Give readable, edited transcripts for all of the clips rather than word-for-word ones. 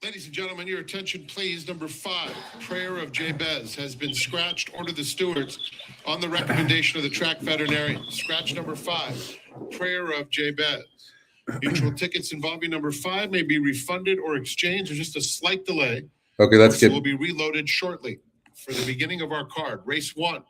Ladies and gentlemen, your attention please. Number 5, Prayer of Jabez, has been scratched. Order the stewards on the recommendation of the track veterinarian. Scratch number 5, Prayer of Jabez. Mutual tickets involving number 5 may be refunded or exchanged. There's just a slight delay. Okay, let's get. Will be reloaded shortly for the beginning of our card. Race 1.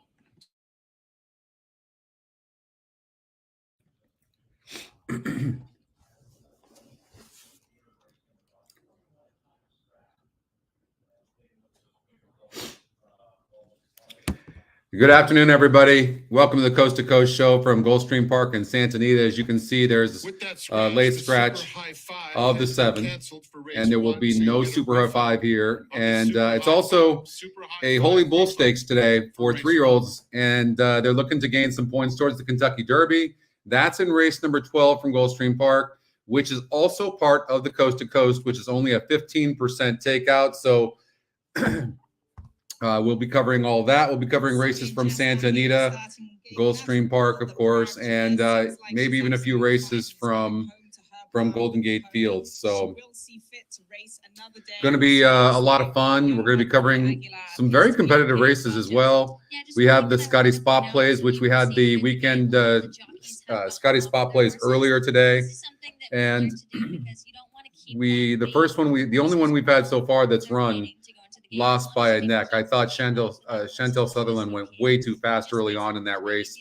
Good afternoon, everybody. Welcome to the Coast to Coast show from Gulfstream Park in Santa Anita. As you can see, there's a late scratch of the 7, and there will be no Super High 5 here. And it's also a Holy Bull Stakes today for 3-year-olds, and they're looking to gain some points towards the Kentucky Derby. That's in race number 12 from Gulfstream Park, which is also part of the Coast to Coast, which is only a 15% takeout. So we'll be covering all that. We'll be covering races from Santa Anita, Gulfstream Park, of course, and maybe even a few races from Golden Gate Fields. So going to be a lot of fun. We're going to be covering some very competitive races as well. We have the Scotty Spot Plays, which we had the weekend Scotty Spot Plays earlier today. And the only one we've had so far that's run lost by a neck. I thought Chantel Sutherland went way too fast early on in that race.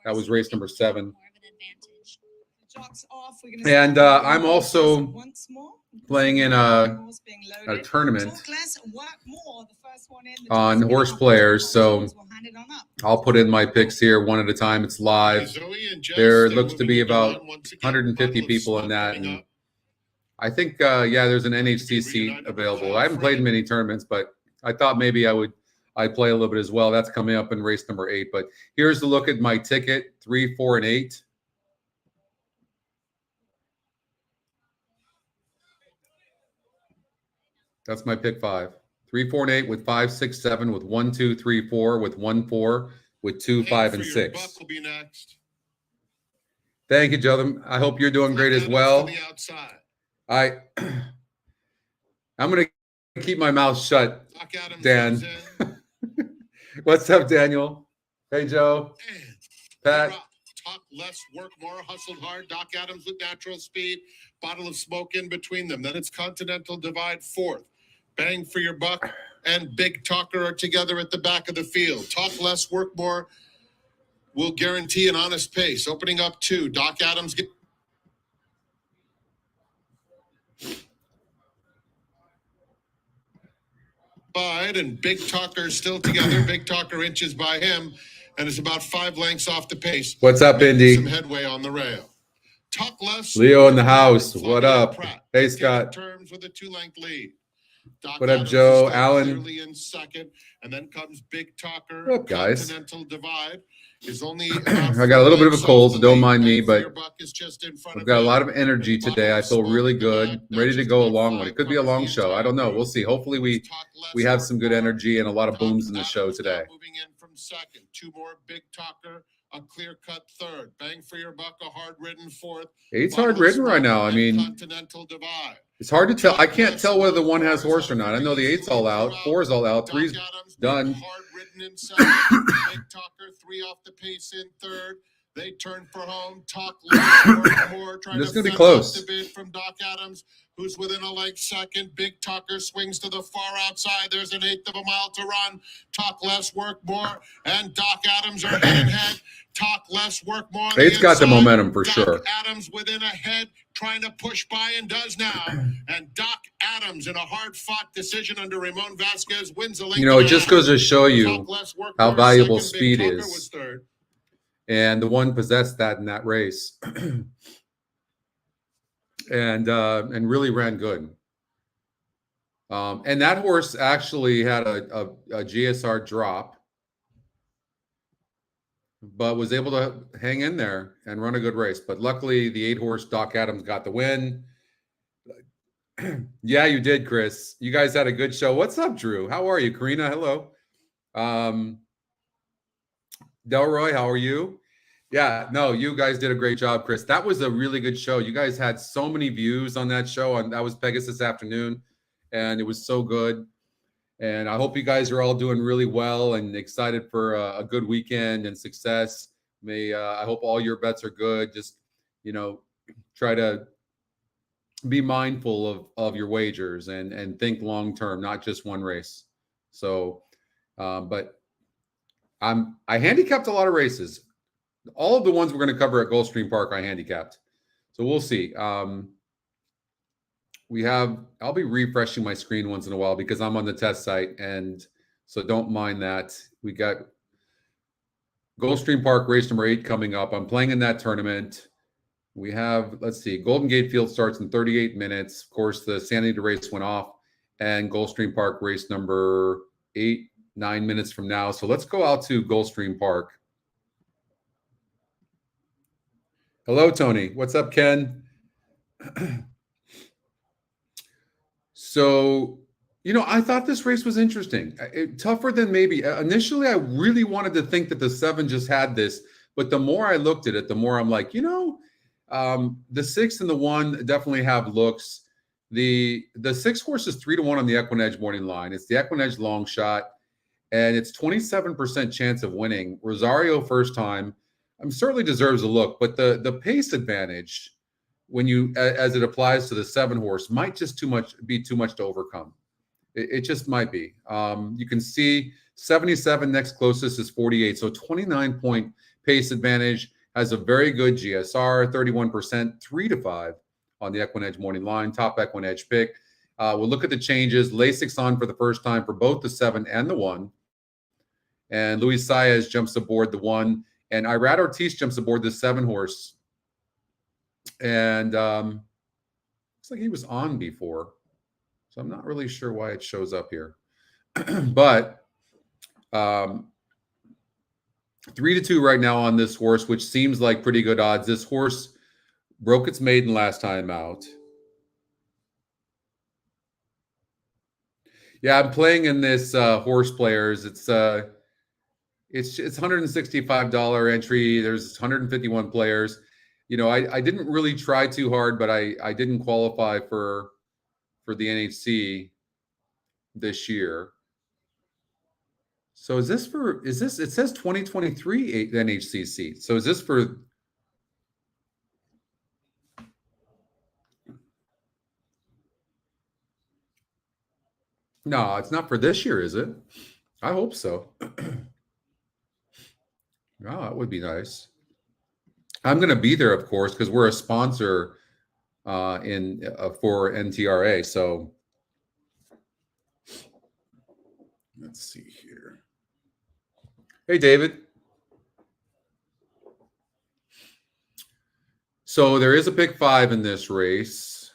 That was race number 7. And I'm also playing in a tournament on Horse Players, so I'll put in my picks here one at a time. It's live. There looks to be about 150 people in that, and I think, there's an NHC seat available. I haven't played in many tournaments, but I thought maybe I'd play a little bit as well. That's coming up in race number 8. But here's the look at my ticket: 3, 4, and 8. That's my pick 5. 3, 4, and 8 with 5, 6, 7 with 1, 2, 3, 4 with 1, 4 with 2, 5, and 6. Will be next. Thank you, Joe. I hope you're doing great as well. I'm going to keep my mouth shut, Dan. What's up, Daniel? Hey, Joe. Pat. Talk less, work more, hustled hard. Doc Adams with natural speed. Bottle of smoke in between them. Then it's Continental Divide 4th. Bang for your buck and Big Talker are together at the back of the field. Talk less, work more will guarantee an honest pace. Opening up 2. Doc Adams and Big Talker still together. Big Talker inches by him and is about 5 lengths off the pace. What's up, Indy? Some headway on the rail. Talk less. Leo in the house. What up? Hey, Scott. Terms with a 2-length lead. Doc what up, Adams Joe? Alan. In second, and then comes Big Talker. What up, guys? Continental Divide is only. I got a little bit of a cold, so don't mind me, but I've got a lot of energy today. I feel really good. I'm ready to go a long one. It could be a long show. I don't know. We'll see. Hopefully, we have some good energy and a lot of booms in the show today. Moving in from second, 2 more Big Talker. A clear-cut 3rd. Bang for your buck, a hard-ridden 4th. 8's hard-ridden right now. I mean, Continental Divide. It's hard to tell. I can't tell whether the 1 has horse or not. I know the 8's all out, 4's all out, 3's done. Hard-ridden in second. Big Talker, 3 off the pace in 3rd. They turn for home. Talk less, more. This is going to be close. The bid from Doc Adams, who's within a leg second. Big Talker swings to the far outside. There's an 1/8 of a mile to run. Talk less, work more. And Doc Adams are head and head. Talk less, work more. It's got the momentum for Doc sure. Adams within a head, trying to push by and does now. And Doc Adams in a hard-fought decision under Ramon Vasquez wins a length. You know, it just goes to show you how valuable speed is. And the 1 possessed that in that race, and really ran good. And that horse actually had a GSR drop, but was able to hang in there and run a good race. But luckily, the 8-horse Doc Adams got the win. Yeah, you did, Chris. You guys had a good show. What's up, Drew? How are you? Karina, hello. Delroy, how are you? Yeah, no, you guys did a great job, Chris. That was a really good show. You guys had so many views on that show, and that was Pegasus Afternoon. and it was so good. And I hope you guys are all doing really well and excited for a good weekend and success. I hope all your bets are good. Just, try to be mindful of your wagers and think long term, not just one race. So, but I handicapped a lot of races. All of the ones we're going to cover at Gulfstream Park, I handicapped. So we'll see. I'll be refreshing my screen once in a while because I'm on the test site, and so don't mind that. We got Gulfstream Park race number 8 coming up. I'm playing in that tournament. We have, let's see, Golden Gate Field starts in 38 minutes. Of course, the Anita Race went off, and Gulfstream Park race number 8, 9 minutes from now. So let's go out to Gulfstream Park. Hello, Tony. What's up, Ken? So, I thought this race was interesting. Tougher than maybe. Initially, I really wanted to think that the 7 just had this. But the more I looked at it, the more I'm like, the 6 and the 1 definitely have looks. The 6 horse is 3-1 on the EquinEdge morning line. It's the EquinEdge long shot, and it's 27% chance of winning. Rosario first time. Certainly deserves a look, but the pace advantage when as it applies to the 7 horse might just be too much to overcome. It just might be. You can see 77 next closest is 48, so 29-point pace advantage. Has a very good GSR, 31%, 3-5 on the EquinEdge morning line. Top EquinEdge pick. We'll look at the changes. Lasix on for the first time for both the 7 and the 1, and Luis Saez jumps aboard the 1. And Irad Ortiz jumps aboard the 7 horse. And looks like he was on before. So I'm not really sure why it shows up here. But 3-2 right now on this horse, which seems like pretty good odds. This horse broke its maiden last time out. Yeah, I'm playing in this Horse Players. It's $165 entry. There's 151 players. I didn't really try too hard, but I didn't qualify for the NHC this year. So it says 2023 NHC seat. So is this for? No, it's not for this year, is it? I hope so. Oh, that would be nice. I'm going to be there, of course, because we're a sponsor for NTRA. So let's see here. Hey, David. So there is a pick 5 in this race.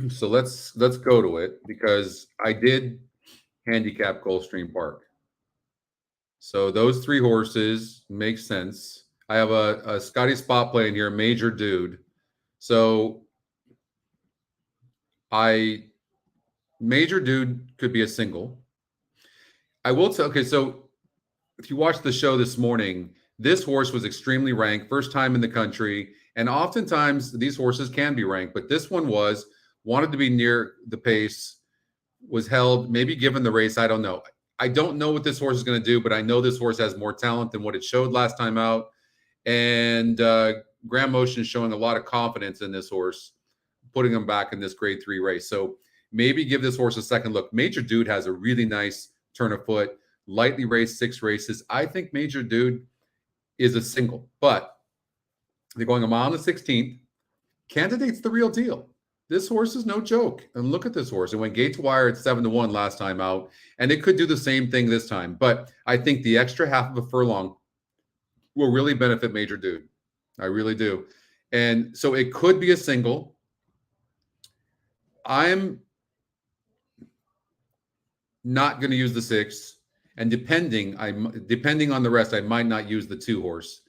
So let's go to it because I did handicap Gulfstream Park. So those 3 horses make sense. I have a Scotty Spot Play in here, Major Dude. So Major Dude could be a single. I will tell. Okay, so if you watched the show this morning, this horse was extremely ranked, first time in the country, and oftentimes these horses can be ranked, but this one wanted to be near the pace, was held, maybe given the race. I don't know. I don't know what this horse is going to do, but I know this horse has more talent than what it showed last time out. And Graham Motion is showing a lot of confidence in this horse, putting him back in this grade 3 race. So maybe give this horse a second look. Major Dude has a really nice turn of foot, lightly raced 6 races. I think Major Dude is a single, but they're going a mile and a 16th. Candidate's the real deal. This horse is no joke. And look at this horse. It went gate to wire at 7-1 last time out, and it could do the same thing this time. But I think the extra half of a furlong will really benefit Major Dude. I really do. And so it could be a single. I'm not going to use the 6. And depending on the rest, I might not use the 2 horse.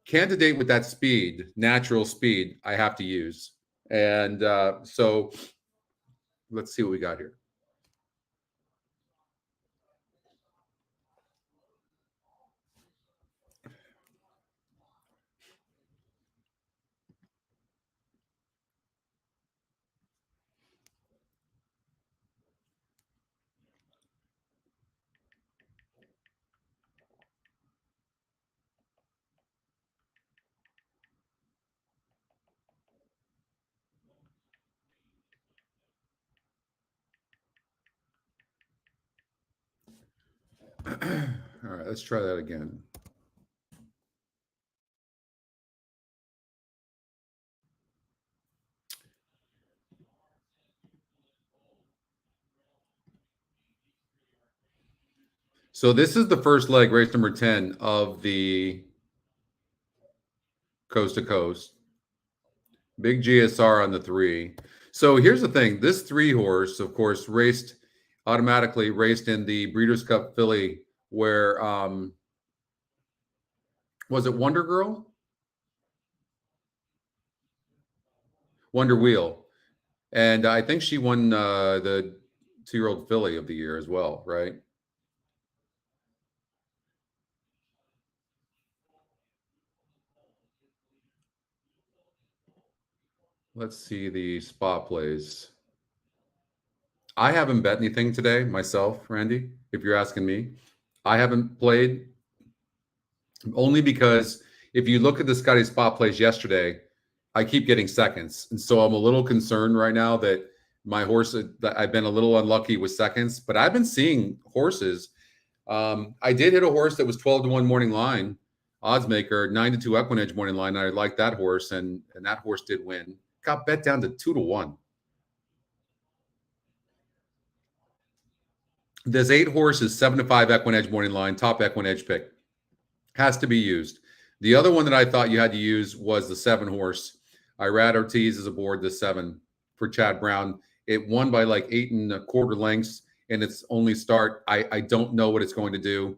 Candidate with that speed, natural speed, I have to use. And so let's see what we got here. right, let's try that again. So this is the first leg, race number 10 of the coast to coast. Big GSR on the 3. So here's the thing. This 3 horse, of course, automatically raced in the Breeders' Cup Filly where, was it Wonder Girl? Wonder Wheel. And I think she won the 2-year-old filly of the year as well, right? Let's see the spot plays. I haven't bet anything today myself, Randy, if you're asking me. I haven't played only because if you look at the Scotty Spot Plays yesterday, I keep getting seconds. And so I'm a little concerned right now that my horse, that I've been a little unlucky with seconds, but I've been seeing horses. I did hit a horse that was 12-1 morning line, odds maker, 9-2 EquinEdge morning line. I liked that horse, and that horse did win. Got bet down to 2-1. There's 8 horses, 7-5 EquinEdge morning line, top EquinEdge pick. Has to be used. The other one that I thought you had to use was the 7 horse. Irad Ortiz is aboard the 7 for Chad Brown. It won by like 8 1/4 lengths in its only start. I don't know what it's going to do.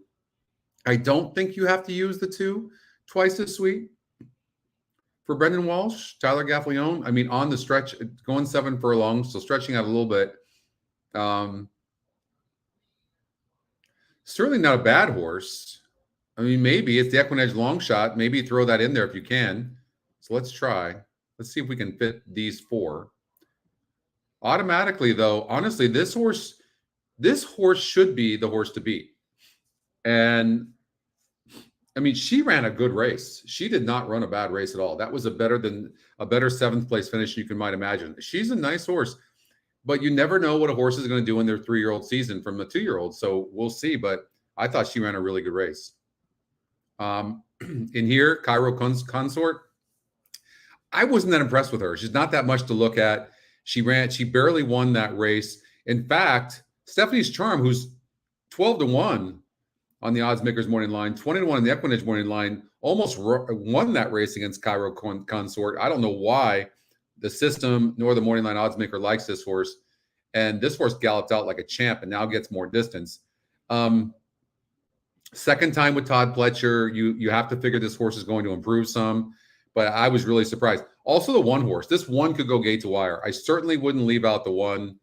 I don't think you have to use the 2 twice as sweet. For Brendan Walsh, Tyler Gaffalione, I mean, on the stretch, going 7 furlongs, so stretching out a little bit. Certainly not a bad horse. I mean, maybe it's the EquinEdge long shot. Maybe throw that in there if you can. So let's try. Let's see if we can fit these 4. Automatically, though, honestly, this horse should be the horse to beat. And I mean, she ran a good race. She did not run a bad race at all. That was a better 7th place finish you might imagine. She's a nice horse, but you never know what a horse is going to do in their 3-year-old season from a 2-year-old. So we'll see. But I thought she ran a really good race. In here, Cairo Consort, I wasn't that impressed with her. She's not that much to look at. She barely won that race. In fact, Stephanie's Charm, who's 12-1 on the odds makers morning line, 20-1 on the EquinEdge morning line, almost won that race against Cairo Consort. I don't know why the system nor the morning line odds maker likes this horse. And this horse galloped out like a champ and now gets more distance. Second time with Todd Pletcher, you have to figure this horse is going to improve some, but I was really surprised. Also, the 1 horse. This 1 could go gate to wire. I certainly wouldn't leave out the 1.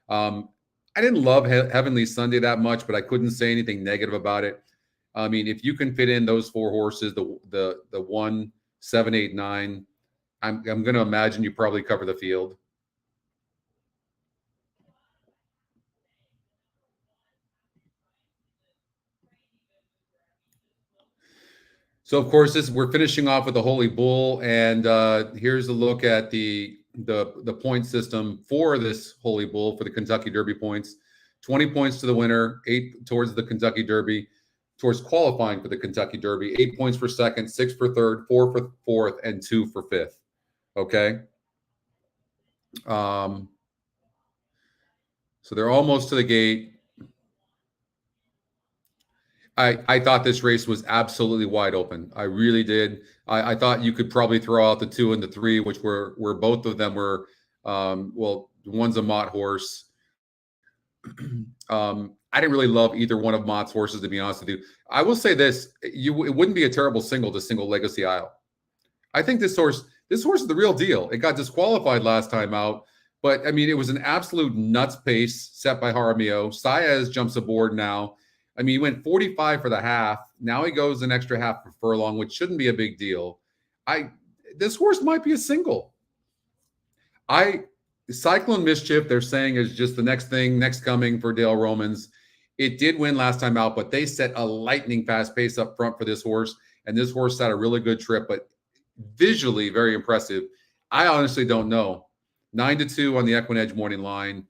I didn't love Heavenly Sunday that much, but I couldn't say anything negative about it. I mean, if you can fit in those 4 horses, the 1, 7, 8, 9, I'm going to imagine you probably cover the field. So, of course, we're finishing off with the Holy Bull, and here's a look at the point system for this Holy Bull for the Kentucky Derby points. 20 points to the winner, 8 towards the Kentucky Derby, towards qualifying for the Kentucky Derby, 8 points for second, 6 for third, 4 for fourth, and 2 for fifth. Okay. So they're almost to the gate. I thought this race was absolutely wide open. I really did. I thought you could probably throw out the 2 and the 3, which were both of them were, well, one's a Mott horse. I didn't really love either one of Mott's horses, to be honest with you. I will say this: it wouldn't be a terrible single to single Legacy Isle. I think this horse is the real deal. It got disqualified last time out, but I mean, it was an absolute nuts pace set by Jaramillo. Saez jumps aboard now. I mean, he went 45 for the half. Now he goes an extra half for furlong, which shouldn't be a big deal. This horse might be a single. Cyclone Mischief, they're saying, is just the next coming for Dale Romans. It did win last time out, but they set a lightning fast pace up front for this horse, and this horse had a really good trip, but visually very impressive. I honestly don't know. 9-2 on the EquinEdge morning line.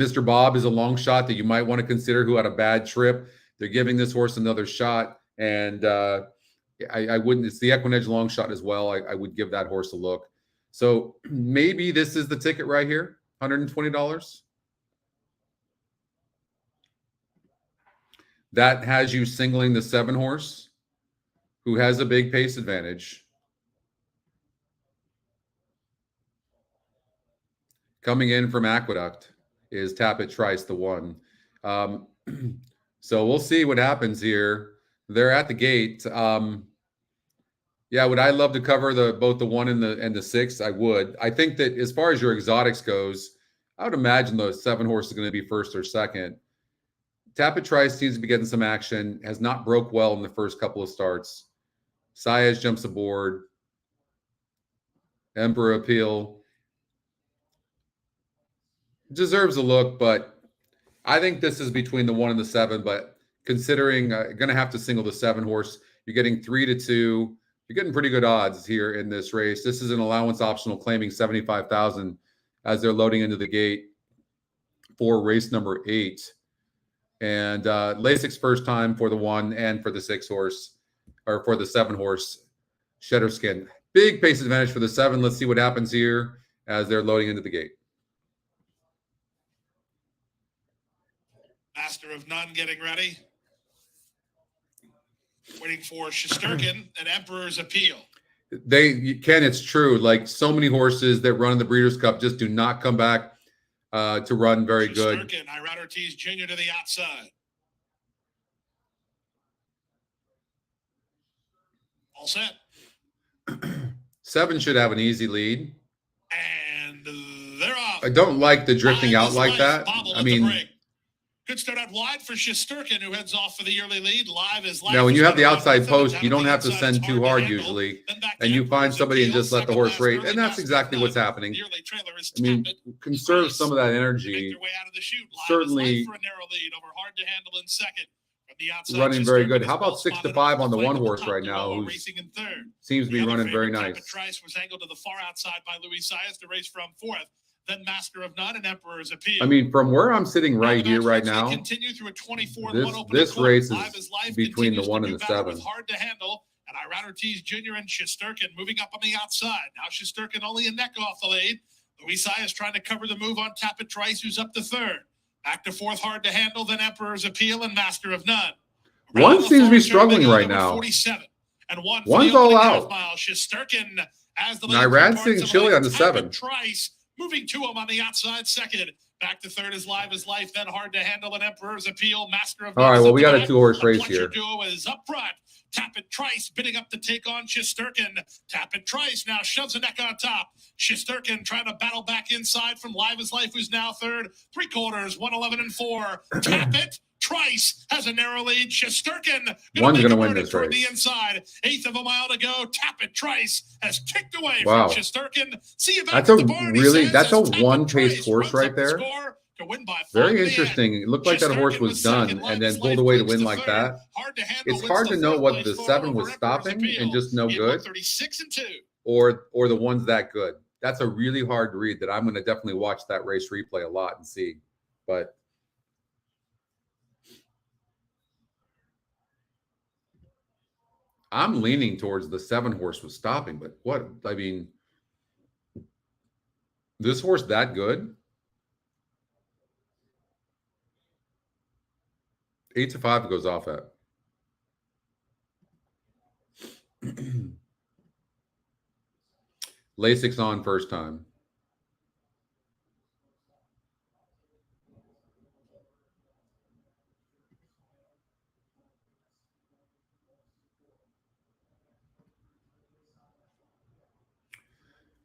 Mr. Bob is a long shot that you might want to consider, who had a bad trip. They're giving this horse another shot, and I wouldn't. It's the EquinEdge long shot as well. I would give that horse a look. So maybe this is the ticket right here, $120. That has you singling the 7 horse, who has a big pace advantage. Coming in from Aqueduct is Tapit Trice, the 1. So we'll see what happens here. They're at the gate. Yeah, would I love to cover both the 1 and the 6? I would. I think that as far as your exotics goes, I would imagine the 7 horse is going to be first or second. Tapit Trice seems to be getting some action. Has not broke well in the first couple of starts. Saez jumps aboard. Emperor Appeal deserves a look, but I think this is between the 1 and the 7. But considering going to have to single the 7 horse, you're getting 3-2. You're getting pretty good odds here in this race. This is an allowance optional claiming 75,000 as they're loading into the gate for race number 8. And Lasix first time for the 1 and for the 6 horse, or for the 7 horse, Shedderskin. Big pace advantage for the 7. Let's see what happens here as they're loading into the gate. Master of None getting ready. Waiting for Shesterkin and Emperor's Appeal. Ken, it's true. Like so many horses that run in the Breeders' Cup just do not come back to run very good. Shesterkin, Irad Ortiz Jr. to the outside. All set. 7 should have an easy lead. And they're off. I don't like the drifting out like that. I mean, good start out wide for Shesterkin, who heads off for the early lead. Live is life. Now, when you have the outside post, you don't have to send too hard usually, and you find somebody and just let the horse race, and that's exactly what's happening. I mean, conserve some of that energy. Certainly running very good. How about 6-5 on the 1 horse right now, who seems to be running very nice. Trice was angled to the far outside by Luis Saez to race from 4th. Then Master of None and Emperor's Appeal. I mean, from where I'm sitting right here, right now, this race is between the 1 and the 7. Hard to handle, and Irad Ortiz Jr. and Shesterkin moving up on the outside. Now Shesterkin only a neck off the lead. Luis Saez trying to cover the move on Tapit Trice, who's up to 3rd. Back to 4th, Hard to Handle, then Emperor's Appeal and Master of None. 1 seems to be struggling right now. 47 and 1's all out. Shesterkin as the Irad's sitting chilly on the 7. Trice moving to him on the outside, 2nd. Back to 3rd is Live is Life, then Hard to Handle and Emperor's Appeal. Master of None. All right, well, we got a 2-horse race here. Duo is up front. Tapit Trice bidding up to take on Shesterkin. Tapit Trice now shoves a neck on top. Shesterkin trying to battle back inside from Live is Life, who's now 3rd. 3/4, 111 and 4. Tapit Trice has a narrow lead. Shesterkin one's going to win this race. The inside, 1/8 of a mile to go. Tapit Trice has kicked away from Shesterkin. See you back that's a really that's a 1-pace horse right there. To win by 5. Very interesting. It looked like that horse was done and then pulled away to win like that. It's hard to know whether the 7 was stopping and just no good, 36 and 2, or the one's that good. That's a really hard read that I'm going to definitely watch that race replay a lot and see. But I'm leaning towards the 7 horse was stopping. But what, I mean, this horse that good? 8-5 goes off at. Lasix on first time.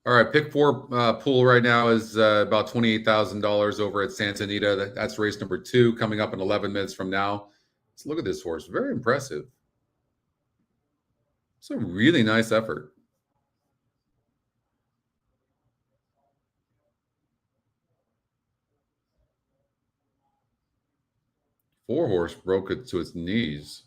All right, pick 4 pool right now is about $28,000 over at Santa Anita. That's race number 2 coming up in 11 minutes from now. Let's look at this horse. Very impressive. It's a really nice effort. Four horse broke it to its knees.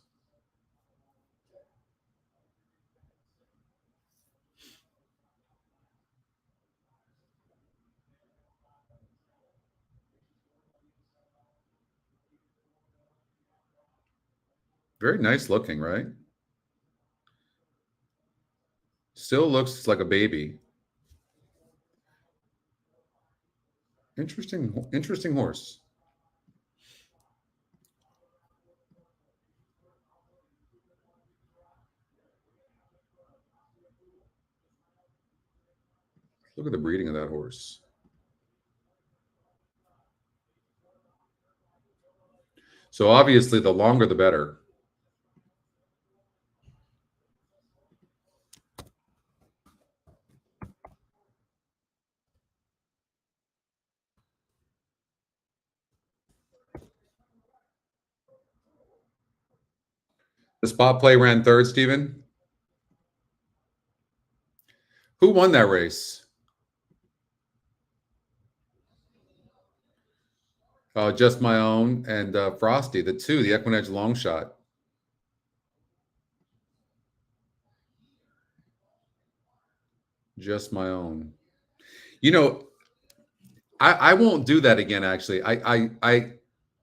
Very nice looking, right? Still looks like a baby. Interesting horse. Look at the breeding of that horse. So obviously, the longer the better. The spot play ran third, Stephen. Who won that race? Just my own and Frosty, the EquinEdge long shot. Just my own. You know, I won't do that again. Actually,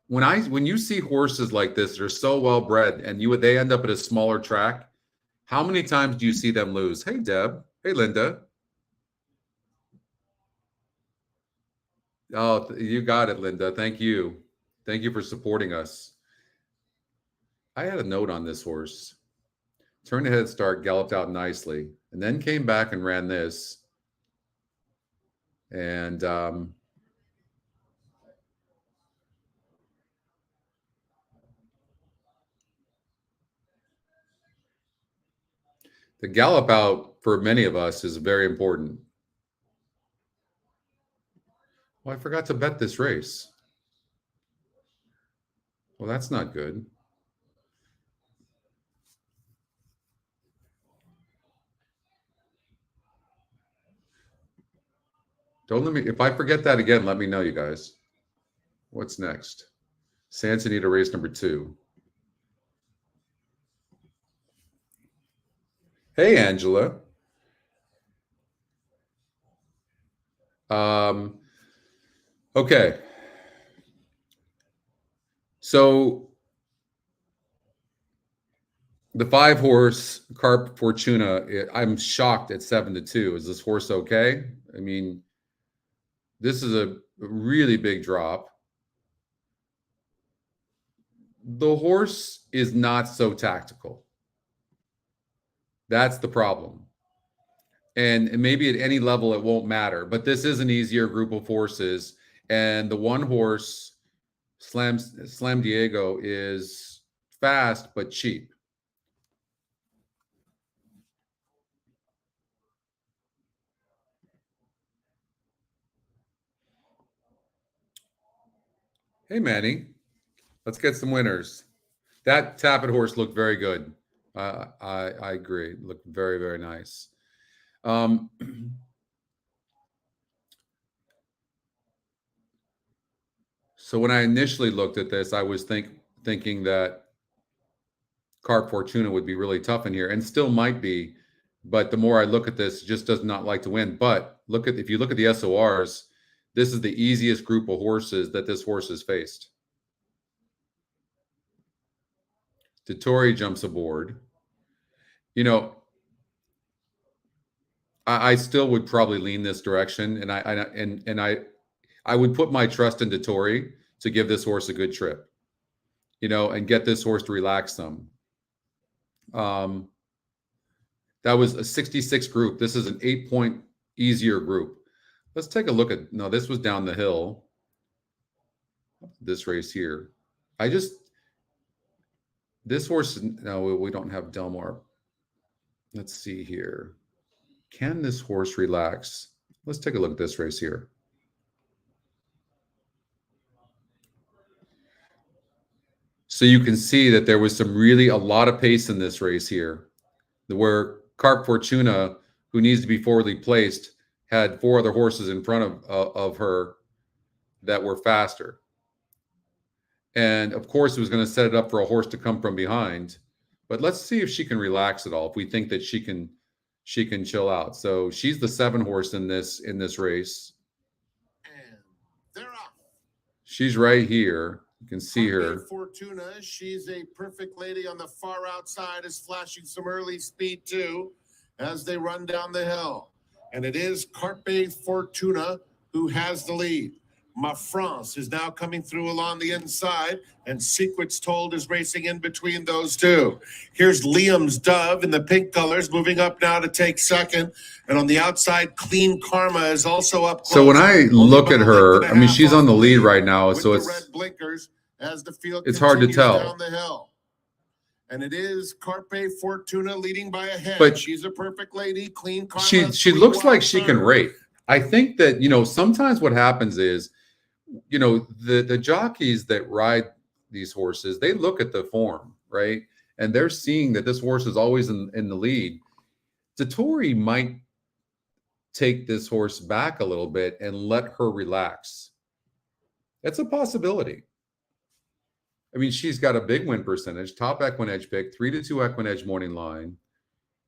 when you see horses like this, they're so well bred, and they end up at a smaller track. How many times do you see them lose? Hey, Deb. Hey, Linda. Oh, you got it, Linda. Thank you. Thank you for supporting us. I had a note on this horse. Turned a head start, galloped out nicely, and then came back and ran this. And the gallop out for many of us is very important. Well, I forgot to bet this race. Well, that's not good. Don't let me, if I forget that again, let me know, you guys. What's next? Anita Race number 2. Hey, Angela. Okay. So the 5-horse Carp Fortuna, I'm shocked at 7-2. Is this horse okay? I mean, this is a really big drop. The horse is not so tactical. That's the problem. And maybe at any level it won't matter, but this is an easier group of horses. And the 1 horse, Slam Diego, is fast but cheap. Hey, Manny. Let's get some winners. That Tappet horse looked very good. I agree. It looked very, very nice. So when I initially looked at this, I was thinking that Carp Fortuna would be really tough in here, and still might be. But the more I look at this, it just does not like to win. But if you look at the SORs, this is the easiest group of horses that this horse has faced. Dettori jumps aboard. You know, I still would probably lean this direction, and I would put my trust in Dettori to give this horse a good trip, and get this horse to relax some. That was a 66 group. This is an 8-point easier group. Let's take a look at, no, this was down the hill. This race here. This horse, no, we don't have Delmar. Let's see here. Can this horse relax? Let's take a look at this race here. So you can see that there was a lot of pace in this race here, where Carp Fortuna, who needs to be forwardly placed, had 4 other horses in front of her that were faster. And of course, it was going to set it up for a horse to come from behind. But let's see if she can relax at all. If we think that she can chill out. So she's the 7 horse in this race. And they're off. She's right here. You can see her. Fortuna, she's a perfect lady on the far outside, is flashing some early speed too as they run down the hill. And it is Carpe Fortuna who has the lead. Ma France is now coming through along the inside, and Secrets Told is racing in between those two. Here's Liam's Dove in the pink colors moving up now to take second. And on the outside, Clean Karma is also up close. So when I look at her, I mean, she's on the lead right now, so it's red blinkers as the field it's hard to tell. Down the hill. And it is Carpe Fortuna leading by a head. But she's a perfect lady. Clean Karma. She looks like she can rate. I think that, you know, sometimes what happens is, you know, the jockeys that ride these horses, they look at the form, right? And they're seeing that this horse is always in the lead. Dettori might take this horse back a little bit and let her relax. That's a possibility. I mean, she's got a big win percentage, top EquinEdge pick, 3-2 EquinEdge morning line.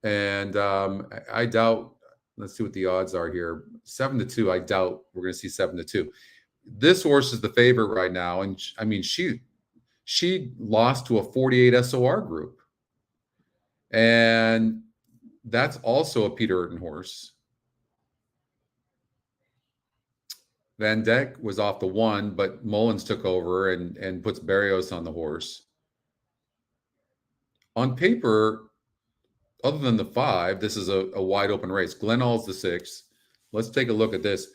And I doubt, let's see what the odds are here. 7-2, I doubt we're going to see 7-2. This horse is the favorite right now. And I mean, she lost to a 48 SOR group. And that's also a Peter Urton horse. Van Dijk was off the 1, but Mullins took over and puts Barrios on the horse. On paper, other than the 5, this is a wide open race. Glenall's the 6. Let's take a look at this.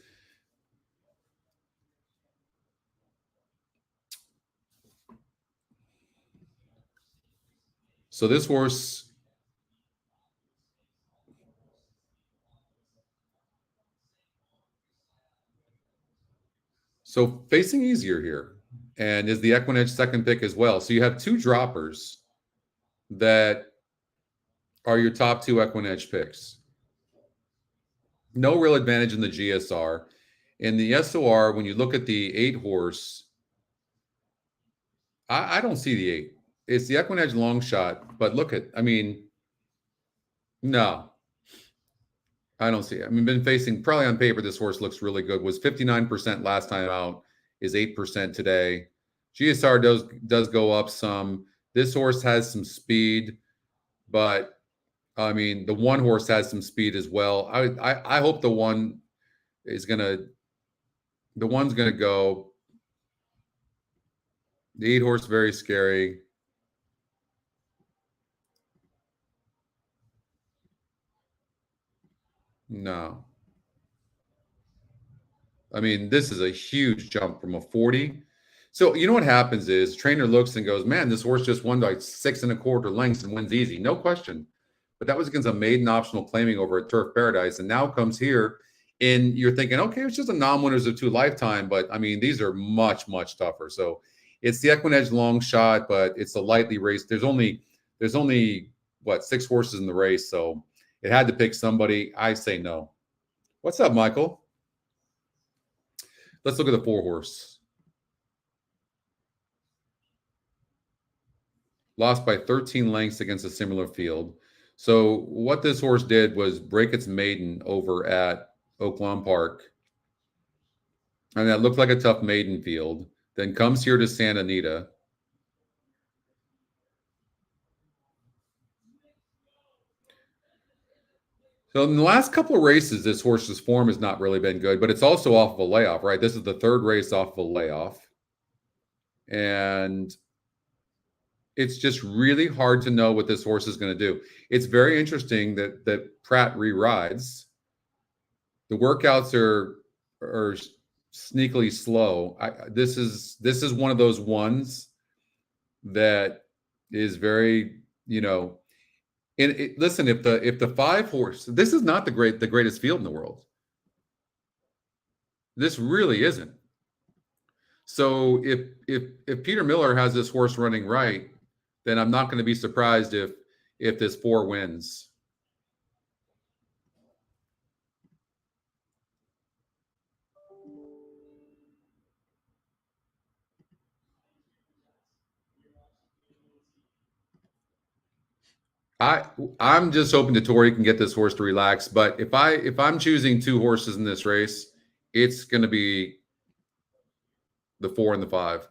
So this horse, so facing easier here, and is the EquinEdge second pick as well. So you have 2 droppers that are your top 2 EquinEdge picks. No real advantage in the GSR. In the SOR, when you look at the 8 horse, I don't see the 8. It's the EquinEdge long shot, but look at, I mean, no, I don't see it. I mean, been facing, probably on paper, this horse looks really good. Was 59% last time out, is 8% today. GSR does go up some. This horse has some speed, but I mean, the 1 horse has some speed as well. I hope the 1 is the one's gonna go. The 8 horse, very scary. No. I mean, this is a huge jump from a 40. So, you know what happens is trainer looks and goes, man, this horse just won like 6 1/4 lengths and wins easy. No question. But that was against a maiden optional claiming over at Turf Paradise. And now comes here and you're thinking, okay, it's just a non-winners of 2 lifetime. But I mean, these are much, much tougher. So it's the EquinEdge long shot, but it's a lightly raced. There's only what, 6 horses in the race. So it had to pick somebody. I say no. What's up, Michael? Let's look at the 4 horse. Lost by 13 lengths against a similar field. So what this horse did was break its maiden over at Oaklawn Park. And that looked like a tough maiden field. Then comes here to Santa Anita. So in the last couple of races, this horse's form has not really been good, but it's also off of a layoff, right? This is the 3rd race off of a layoff. And it's just really hard to know what this horse is going to do. It's very interesting that Pratt re-rides. The workouts are sneakily slow. This is one of those ones that is very, you know. And listen, if the 5 horse, this is not the greatest field in the world. This really isn't. So if Peter Miller has this horse running right, then I'm not going to be surprised if this 4 wins. I'm just hoping Dettori can get this horse to relax. But if I'm choosing 2 horses in this race, it's going to be the 4 and the 5.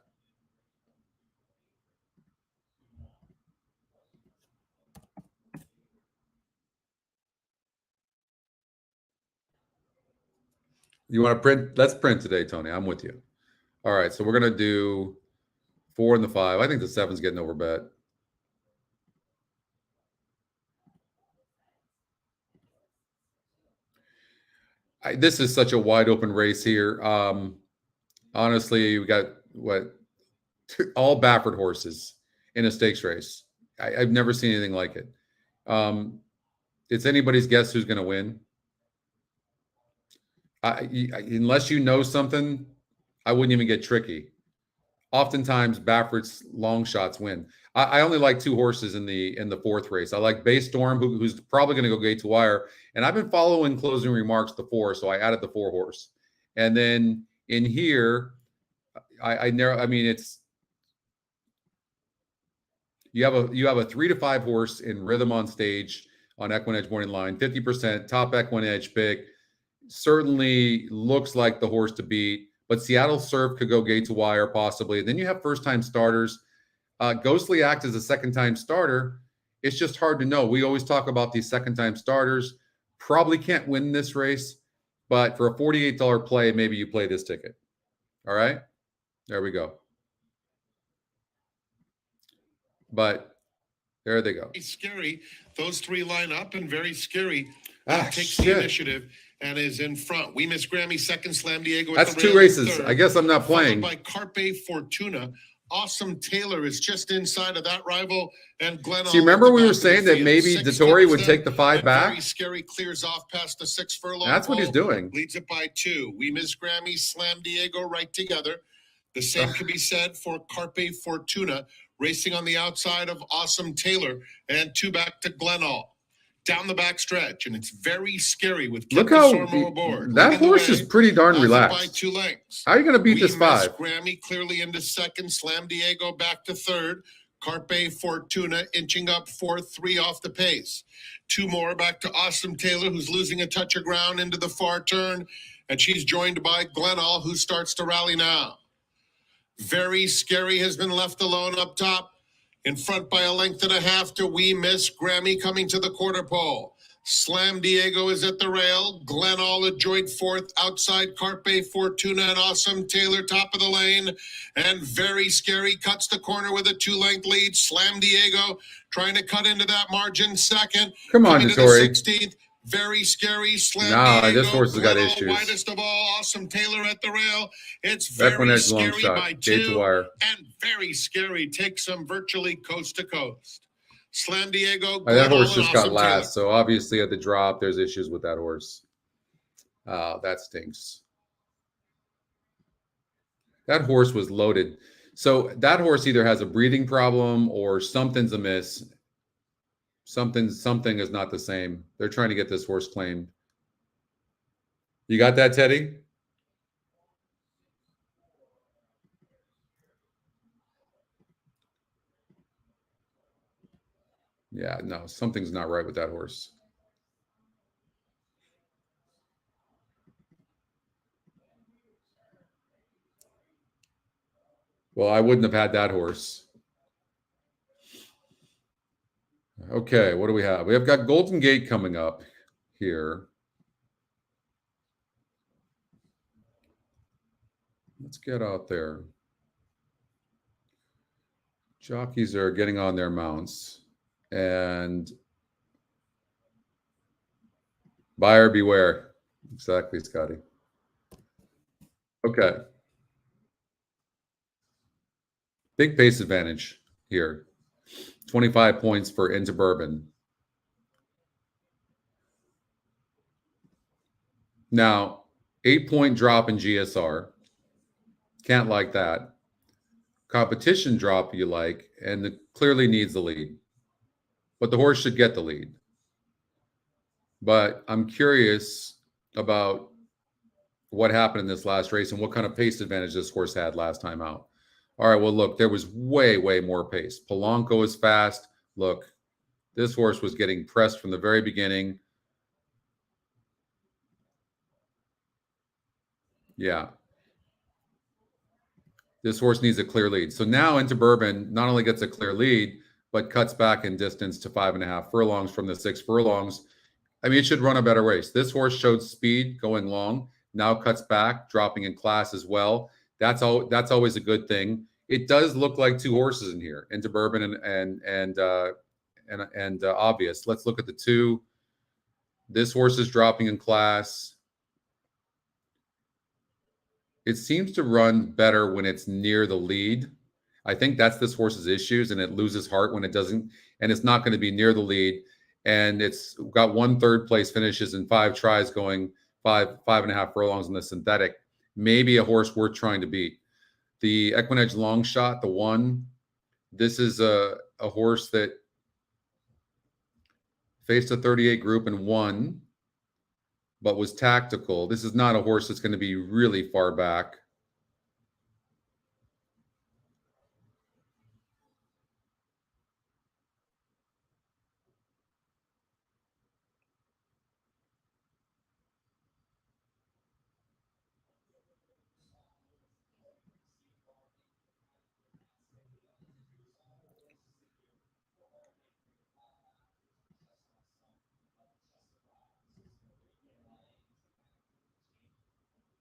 You want to print? Let's print today, Tony. I'm with you. All right, so we're going to do 4 and the 5. I think the 7's getting over bet. This is such a wide open race here. Honestly, we got all Baffert horses in a stakes race. I've never seen anything like it. It's anybody's guess who's going to win. Unless you know something, I wouldn't even get tricky. Oftentimes, Baffert's long shots win. I only like 2 horses in the 4th race. I like Bay Storm, who's probably going to go gate to wire, and I've been following closing remarks the 4, so I added the 4 horse. And then in here, I mean, it's you have a 3 to 5 horse in Rhythm on Stage on EquinEdge morning line, 50% top EquinEdge pick. Certainly looks like the horse to beat, but Seattle Surf could go gate to wire possibly. And then you have first-time starters. Ghostly Act is a second-time starter. It's just hard to know. We always talk about these second-time starters. Probably can't win this race, but for a $48 play, maybe you play this ticket. All right? There we go. But there they go. Very scary. Those 3 line up and very scary. Takes Shit. the initiative and is in front. We Miss Grammy second, Slam Diego. That's 2 races. Third, I guess I'm not playing. By Carpe Fortuna. Awesome Taylor is just inside of that rival, and Glenn. So you remember we were saying that maybe Dettori would take the 5 back? Very scary, clears off past the 6 furlong. That's what he's doing. Leads it by 2. We Miss Grammy, Slam Diego right together. The same can be said for Carpe Fortuna, racing on the outside of Awesome Taylor, and 2 back to Glenall. Down the back stretch, and it's very scary with Look how that horse is pretty darn relaxed. By 2 lengths. How are you going to beat this 5? Grammy clearly into second, Slam Diego back to third, Carpe Fortuna inching up 4th, 3 off the pace. 2 more back to Awesome Taylor, who's losing a touch of ground into the far turn, and she's joined by Glenall, who starts to rally now. Very Scary has been left alone up top. In front by a length and a half to We Miss Grammy coming to the quarter pole. Slam Diego is at the rail. Glenall adjoint 4th. Outside Carpe Fortuna and Awesome Taylor top of the lane. And Very Scary cuts the corner with a 2-length lead. Slam Diego trying to cut into that margin second. Come on, Dettori. 16th. Very Scary, Slam Diego. This horse has got issues. Widest of all, Awesome Taylor at the rail. It's Very Scary by 2, and Very Scary takes them virtually coast to coast. Slam Diego. That horse just got last, so obviously at the drop, there's issues with that horse. That stinks. That horse was loaded. So that horse either has a breathing problem or something's amiss. Something is not the same. They're trying to get this horse claimed. You got that, Teddy? Yeah, no, something's not right with that horse. Well, I wouldn't have had that horse. Okay, what do we have? We have got Golden Gate coming up here. Let's get out there. Jockeys are getting on their mounts. And buyer beware. Exactly, Scotty. Okay. Big pace advantage here. 25 points for Into Bourbon. Now, 8-point drop in GSR. Can't like that. Competition drop you like, and it clearly needs the lead. But the horse should get the lead. But I'm curious about what happened in this last race and what kind of pace advantage this horse had last time out. All right, well, look, there was way, way more pace. Polanco is fast. Look, this horse was getting pressed from the very beginning. Yeah. This horse needs a clear lead. So now Into Bourbon not only gets a clear lead, but cuts back in distance to 5.5 furlongs from the 6 furlongs. I mean, it should run a better race. This horse showed speed going long. now cuts back, dropping in class as well. That's always a good thing. It does look like two horses in here, Into Bourbon and Obvious. Let's look at the two. This horse is dropping in class. It seems to run better when it's near the lead. I think that's this horse's issues, and it loses heart when it doesn't, and it's not going to be near the lead. And it's got 1 third place finishes and 5 tries, going 5.5 furlongs in the synthetic. Maybe a horse worth trying to beat. The EquinEdge long shot, the 1. This is a horse that faced a 38 group and won, but was tactical. This is not a horse that's going to be really far back.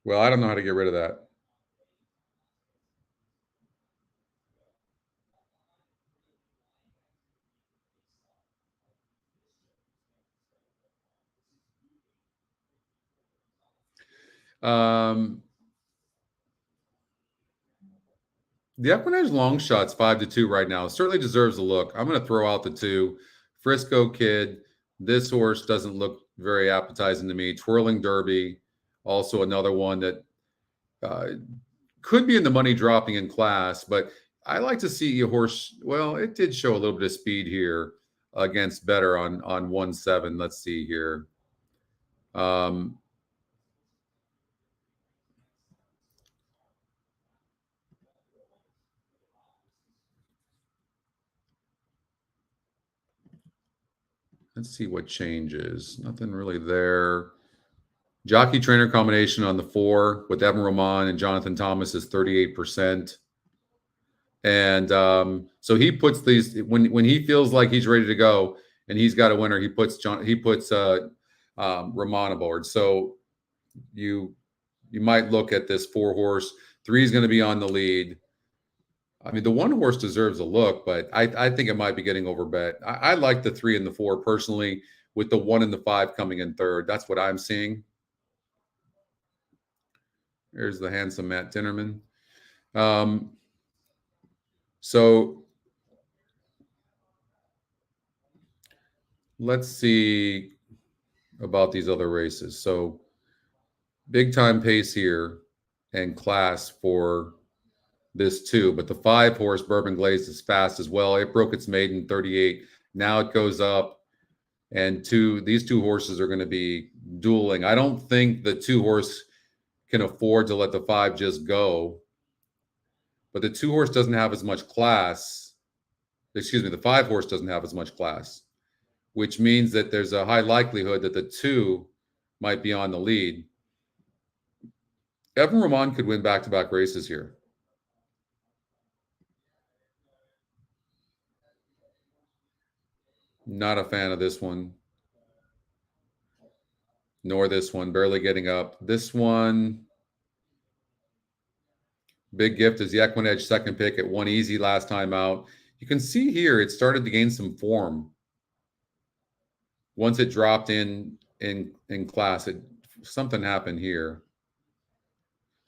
Well, I don't know how to get rid of that. The EquinEdge long shot's 5-2 right now. Certainly deserves a look. I'm going to throw out the 2. Frisco Kid. This horse doesn't look very appetizing to me. Twirling Derby, also another one that could be in the money dropping in class, but I like to see a horse. Well, it did show a little bit of speed here against Better on 1-7. Let's see here. Let's see what changes. Nothing really there. Jockey trainer combination on the 4 with Evan Roman and Jonathan Thomas is 38%. And so he puts these when he feels like he's ready to go and he's got a winner, he puts Roman aboard. So you might look at this 4 horse. 3 is going to be on the lead. I mean, the 1 horse deserves a look, but I think it might be getting overbet. I like the 3 and the 4 personally, with the 1 and the 5 coming in third. That's what I'm seeing. Here's the handsome Matt Tinnerman. So let's see about these other races. So big time pace here and class for this 2, but the 5 horse Bourbon Glazed is fast as well. It broke its maiden 38. Now it goes up, and these 2 horses are going to be dueling. I don't think the 2 horse can afford to let the 5 just go, but the 2 horse doesn't have as much class. Excuse me, the 5 horse doesn't have as much class, which means that there's a high likelihood that the 2 might be on the lead. Evan Roman could win back-to-back races here. Not a fan of this one. Nor this one. Barely getting up. This one. Big Gift is the EquinEdge second pick. It won easy last time out. You can see here it started to gain some form. Once it dropped in class, something happened here.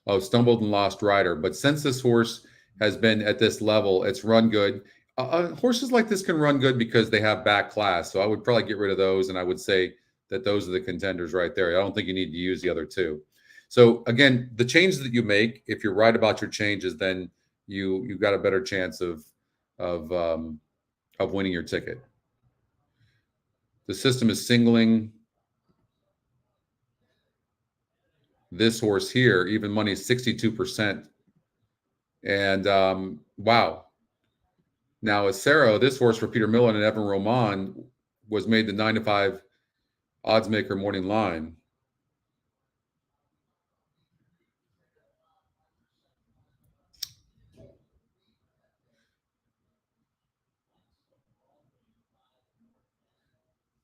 Oh, stumbled and lost rider. But since this horse has been at this level, it's run good. Horses like this can run good because they have back class. So I would probably get rid of those, and I would say that those are the contenders right there. I don't think you need to use the other 2. So again, the changes that you make, if you're right about your changes, then you've got a better chance of winning your ticket. The system is singling this horse here. Even money is 62%. And wow. Now, Acero, this horse for Peter Millen and Evan Roman, was made the 9-5 odds maker morning line.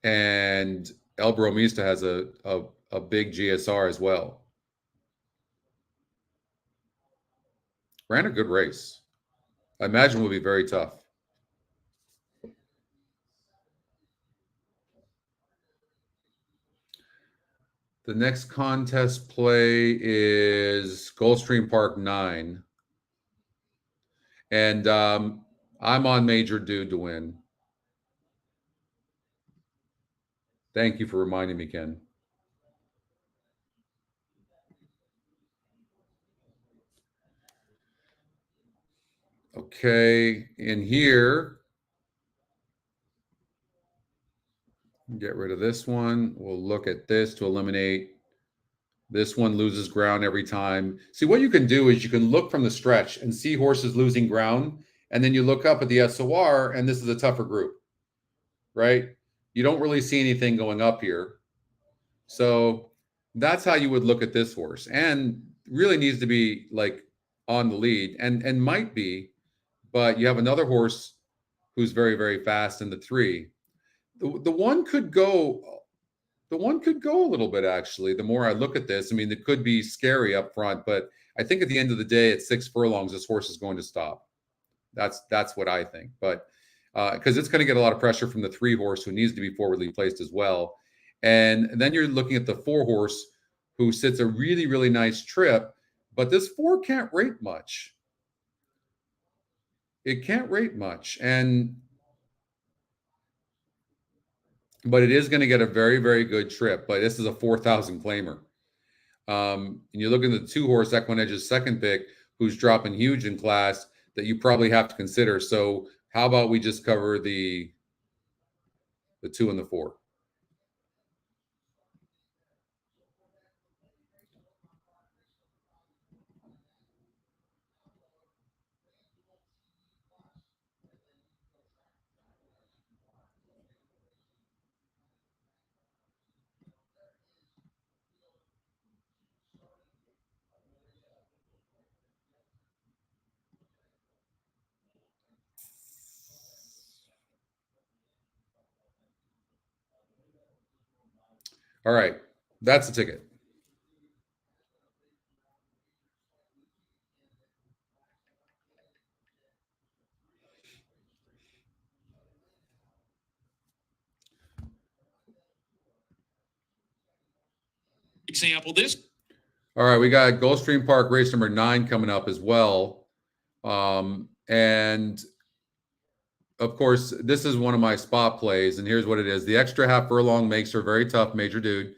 And El Bromista has a big GSR as well. Ran a good race. I imagine will be very tough. The next contest play is Gulfstream Park 9. And I'm on Major Dude to win. Thank you for reminding me, Ken. Okay, in here, get rid of this one. We'll look at this to eliminate. This one loses ground every time. See, what you can do is you can look from the stretch and see horses losing ground, and then you look up at the SOR, and this is a tougher group, right? You don't really see anything going up here. So that's how you would look at this horse, and really needs to be like on the lead, and might be, but you have another horse who's very, very fast in the 3. The one could go. The one could go a little bit, actually. The more I look at this, I mean, it could be scary up front, but I think at the end of the day, at 6 furlongs, this horse is going to stop. That's what I think. But because it's going to get a lot of pressure from the 3 horse, who needs to be forwardly placed as well. And then you're looking at the 4 horse, who sits a really, really nice trip, but this 4 can't rate much. It can't rate much. But it is going to get a very, very good trip. But this is a 4,000 claimer. And you look at the 2 horse EquinEdge's second pick, who's dropping huge in class, that you probably have to consider. So how about we just cover the 2 and the 4? All right, that's the ticket. Example this. All right, we got Gulfstream Park race number 9 coming up as well. And of course, this is one of my spot plays, and here's what it is. The extra half furlong makes her very tough, Major Dude.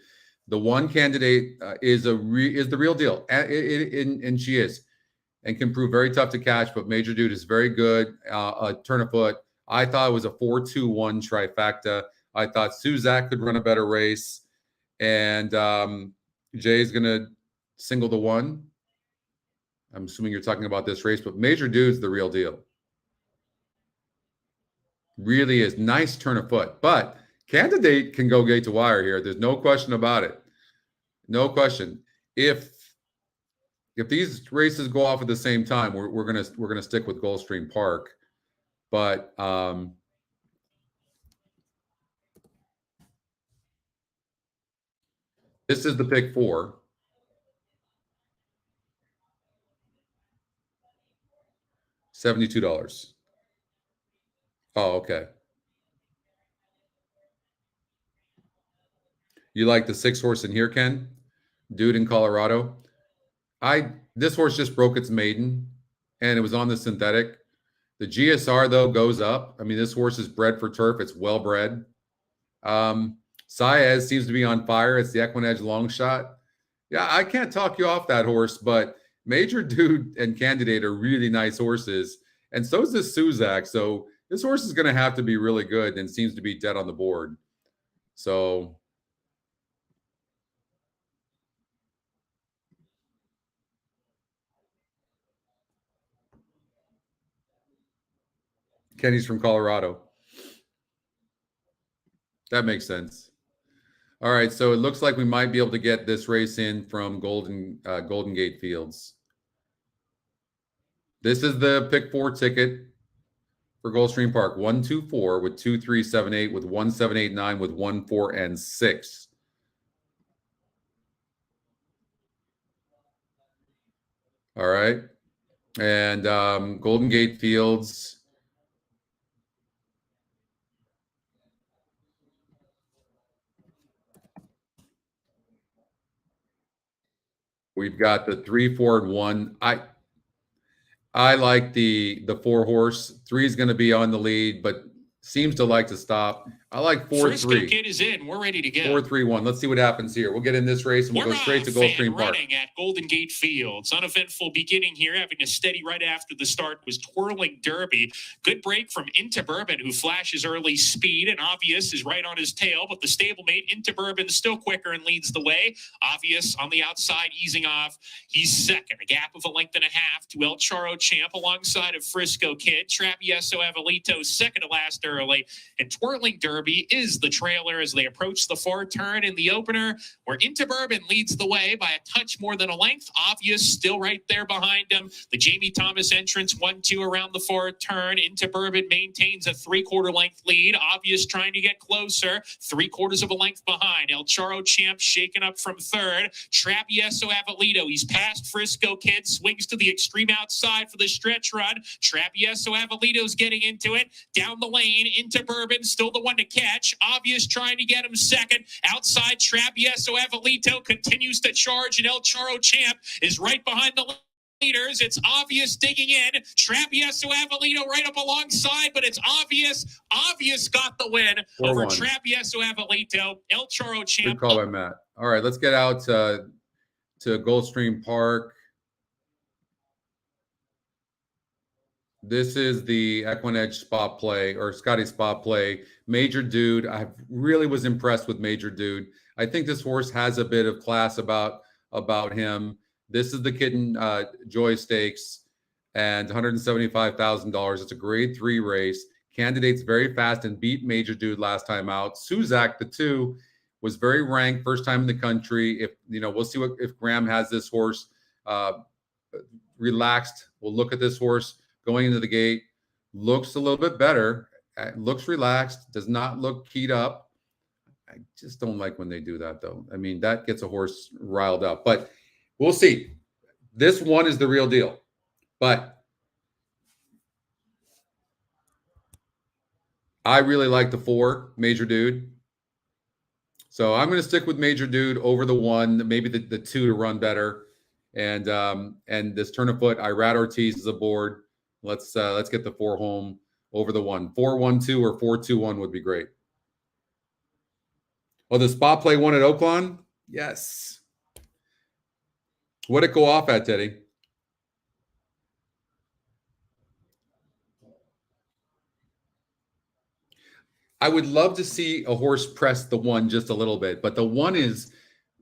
The 1 candidate is the real deal, and she is, and can prove very tough to catch, but Major Dude is very good. Turn of foot. I thought it was a 4-2-1 trifecta. I thought Suzak could run a better race, and Jay's going to single the 1. I'm assuming you're talking about this race, but Major Dude's the real deal. Really is. Nice turn of foot, but candidate can go gate to wire here. There's no question about it. No question. If these races go off at the same time, we're gonna stick with Gulfstream Park, but this is the pick 4. $72. Oh, okay. You like the 6 horse in here, Ken? Dude in Colorado. This horse just broke its maiden, and it was on the synthetic. The GSR, though, goes up. I mean, this horse is bred for turf. It's well bred. Saez seems to be on fire. It's the EquinEdge long shot. Yeah, I can't talk you off that horse, but Major Dude and Candidate are really nice horses, and so is this Suzak. So this horse is going to have to be really good, and seems to be dead on the board. So Kenny's from Colorado. That makes sense. All right, so it looks like we might be able to get this race in from Golden Gate Fields. This is the pick 4 ticket for Gulfstream Park. 1, 2, 4 with 2, 3, 7, 8 with 1, 7, 8, 9 with 1, 4, and 6. All right. And Golden Gate Fields. We've got the 3, 4, and 1. I like the 4 horse. 3 is going to be on the lead, but seems to like to stop. I like 4, 3. Kid is in. We're ready to go. 4, 3, 1. Let's see what happens here. We'll get in this race and we'll go straight to Gulfstream Park. Running at Golden Gate Fields. Uneventful beginning here, having a steady right after the start was Twirling Derby. Good break from Into Bourbon, who flashes early speed, and Obvious is right on his tail, but the stablemate Into Bourbon still quicker and leads the way. Obvious on the outside, easing off. He's second, a gap of 1.5 lengths to El Charo Champ alongside of Frisco Kid. Travieso Avalito second to last early, and Twirling Derby is the trailer as they approach the far turn in the opener, where Into Bourbon leads the way by a touch more than a length. Obvious still right there behind him. The Jamie Thomas entrance 1-2 around the far turn. Into Bourbon maintains a 3/4 length lead. Obvious trying to get closer, 3/4 of a length behind. El Charo Champ shaken up from third. Travieso Avalito, he's past Frisco Kid, swings to the extreme outside for the stretch run. Travieso Avalito's getting into it down the lane. Into Bourbon still the one to catch. Obvious trying to get him second. Outside, Travieso Avalito continues to charge, and El Charo Champ is right behind the leaders. It's Obvious digging in. Travieso Avalito right up alongside, but it's Obvious. Obvious got the win over Travieso Avalito. El Charo Champ. Good call by Matt. All right, let's get out to Gulfstream Park. This is the EquinEdge spot play, or Scotty Spot Play. Major Dude. I really was impressed with Major Dude. I think this horse has a bit of class about him. This is the Kitten Joy Stakes and $175,000. It's a grade 3 race. Candidate's very fast and beat Major Dude last time out. Suzak, the 2, was very ranked, first time in the country. If we'll see if Graham has this horse relaxed. We'll look at this horse going into the gate. Looks a little bit better. Looks relaxed. Does not look keyed up. I just don't like when they do that, though. I mean, that gets a horse riled up. But we'll see. This one is the real deal. But I really like the 4, Major Dude. So I'm going to stick with Major Dude over the 1, maybe the 2 to run better. And this turn of foot, Irad Ortiz is aboard. Let's get the 4 home over the 1. 4-1-2 or 4-2-1 would be great. Oh, the spot play 1 at Oaklawn? Yes. What'd it go off at, Teddy? I would love to see a horse press the 1 just a little bit, but the 1 is,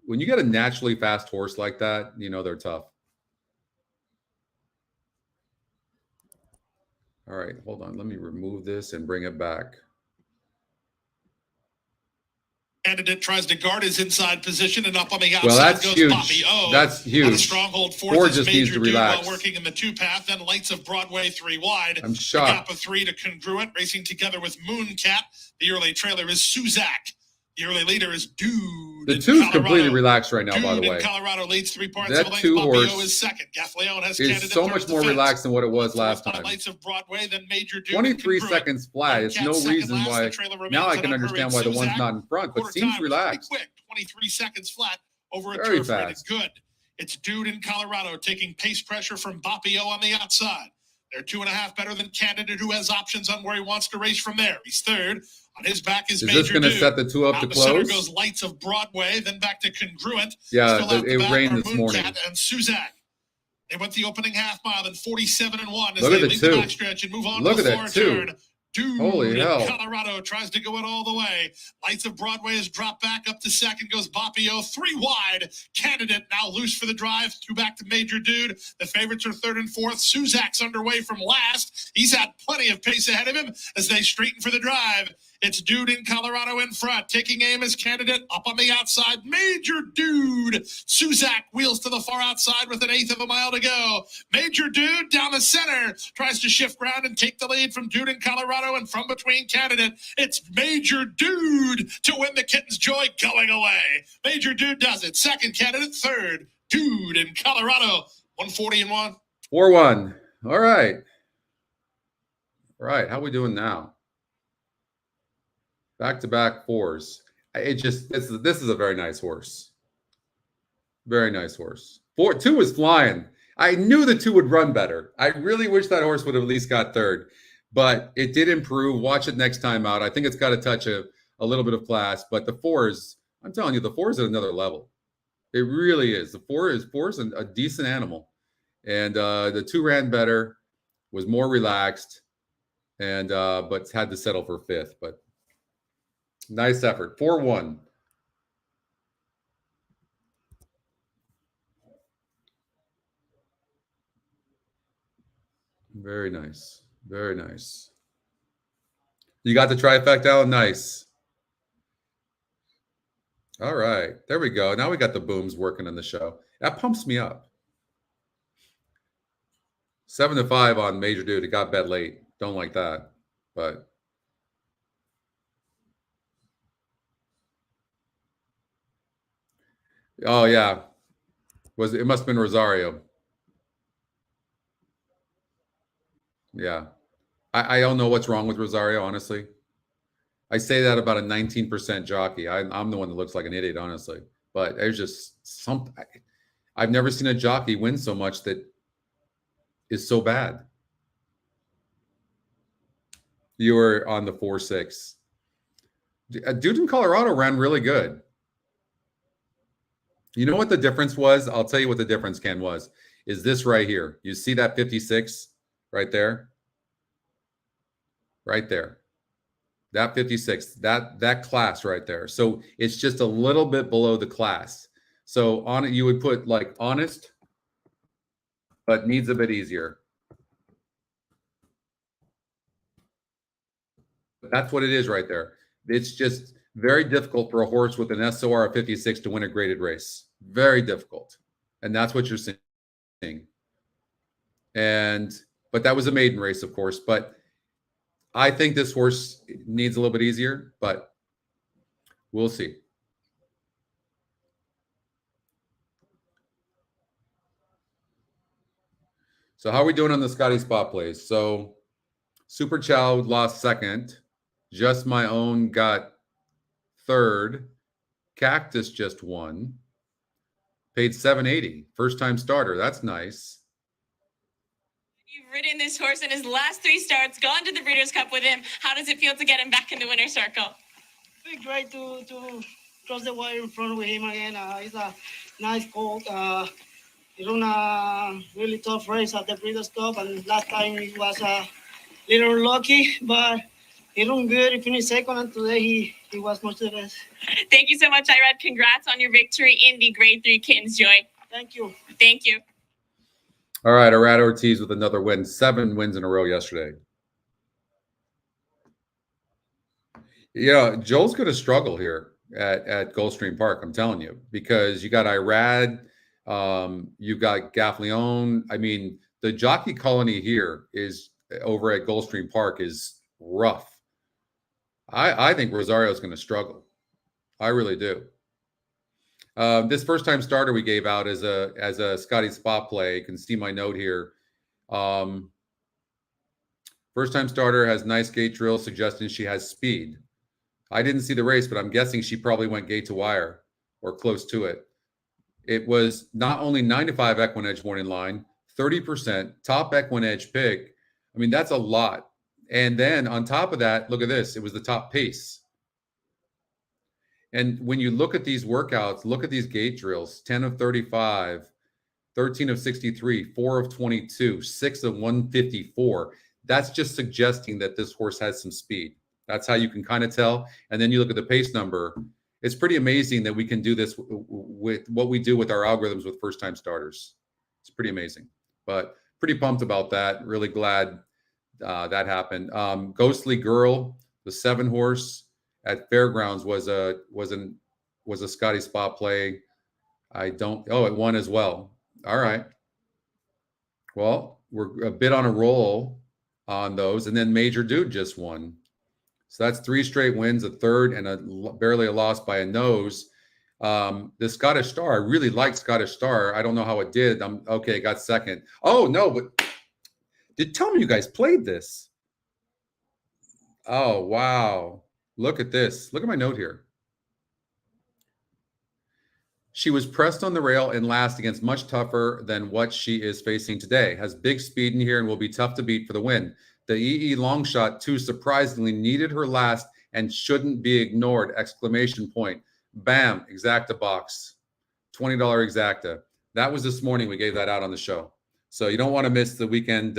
when you get a naturally fast horse like that, they're tough. All right, hold on. Let me remove this and bring it back. Candidate tries to guard his inside position, and up on the outside well, that's goes huge. Bobby O. That's huge. On a stronghold fourth Or is just Major needs to Dude relax. while working in the 2 path. Then Lights of Broadway 3 wide. I'm shocked. A gap of 3 to Congruent, racing together with Mooncat. The early trailer is Suzak. The early leader is Dude. The 2's completely relaxed right now, Dude by the way. in Colorado leads 3 points. That 2 horse is second. Gaffleon has is so much more relaxed than what it was last time. Lights of Broadway, then Major Dude. 23 seconds flat. It's no reason why. Now I can understand why the 1's not in front, but seems relaxed. Quick, 23 seconds flat over a Very turf rated. fast. Good. It's Dude in Colorado taking pace pressure from Bapio on the outside. They're 2.5 better than Candidate, who has options on where he wants to race from there. He's third. On his back is Major Dude. Is this going to set the 2 up out to the center close? goes Lights of Broadway, then back to Congruent. Yeah, Still out the it back rained are this morning. Mooncat and Suzak. They went the opening half mile in 47-1 as Look they at the lead 2. the backstretch and move on Look to the at far that 2. turn. Dude Holy in hell. Colorado tries to go it all the way. Lights of Broadway is dropped back up to second, goes Bapio 3 wide. Candidate now loose for the drive. 2 back to Major Dude. The favorites are 3rd and 4th. Suzak's underway from last. He's had plenty of pace ahead of him as they straighten for the drive. It's Dude in Colorado in front. Taking aim as Candidate up on the outside. Major Dude. Suzak wheels to the far outside with 1/8 of a mile to go. Major Dude down the center. Tries to shift ground and take the lead from Dude in Colorado, and from between Candidate. It's Major Dude to win the Kitten's Joy going away. Major Dude does it. Second Candidate, third. Dude in Colorado. 140-1. 4-1. All right. All right. How we doing now? Back-to-back fours. This is a very nice horse. Very nice horse. 2 was flying. I knew the 2 would run better. I really wish that horse would have at least got third, but it did improve. Watch it next time out. I think it's got to touch a little bit of class, but the 4s, I'm telling you, the 4's at another level. It really is. The 4 is a decent animal, and the 2 ran better, was more relaxed, and but had to settle for 5th. But nice effort. 4-1. Very nice. Very nice. You got the trifecta, Alan? Nice. All right. There we go. Now we got the booms working on the show. That pumps me up. 7-5 on Major Dude. It got bet late. Don't like that. But oh yeah. It must have been Rosario. Yeah. I don't know what's wrong with Rosario, honestly. I say that about a 19% jockey. I'm the one that looks like an idiot, honestly. But there's just something. I've never seen a jockey win so much that is so bad. You were on the 4-6. A dude in Colorado ran really good. You know what the difference was? I'll tell you what the difference, Ken, was. Is this right here. You see that 56 right there? Right there. That 56, that class right there. So it's just a little bit below the class. So on it, you would put like honest, but needs a bit easier. That's what it is right there. It's just very difficult for a horse with an SOR of 56 to win a graded race. Very difficult. And that's what you're seeing. But that was a maiden race, of course. But I think this horse needs a little bit easier, but we'll see. So how are we doing on the Scotty Spot Plays? So Super Chow lost second. Just My Own got third. Cactus just won. Paid $780. First time starter. That's nice. You've ridden this horse in his last 3 starts, gone to the Breeders' Cup with him. How does it feel to get him back in the winner's circle? It's great to cross the wire in front with him again. It's a nice colt. He run a really tough race at the Breeders' Cup, and last time he was a little unlucky, but he run good. He finished second, and today he was much the best. Thank you so much, Irad. Congrats on your victory in the Grade 3 Kittens Joy. Thank you. Thank you. All right, Irad Ortiz with another win. 7 wins in a row yesterday. Yeah, Joel's going to struggle here at Gulfstream Park, I'm telling you, because you got Irad, you've got Gaffleon. I mean, the jockey colony here is over at Gulfstream Park is rough. I think Rosario's going to struggle. I really do. This first time starter we gave out as a Scotty Spot play. You can see my note here. First time starter has nice gate drill, suggesting she has speed. I didn't see the race, but I'm guessing she probably went gate to wire or close to it. It was not only 9-5 EquinEdge morning line, 30% top EquinEdge pick. I mean, that's a lot. And then on top of that, look at this. It was the top pace. And when you look at these workouts, look at these gate drills, 10 of 35, 13 of 63, 4 of 22, 6 of 154. That's just suggesting that this horse has some speed. That's how you can kind of tell. And then you look at the pace number. It's pretty amazing that we can do this with what we do with our algorithms with first-time starters. It's pretty amazing. But pretty pumped about that. Really glad that happened. Ghostly Girl, the 7 horse at Fairgrounds was a Scotty Spot play. It won as well. All right. Well, we're a bit on a roll on those. And then Major Dude just won. So that's 3 straight wins, a third, and barely a loss by a nose. The Scottish Star, I really liked Scottish Star. I don't know how it did. Okay, it got second. Oh, no, but tell me you guys played this. Oh, wow. Look at this. Look at my note here. She was pressed on the rail and last against much tougher than what she is facing today. Has big speed in here and will be tough to beat for the win. The EE long shot, too, surprisingly needed her last and shouldn't be ignored! Exclamation point. Bam, exacta box. $20 exacta. That was this morning. We gave that out on the show. So you don't want to miss the weekend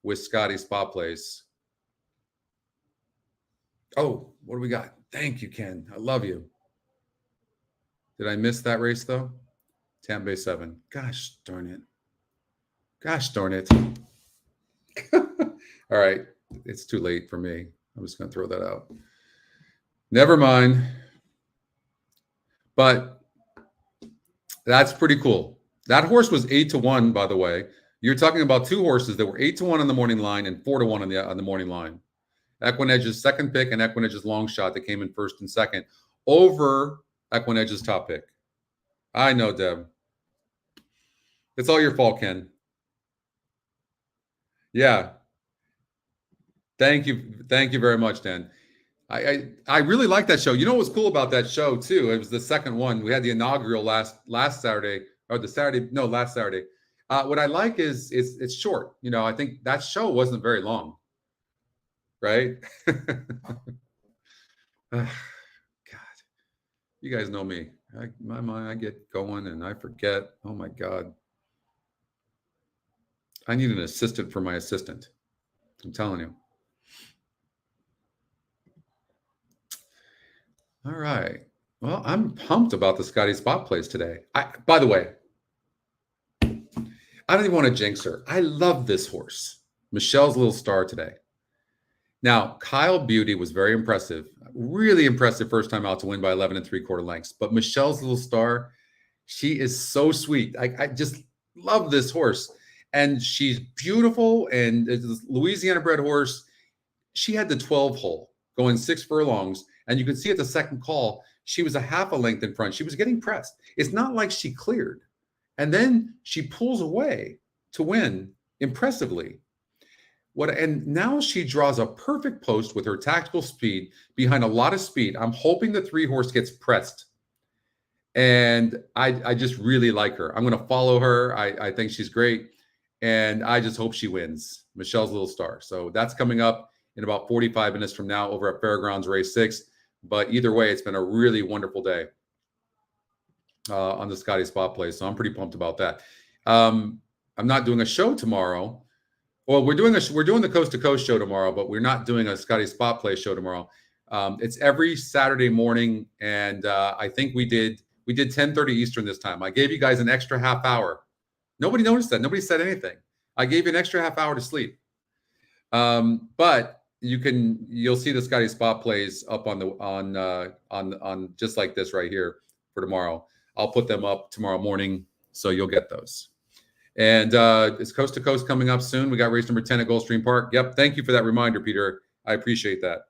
with Scotty Spot Plays. Oh, what do we got? Thank you, Ken. I love you. Did I miss that race, though? Tampa Bay 7. Gosh darn it. Gosh darn it. All right. It's too late for me. I'm just going to throw that out. Never mind. But that's pretty cool. That horse was 8-1, by the way. You're talking about two horses that were 8-1 on the morning line and 4-1 on the morning line. EquinEdge's second pick and EquinEdge's long shot that came in first and second over EquinEdge's top pick. I know, Deb. It's all your fault, Ken. Yeah. Thank you. Thank you very much, Dan. I really like that show. You know what was cool about that show too? It was the second one. We had the inaugural last Saturday, or last Saturday. What I like is it's short. You know, I think that show wasn't very long. Right? God. You guys know me. My mind, I get going and I forget. Oh my God. I need an assistant for my assistant. I'm telling you. All right. Well, I'm pumped about the Scotty Spot Plays today. By the way, I don't even want to jinx her. I love this horse. Michelle's Little Star today. Now, Kyle Beauty was very impressive. Really impressive first time out to win by 11 3/4 lengths. But Michelle's Little Star, she is so sweet. I just love this horse. And she's beautiful. And it's this Louisiana bred horse. She had the 12 hole going 6 furlongs. And you can see at the second call, she was a half a length in front. She was getting pressed. It's not like she cleared. And then she pulls away to win impressively. And now she draws a perfect post with her tactical speed behind a lot of speed. I'm hoping the 3-horse gets pressed. And I just really like her. I'm going to follow her. I think she's great. And I just hope she wins. Michelle's Little Star. So that's coming up in about 45 minutes from now over at Fairgrounds Race 6. But either way, it's been a really wonderful day on the Scotty Spot Plays. So I'm pretty pumped about that. I'm not doing a show tomorrow. Well, we're doing the Coast to Coast show tomorrow, but we're not doing a Scotty Spot Play show tomorrow. It's every Saturday morning, and I think we did 10:30 Eastern this time. I gave you guys an extra half hour. Nobody noticed that. Nobody said anything. I gave you an extra half hour to sleep. But you'll see the Scotty Spot Plays up on just like this right here for tomorrow. I'll put them up tomorrow morning, so you'll get those. And is Coast to Coast coming up soon? We got race number 10 at Gulfstream Park. Yep. Thank you for that reminder, Peter. I appreciate that.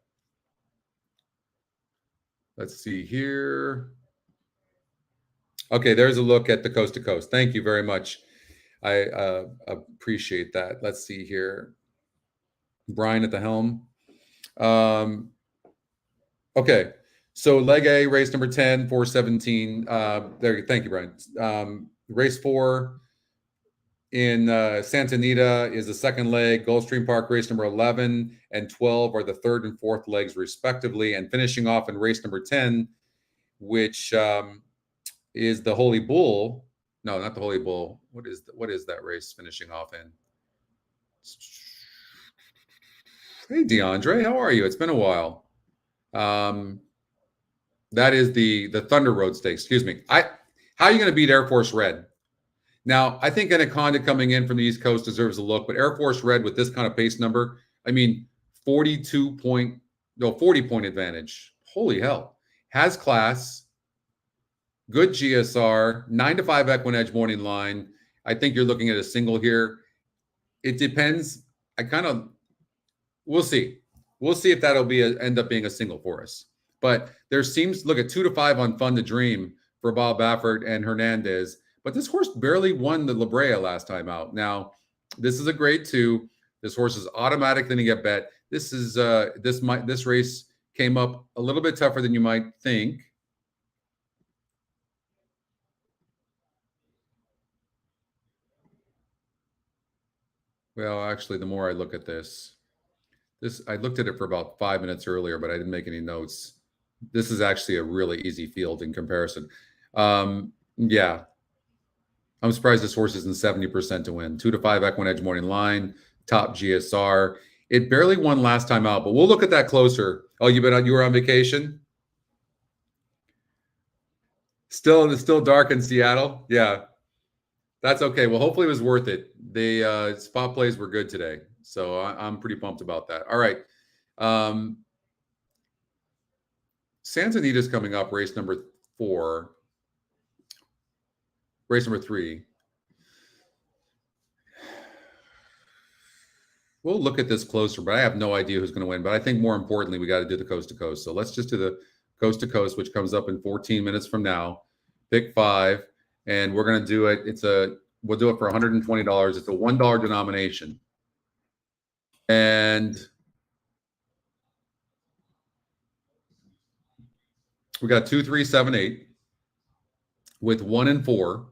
Let's see here. Okay, there's a look at the Coast to Coast. Thank you very much. I appreciate that. Let's see here. Brian at the helm. Okay, so leg A, race number 10, 417. There. Thank you, Brian. Race 4 in Santa Anita is the second leg. Gulfstream Park, race number 11 and 12 are the third and fourth legs, respectively. And finishing off in race number 10, which is the Holy Bull. No, not the Holy Bull. What is that race finishing off in? Hey, DeAndre, how are you? It's been a while. That is the Thunder Road Stakes. Excuse me. How are you going to beat Air Force Red? Now, I think Anaconda coming in from the East Coast deserves a look, but Air Force Red with this kind of pace number, I mean, 40 point advantage. Holy hell. Has class. Good GSR. 9-5 EquinEdge morning line. I think you're looking at a single here. It depends. We'll see. We'll see if that'll end up being a single for us. But there seems, look at 2-5 on Fun to Dream for Bob Baffert and Hernandez. But this horse barely won the La Brea last time out. Now, this is a grade 2. This horse is automatic going to get bet. This is this race came up a little bit tougher than you might think. Well, actually, the more I look at this, I looked at it for about 5 minutes earlier, but I didn't make any notes. This is actually a really easy field in comparison. Yeah. I'm surprised this horse isn't 70% to win. 2 to 5 EquinEdge morning line, top GSR. It barely won last time out, but we'll look at that closer. Oh, you were on vacation? Still dark in Seattle? Yeah. That's okay. Well, hopefully it was worth it. The spot plays were good today. So I'm pretty pumped about that. All right. Santa Anita's coming up, race number 4. Race number 3. We'll look at this closer, but I have no idea who's going to win. But I think more importantly, we got to do the coast to coast. So let's just do the coast to coast, which comes up in 14 minutes from now. Pick 5, and we're going to do it. We'll do it for $120. It's a $1 denomination. And we got 2, 3, 7, 8 with 1 and 4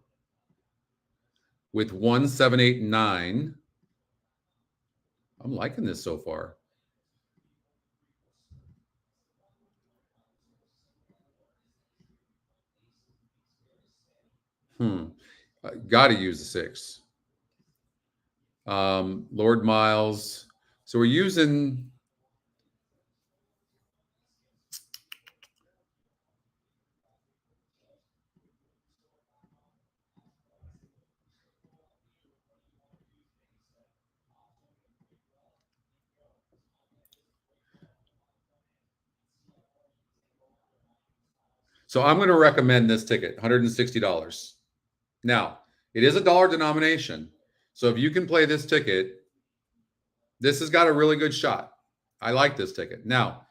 with 1, 7, 8, 9. I'm liking this so far. Got to use the 6. Lord Miles. So we're using So I'm going to recommend this ticket, $160. Now, it is a $1 denomination. So if you can play this ticket, this has got a really good shot. I like this ticket. Now,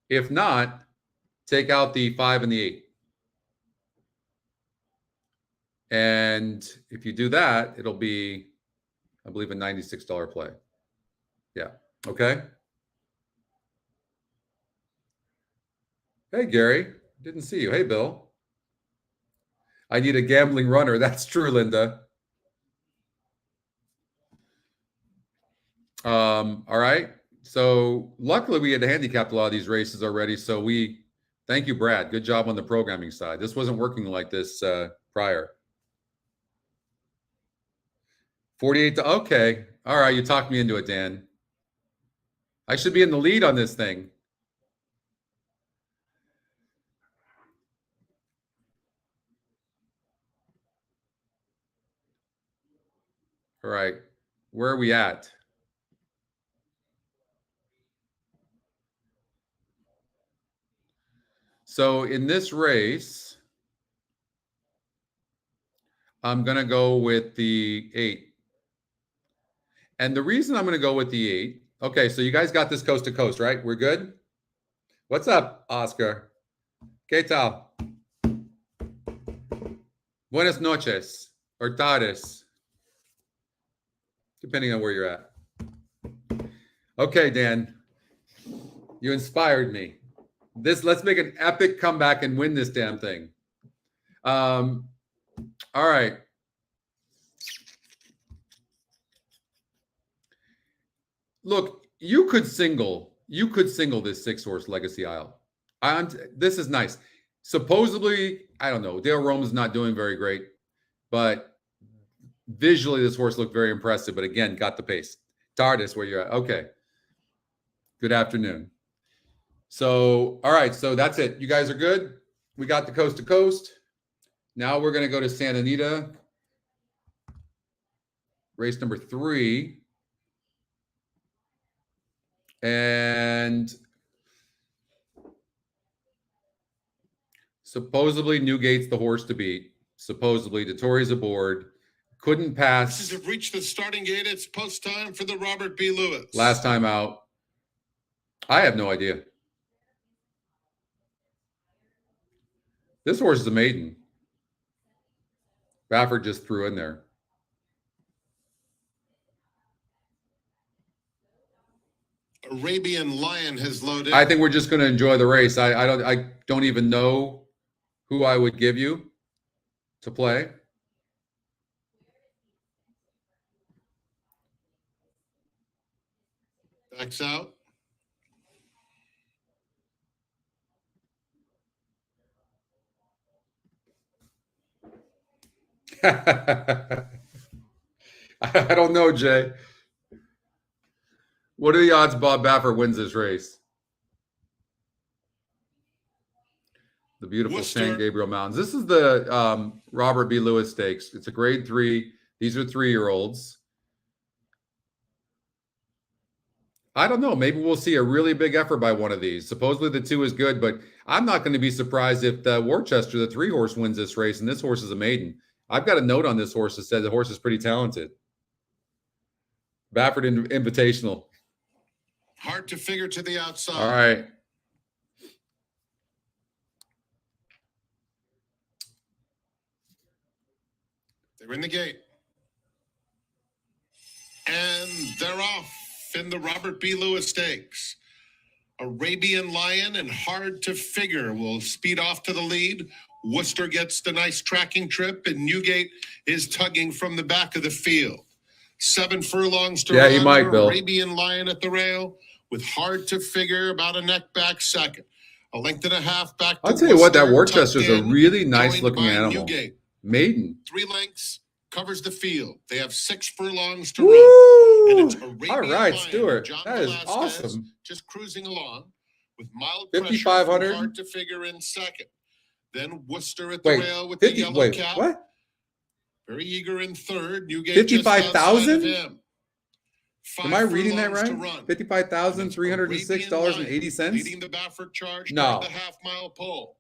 if not, take out the 5 and the 8. And if you do that, it'll be, I believe, a $96 play. Yeah. Okay. Hey, Gary. Didn't see you. Hey, Bill. I need a gambling runner. That's true, Linda. All right. So luckily we had handicapped a lot of these races already. So thank you, Brad. Good job on the programming side. This wasn't working like this prior. 48 to, okay. All right. You talked me into it, Dan. I should be in the lead on this thing. All right. Where are we at? So in this race, I'm going to go with the 8. And the reason I'm going to go with the 8, okay, so you guys got this coast to coast, right? We're good? What's up, Oscar? ¿Qué tal? Buenas noches, or tardes, depending on where you're at. Okay, Dan, you inspired me. Let's make an epic comeback and win this damn thing. All right. Look, you could single this 6-horse Legacy Isle. This is nice. Supposedly, I don't know, Dale Rome's not doing very great, but visually this horse looked very impressive, but again, got the pace. TARDIS, where you're at. Okay. Good afternoon. So, all right, so that's it. You guys are good? We got the coast to coast. Now we're going to go to Santa Anita. Race number 3. And supposedly Newgate's the horse to beat. Supposedly Dettori's aboard. Couldn't pass. This has reached the starting gate. It's post time for the Robert B. Lewis. Last time out. I have no idea. This horse is a maiden. Baffert just threw in there. Arabian Lion has loaded. I think we're just going to enjoy the race. I don't even know who I would give you to play. Backs out. I don't know, Jay. What are the odds Bob Baffert wins this race? The beautiful Worcester. San Gabriel Mountains. This is the Robert B. Lewis Stakes. It's a grade 3. These are 3-year-olds. I don't know. Maybe we'll see a really big effort by one of these. Supposedly the 2 is good, but I'm not going to be surprised if the Worcester, the 3-horse, wins this race, and this horse is a maiden. I've got a note on this horse that said the horse is pretty talented. Baffert Invitational. Hard to figure to the outside. All right. They're in the gate. And they're off in the Robert B. Lewis Stakes. Arabian Lion and Hard to Figure will speed off to the lead. Worcester gets the nice tracking trip, and Newgate is tugging from the back of the field. 7 furlongs to run. He might, Bill. Arabian Lion at the rail with Hard to Figure about a neck back second. A length and a half back to I'll tell you what, that Worcester, Worcester's a really nice-looking joined by animal. Newgate. Maiden. 3 lengths, covers the field. They have 6 furlongs to Woo! run. And it's Arabian All right, Lion, Stuart. John That is Velasquez, awesome. just cruising along with mild 5,500? pressure, Hard to Figure in second. Then Worcester at the rail with the yellow cap. What? Very eager in third. Newgate 55,000? Am I 5 reading that furlongs to right? run. $55,306.80? Leading the Baffert charge No. toward the half-mile pole.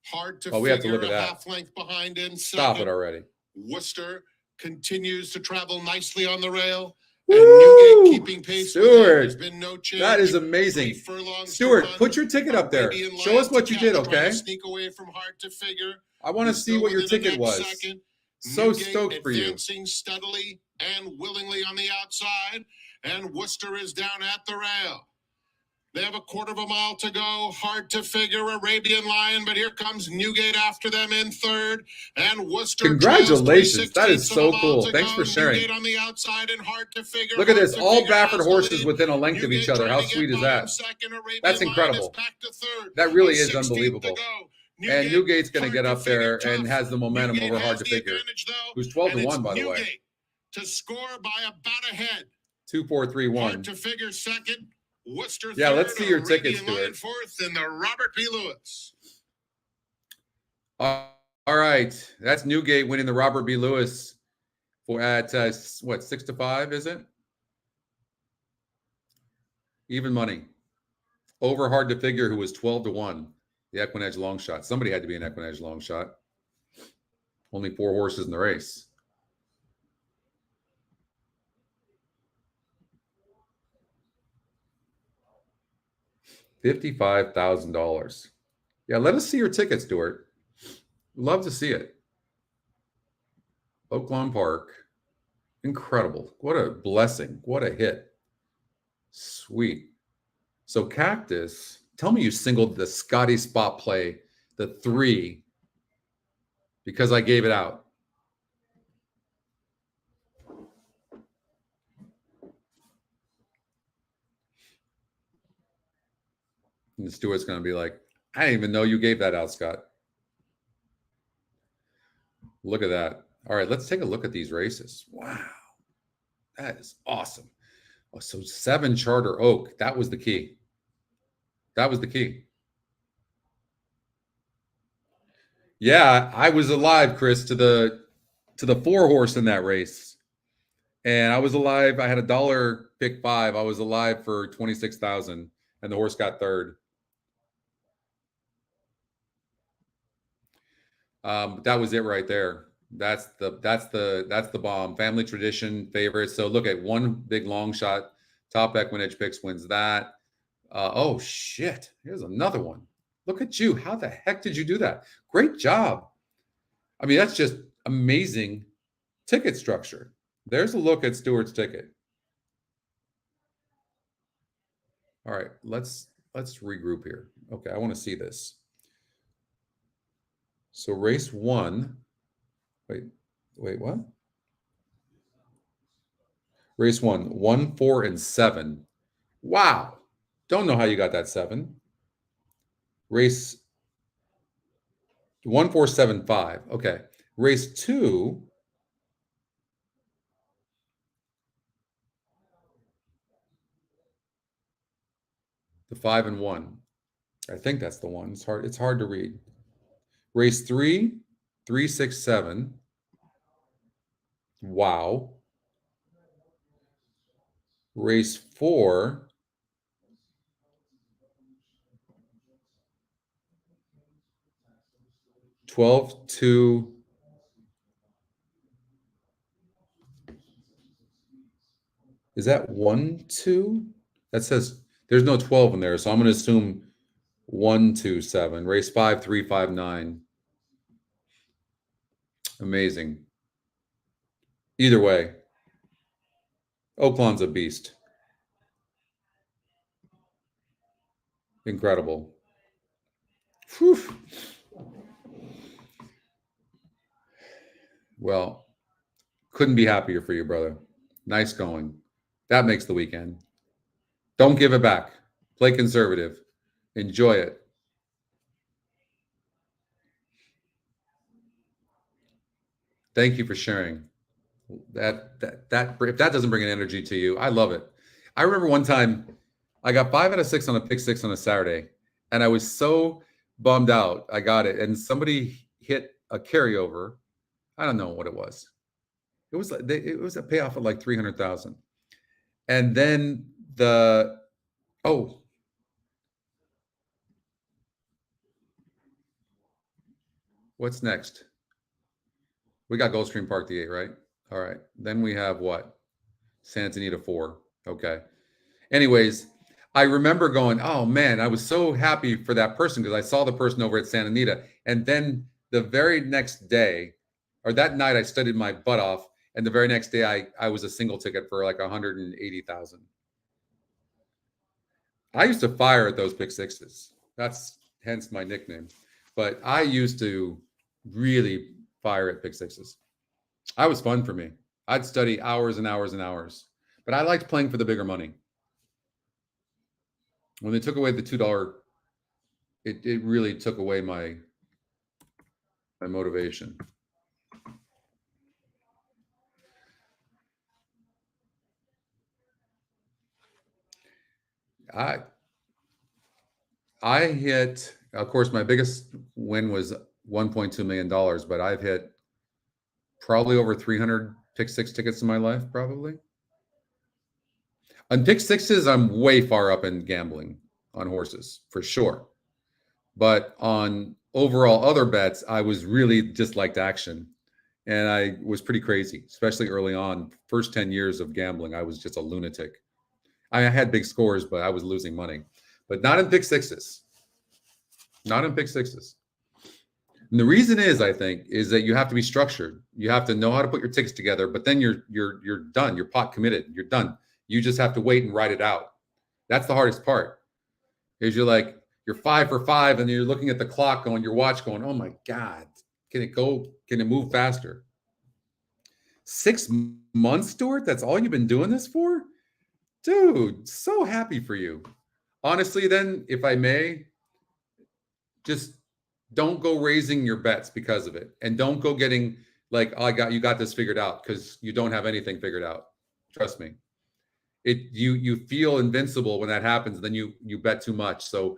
Hard to Oh, we have to Figure, look at a that. half length behind in second. Stop it already. Worcester continues to travel nicely on the rail. And Woo! Newgate keeping pace with him. Stuart, There's been no change. that is amazing. 3 furlongs Stuart, to run. put your ticket up there. Arabian Show Lion us what to you did, catch, trying okay? to sneak away from Hard to Figure. I want to He's see still what your within the ticket next was. second. So Newgate stoked for you. advancing steadily and willingly on the outside, and Worcester is down at the rail. They have a quarter of a mile to go. Hard to Figure, Arabian Lion, but here comes Newgate after them in third, and Worcester. Congratulations. That is so cool. Thanks for sharing. Newgate on the outside and Hard to Figure. Look at this. Hard to All Figure Baffert has the horses lead. within a length of each Newgate other. How trying to sweet get is by that? him second. Arabian That's Lion incredible. is back to third. That really With is 16th to unbelievable. go. And Newgate's going to get Hard up there Figure and tough. has the momentum Newgate over Hard has to the Figure, advantage, though, who's 12 and to it's 1, by the way. Newgate to score by about a head. 2, 4, 3, 1. Hard to Figure second. Worcester Yeah, third, let's see your Arabian tickets, Lion Stuart. fourth, and the Robert B. Lewis. All right. That's Newgate winning the Robert B. Lewis for at, what, 6 to 5, is it? Even money. Over Hard to Figure, who was 12 to 1. The EquinEdge long shot. Somebody had to be an EquinEdge long shot. Only 4 horses in the race. $55,000. Yeah, let us see your ticket, Stuart. Love to see it. Oaklawn Park. Incredible. What a blessing. What a hit. Sweet. So Cactus, tell me you singled the Scotty Spot Play, the 3, because I gave it out. And Stuart's going to be like, I didn't even know you gave that out, Scott. Look at that. All right, let's take a look at these races. Wow. That is awesome. Oh, so 7 Charter Oak. That was the key. That was the key. Yeah, I was alive, Chris, to the 4 horse in that race. And I was alive. I had $1 pick 5. I was alive for 26,000, and the horse got third. That was it right there. That's the bomb. Family tradition favorite. So look at 1 big long shot. Top EquinEdge picks wins that. Oh shit! Here's another one. Look at you. How the heck did you do that? Great job. I mean, that's just amazing ticket structure. There's a look at Stewart's ticket. All right, let's regroup here. Okay, I want to see this. So race 1. Wait, what? Race 1, 1, 4, and 7. Wow. Don't know how you got that 7. Race 1, 4, 7, 5. Okay. Race 2. The 5 and 1. I think that's the one. It's hard to read. Race 3, 3, 6, 7. Wow. Race 4. $12, 2. Is that 1, 2? That says there's no 12 in there, so I'm going to assume 1, 2, 7. Race 5, 3, 5, 9. Amazing. Either way, Oaklawn's a beast. Incredible. Whew. Well, couldn't be happier for you, brother. Nice going. That makes the weekend. Don't give it back. Play conservative. Enjoy it. Thank you for sharing. That if that doesn't bring an energy to you, I love it. I remember one time I got 5 out of 6 on a pick 6 on a Saturday, and I was so bummed out. I got it, and somebody hit a carryover. I don't know what it was. It was a payoff of like 300,000, and then what's next? We got Gulfstream Park the 8, right? All right. Then we have what? Santa Anita 4. Okay. Anyways, I remember going, oh man, I was so happy for that person because I saw the person over at Santa Anita. And then the very next day, or that night, I studied my butt off. And the very next day, I was a single ticket for like 180,000. I used to fire at those pick 6s. That's hence my nickname. But I used to really fire at pick 6s. That was fun for me. I'd study hours and hours and hours. But I liked playing for the bigger money. When they took away the $2, it really took away my motivation. I hit, of course, my biggest win was $1.2 million, but I've hit probably over 300 pick 6 tickets in my life, probably. On pick 6s, I'm way far up in gambling on horses, for sure. But on overall other bets, I was really just liked action. And I was pretty crazy, especially early on. First 10 years of gambling, I was just a lunatic. I had big scores, but I was losing money. But not in pick 6s. Not in pick 6s. And the reason is, I think, is that you have to be structured. You have to know how to put your tickets together, but then you're done. You're pot committed. You're done. You just have to wait and write it out. That's the hardest part. Is you're 5 for 5, and you're looking at the clock on your watch going, oh my God, can it move faster? 6 months, Stuart? That's all you've been doing this for? Dude, so happy for you. Honestly, then, if I may, just don't go raising your bets because of it. And don't go getting like, oh, you got this figured out, because you don't have anything figured out. Trust me. You feel invincible when that happens, and then you bet too much. So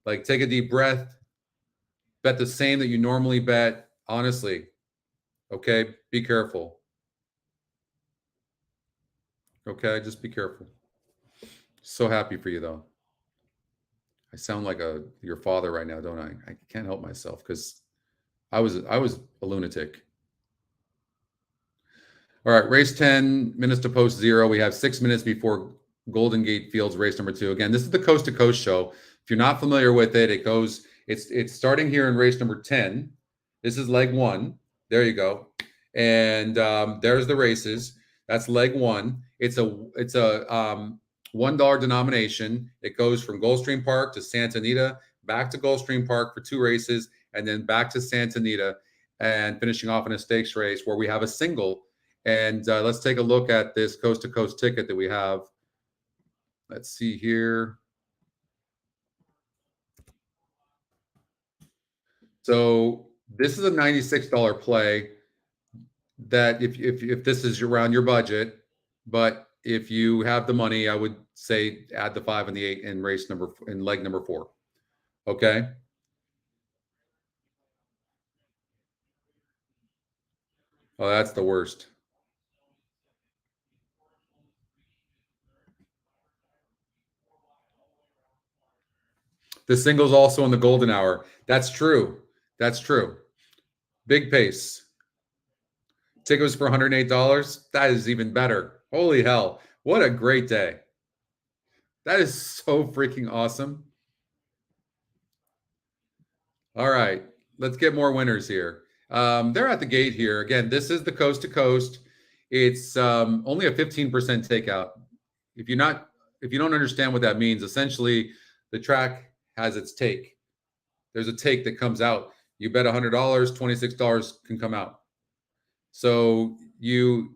like, take a deep breath, bet the same that you normally bet. Honestly. Okay. Be careful. Okay. Just be careful. So happy for you though. I sound like your father right now, don't I? I can't help myself because I was a lunatic. All right, race 10 minutes to post 0. We have 6 minutes before Golden Gate Fields race number 2. Again, this is the Coast to Coast show. If you're not familiar with it, it's starting here in race number 10. This is leg 1. There you go. And there's the races. That's leg one. It's a $1 denomination. It goes from Gulfstream Park to Santa Anita, back to Gulfstream Park for 2 races, and then back to Santa Anita, and finishing off in a stakes race where we have a single. And let's take a look at this coast-to-coast ticket that we have. Let's see here. So this is a $96 play that if this is around your budget, but if you have the money, I would say add the 5 and the 8 in leg number 4. Okay. Oh, that's the worst. The single's also in the golden hour. That's true. That's true. Big pace. Ticket was for $108. That is even better. Holy hell. What a great day. That is so freaking awesome. All right. Let's get more winners here. They're at the gate here. Again, this is the coast to coast. It's only a 15% takeout. If you don't understand what that means, essentially the track has its take. There's a take that comes out. You bet $100, $26 can come out. So you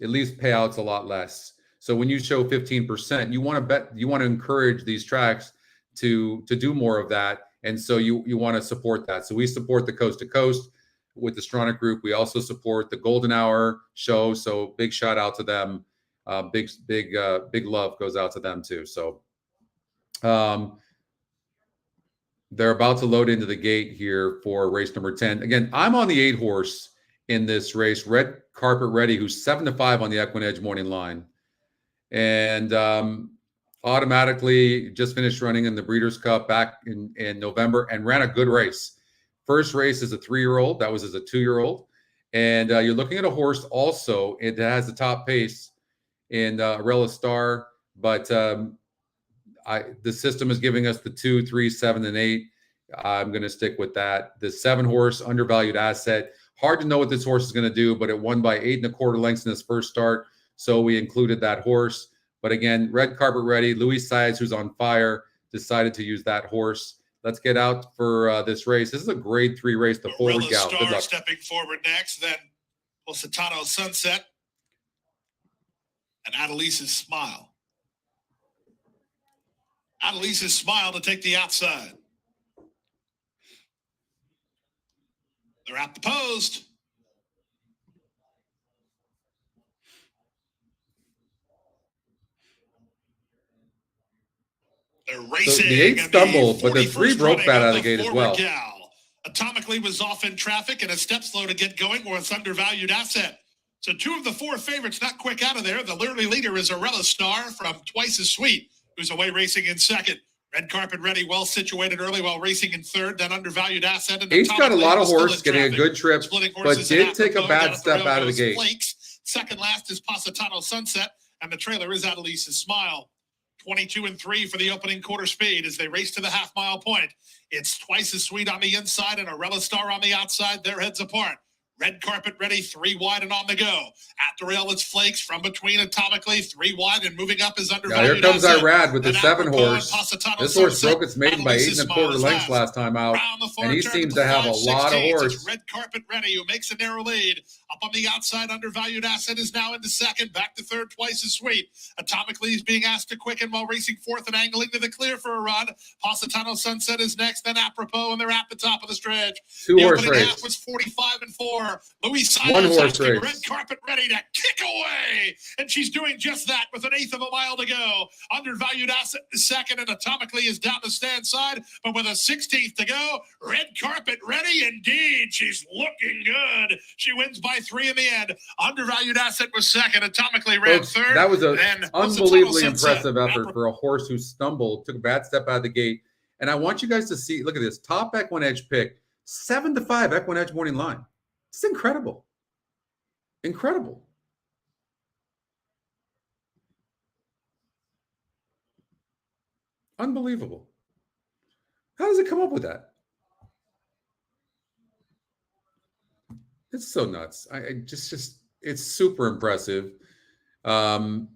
at least payouts a lot less. So when you show 15%, you want to encourage these tracks to do more of that. And so you want to support that. So we support the coast to coast with the Stronach Group. We also support the Golden Hour show. So big shout out to them. Big love goes out to them too. So they're about to load into the gate here for race number 10. Again, I'm on the 8 horse in this race, Red Carpet Ready, who's 7-5 on the EquinEdge morning line. And automatically just finished running in the Breeders' Cup back in November and ran a good race. First race as a 3-year-old. That was as a 2-year-old. And you're looking at a horse also. It has the top pace in Arella Star, but the system is giving us the 2, 3, 7, and 8. I'm going to stick with that. The 7 horse undervalued asset. Hard to know what this horse is going to do, but it won by 8 1/4 lengths in his first start. So we included that horse. But again, Red Carpet Ready, Luis Saez, who's on fire, decided to use that horse. Let's get out for this race. This is a grade 3 race, the forward gal. Good luck. Stepping forward next, then Positano Sunset and Adelise's Smile. Adelise's Smile to take the outside. They're at the post. They're racing. So the 8 stumbled, but the 3 broke bad out of the gate as well. Atomically was off in traffic and a step slow to get going, or its undervalued asset. So 2 of the 4 favorites not quick out of there. The early leader is Arella Star from Twice as Sweet, who's away racing in second. Red Carpet Ready, well situated early while racing in third. That undervalued asset. And 8's got a lot of horse, getting a good trip, but did take a bad step out of the gate. Flakes. Second last is Positano Sunset, and the trailer is Adelise's Smile. 22 and 3 for the opening quarter speed as they race to the half-mile point. It's Twice as Sweet on the inside and Arella Star on the outside. Their heads apart. Red Carpet Ready, 3 wide and on the go. At the rail, it's Flakes from between Atomically, 3 wide and moving up is undervalued. Now here comes Irad with the 7 horse. This horse broke its maiden by 8 1/4 lengths last time out, and he seems to have a lot of horse. It's Red Carpet Ready who makes a narrow lead. Up on the outside, undervalued asset is now into second. Back to third, Twice as Sweet. Atomically is being asked to quicken while racing fourth and angling to the clear for a run. Positano Sunset is next, then Apropos, and they're at the top of the stretch. 2 horse opening race. half was 45 and 4. Luis 1 horse race. Red Carpet Ready to kick away, and she's doing just that with 1/8 of a mile to go. Undervalued asset is second, and Atomically is down the stand side, but with a 16th to go. Red Carpet Ready, indeed, she's looking good. She wins by 3 in the end. Undervalued asset was second. Atomically ran Folks, third. that was an and unbelievably Sunset. impressive effort for a horse who stumbled, took a bad step out of the gate. And I want you guys to see, look at this, top EquinEdge pick, 7-5 EquinEdge morning line. It's incredible. Incredible. Unbelievable. How does it come up with that? It's so nuts. I just it's super impressive. All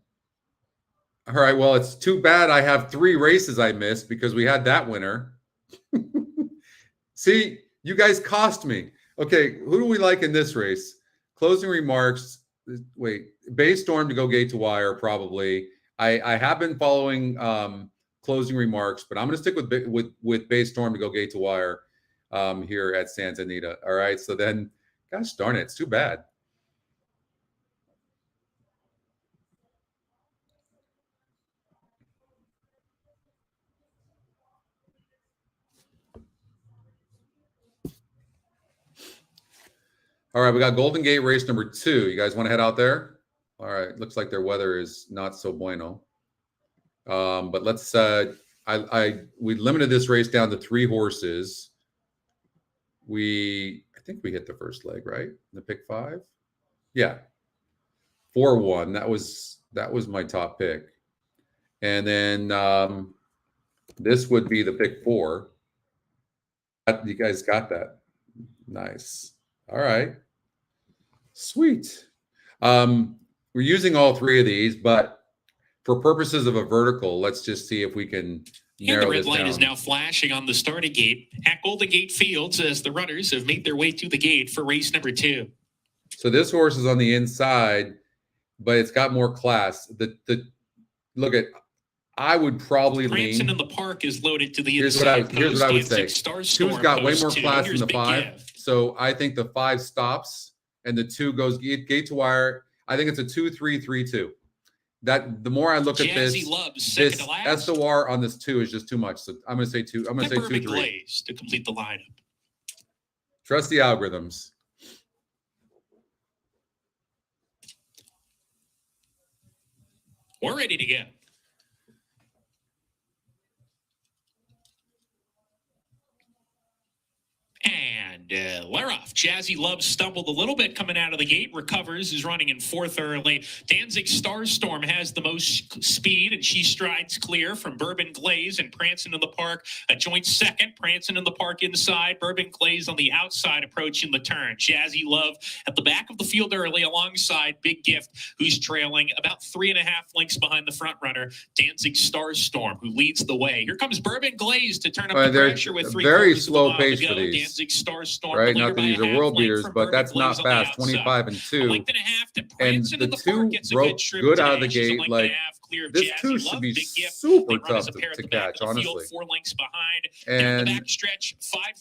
right, well, it's too bad I have 3 races I missed because we had that winner. See, you guys cost me. Okay, who do we like in this race? Closing remarks. Wait, Bay Storm to go gate to wire, probably. I have been following closing remarks, but I'm going to stick with Bay Storm to go gate to wire here at Santa Anita. All right, so then, gosh darn it, it's too bad. All right, we got Golden Gate race number 2. You guys want to head out there? All right, looks like their weather is not so bueno. But let's we limited this race down to 3 horses. I think we hit the first leg, right? The pick 5. Yeah. 4-1. That was my top pick. And then this would be the pick 4. You guys got that. Nice. All right. Sweet. We're using all 3 of these, but for purposes of a vertical, let's just see if we can narrow the red this light down. is now flashing on the starting gate at Golden Gate Fields as the runners have made their way to the gate for race number 2. So this horse is on the inside, but it's got more class. Look at, I would probably Prancing lean. in the Park is loaded to the Here's inside. what I would say. Stars 2's got way more two. class Here's than the Big 5. Kev. So I think the 5 stops and the 2 goes gate to wire. I think it's a 2-3-3-2. That the more I look at this, this SOR on this 2 is just too much. So I'm going to say 2. I'm going to say 2-3. Glaze to complete the lineup. Trust the algorithms. We're ready to go. And we're off. Jazzy Love stumbled a little bit coming out of the gate. Recovers, is running in 4th early. Danzig Starstorm has the most speed, and she strides clear from Bourbon Glaze and Prancing in the Park. A joint 2nd. Prancing in the Park inside. Bourbon Glaze on the outside approaching the turn. Jazzy Love at the back of the field early alongside Big Gift, who's trailing about 3.5 lengths behind the front runner, Danzig Starstorm, who leads the way. Here comes Bourbon Glaze to turn up the pressure with 3 very quarters slow of the mile pace to for go. these. Danzig Starstorm, Right, not that these are world beaters, but that's not fast. 25 and 2, and the 2 broke good out of the gate. Like this 2 should be super tough to catch, honestly. 4 lengths behind. And the backstretch,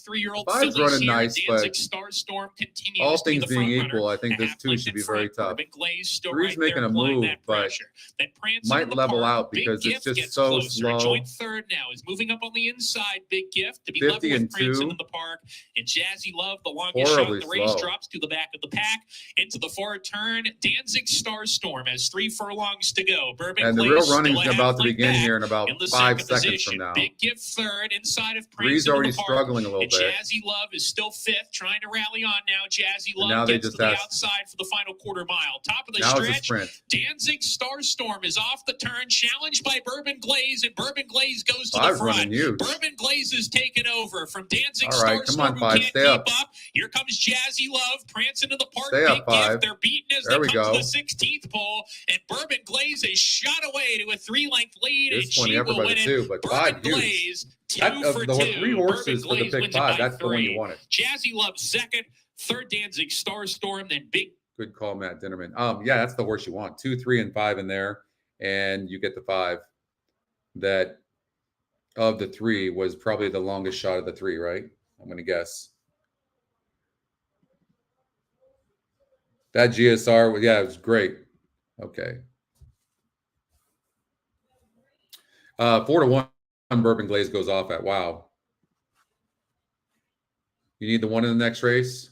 5-3-year-old 5's running nice, but Starstorm continues all to be things the being front equal, runner. I think this 2 should be very tough. 3's making a applying move, that but pressure. Then might level out Big because it's Gift just gets so closer. slow. Joint 3rd now is moving up on the inside. Big Gift to be 50 level with and Prancing 2. in the Park. And Jazzy Love, the longest shot in the race, slow. drops to the back of the pack into the far turn. Danzig Starstorm has 3 furlongs to go. Bourbon And the Glaze real running still is a about half to length begin back here in about in the 5 second seconds position. from now. Big Gift 3rd inside of 3's Prancing already in the Park. struggling a little And bit. Jazzy Love is still 5th, trying to rally on now. Jazzy Love now they gets just to the asked- outside for the final quarter mile. Top of the Now it's a stretch. sprint. Danzig Starstorm is off the turn, challenged by Bourbon Glaze, and Bourbon Glaze goes to the 5's front. running huge. Bourbon Glaze is taken over from Danzig All right, come on, Starstorm, 5, who can't stay keep up. up. Here comes Jazzy Love, prancing in the park. Stay up, Big 5. Gift. They're beaten as There we they come go. to the 16th pole, and Bourbon Glaze is shot away to a 3-length lead, and This one, she will everybody win too, it. but Bourbon 5 huge. Glaze, 2 That, for the 2. 3 horses for Bourbon the Glaze pick wins it 5. by That's the one 3. you wanted. Jazzy Love 2nd, 3rd Danzig Starstorm, then Big. Good call, Matt Dinnerman. Yeah, that's the horse you want. 2, 3, and 5 in there, and you get the 5. That of the 3 was probably the longest shot of the 3, right? I'm going to guess. That GSR, yeah, it was great. Okay. 4-1, Bourbon Glaze goes off at. Wow. You need the 1 in the next race?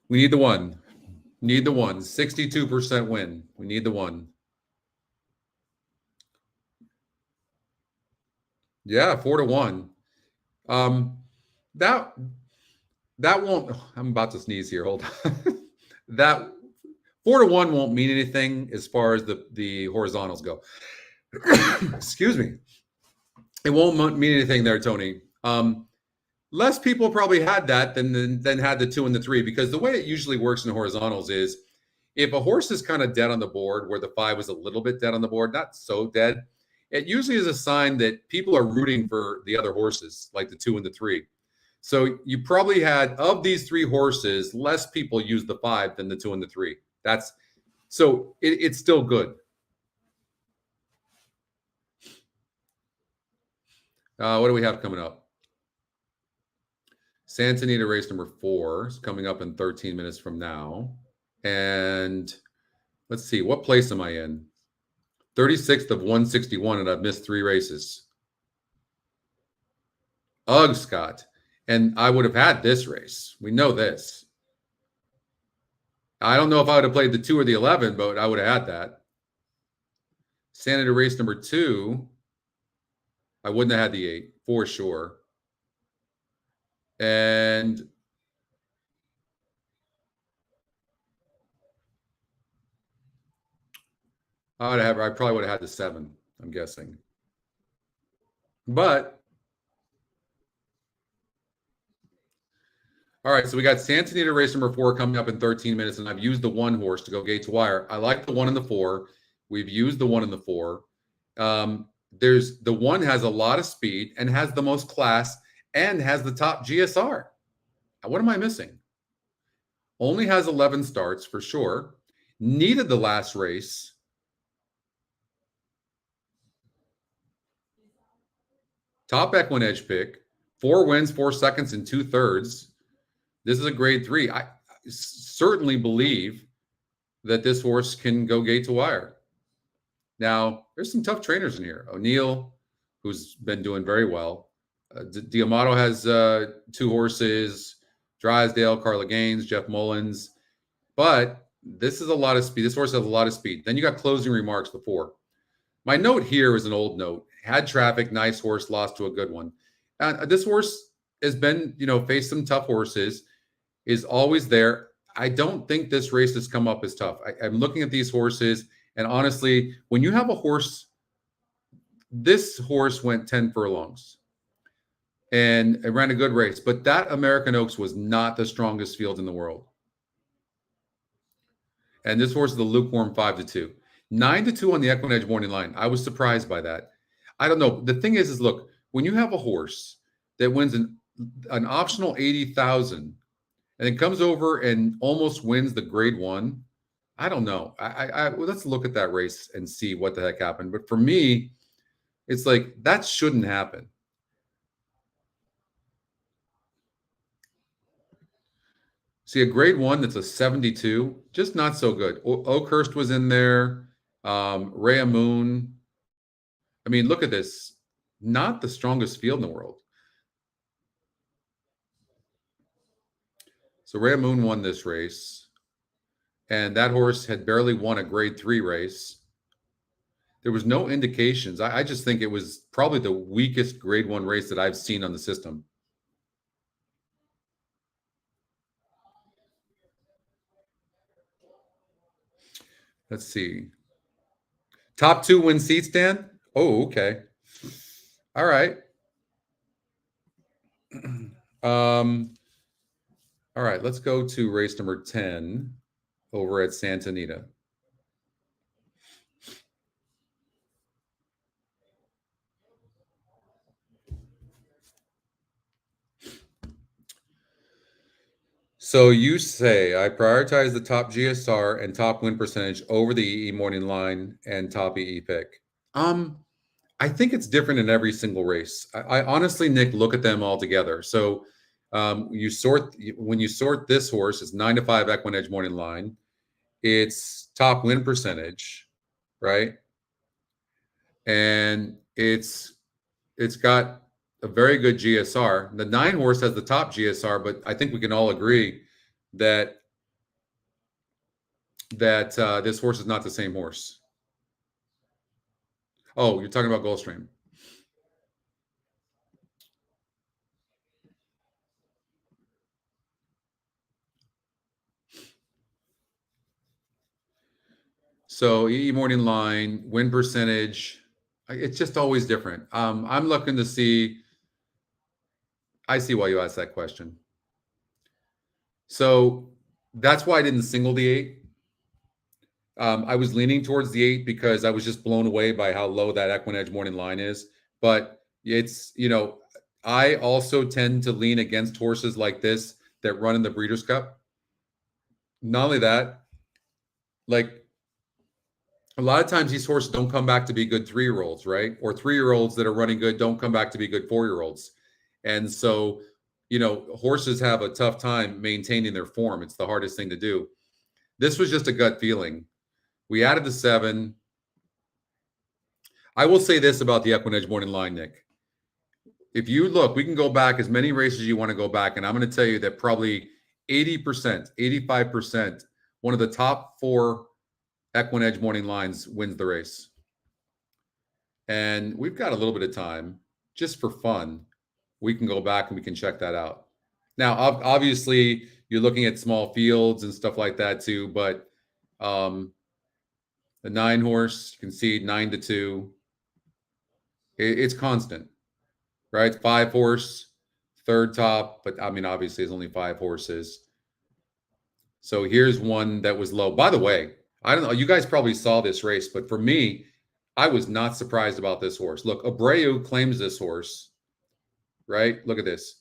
We need the 1. Need the 1. 62% win. We need the 1. Yeah, 4-1. That won't. I'm about to sneeze here. Hold on. That 4-1 won't mean anything as far as the horizontals go. Excuse me. It won't mean anything there, Tony. Less people probably had that than had the 2 and the 3, because the way it usually works in horizontals is if a horse is kind of dead on the board, where the 5 was a little bit dead on the board, not so dead, it usually is a sign that people are rooting for the other horses, like the 2 and the 3. So you probably had, of these 3 horses, less people use the 5 than the 2 and the 3. So it's still good. What do we have coming up? Santa Anita race number 4 is coming up in 13 minutes from now. And let's see, what place am I in? 36th of 161, and I've missed 3 races. Ugh, Scott. And I would have had this race. We know this. I don't know if I would have played the 2 or the 11, but I would have had that. Santa Anita race number 2, I wouldn't have had the 8, for sure. And I probably would have had the 7, I'm guessing. But all right, so we got Santa Anita race number 4 coming up in 13 minutes, and I've used the 1 horse to go gate to wire. I like the 1 and the 4. We've used the 1 and the 4. There's the 1 has a lot of speed and has the most class and has the top GSR. What am I missing? Only has 11 starts for sure. Needed the last race. Top EquinEdge pick. 4 wins, 4 seconds, and 2/3. This is a grade 3. I certainly believe that this horse can go gate to wire. Now, there's some tough trainers in here. O'Neill, who's been doing very well. D'Amato has 2 horses. Drysdale, Carla Gaines, Jeff Mullins. But this is a lot of speed. This horse has a lot of speed. Then you got closing remarks, the 4. My note here is an old note. Had traffic, nice horse, lost to a good one. This horse has been, faced some tough horses, is always there. I don't think this race has come up as tough. I'm looking at these horses, and honestly, when you have a horse, this horse went 10 furlongs and it ran a good race, but that American Oaks was not the strongest field in the world. And this horse is the lukewarm 5-2. 9-2 on the EquinEdge morning line. I was surprised by that. I don't know. The thing is look, when you have a horse that wins an optional 80,000 and then comes over and almost wins the grade 1, I don't know. Let's look at that race and see what the heck happened. But for me, it's like that shouldn't happen. See, a grade 1 that's a 72, just not so good. Oakhurst was in there. Rhea Moon. I mean, look at this. Not the strongest field in the world. So Rhea Moon won this race. And that horse had barely won a grade 3 race. There was no indications. I just think it was probably the weakest grade 1 race that I've seen on the system. Let's see. Top 2 win seats, Dan? Oh, okay. All right. All right, let's go to race number 10 over at Santa Anita. So you say I prioritize the top GSR and top win percentage over the EE morning line and top EE pick. I think it's different in every single race. I honestly, Nick, look at them all together. So when you sort this horse, it's 9-5 EquinEdge morning line. It's top win percentage, right? And it's got a very good GSR. The 9 horse has the top GSR, but I think we can all agree that this horse is not the same horse. Oh, you're talking about Gulfstream. So EE morning line, win percentage, It's just always different. I'm looking to see. I see why you asked that question. So that's why I didn't single the 8. I was leaning towards the 8 because I was just blown away by how low that EquinEdge morning line is. But it's, I also tend to lean against horses like this that run in the Breeders' Cup. Not only that, like a lot of times these horses don't come back to be good 3-year-olds, right? Or 3-year-olds that are running good don't come back to be good 4-year-olds. And so, horses have a tough time maintaining their form. It's the hardest thing to do. This was just a gut feeling. We added the 7. I will say this about the EquinEdge morning line, Nick. If you look, we can go back as many races you want to go back, and I'm going to tell you that probably 80%, 85%, one of the top 4 EquinEdge morning lines wins the race. And we've got a little bit of time just for fun. We can go back and we can check that out. Now, obviously, you're looking at small fields and stuff like that too, but the 9 horse, you can see 9-2. It's constant, right? 5 horse, 3rd top, but I mean, obviously, it's only 5 horses. So here's one that was low. By the way, I don't know, you guys probably saw this race, but for me, I was not surprised about this horse. Look, Abreu claims this horse, right? Look at this.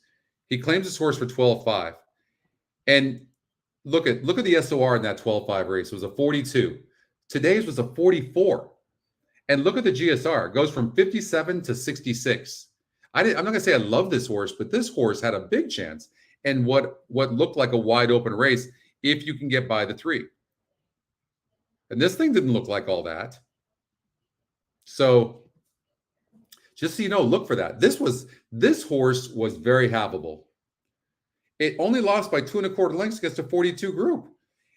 He claims this horse for 12.5. And look at the SOR in that 12.5 race. It was a 42. Today's was a 44. And look at the GSR. It goes from 57 to 66. I'm not going to say I love this horse, but this horse had a big chance. And what looked like a wide open race if you can get by the 3. And this thing didn't look like all that. So just so you know, look for that. This horse was very havable. It only lost by 2 1/4 lengths against a 42 group.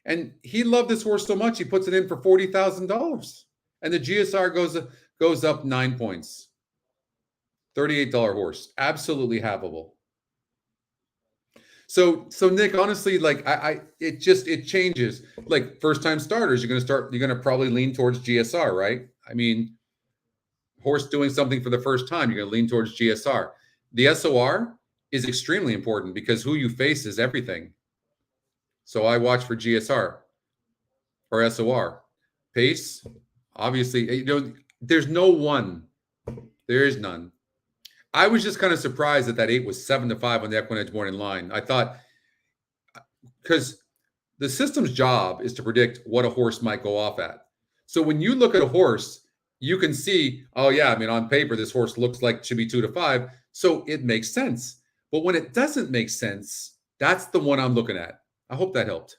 And he loved this horse so much, he puts it in for $40,000. And the GSR goes up 9 points. $38 horse. Absolutely havable. So Nick, honestly, like it changes. Like first time starters, you're going to probably lean towards GSR, right? I mean, horse doing something for the first time, you're going to lean towards GSR. The SOR is extremely important because who you face is everything. So I watch for GSR or SOR. Pace, obviously, there's no one. There is none. I was just kind of surprised that 8 was 7-5 on the EquinEdge morning line. I thought, because the system's job is to predict what a horse might go off at. So when you look at a horse, you can see, oh yeah, I mean, on paper, this horse looks like it should be 2-5. So it makes sense. But when it doesn't make sense, that's the one I'm looking at. I hope that helped.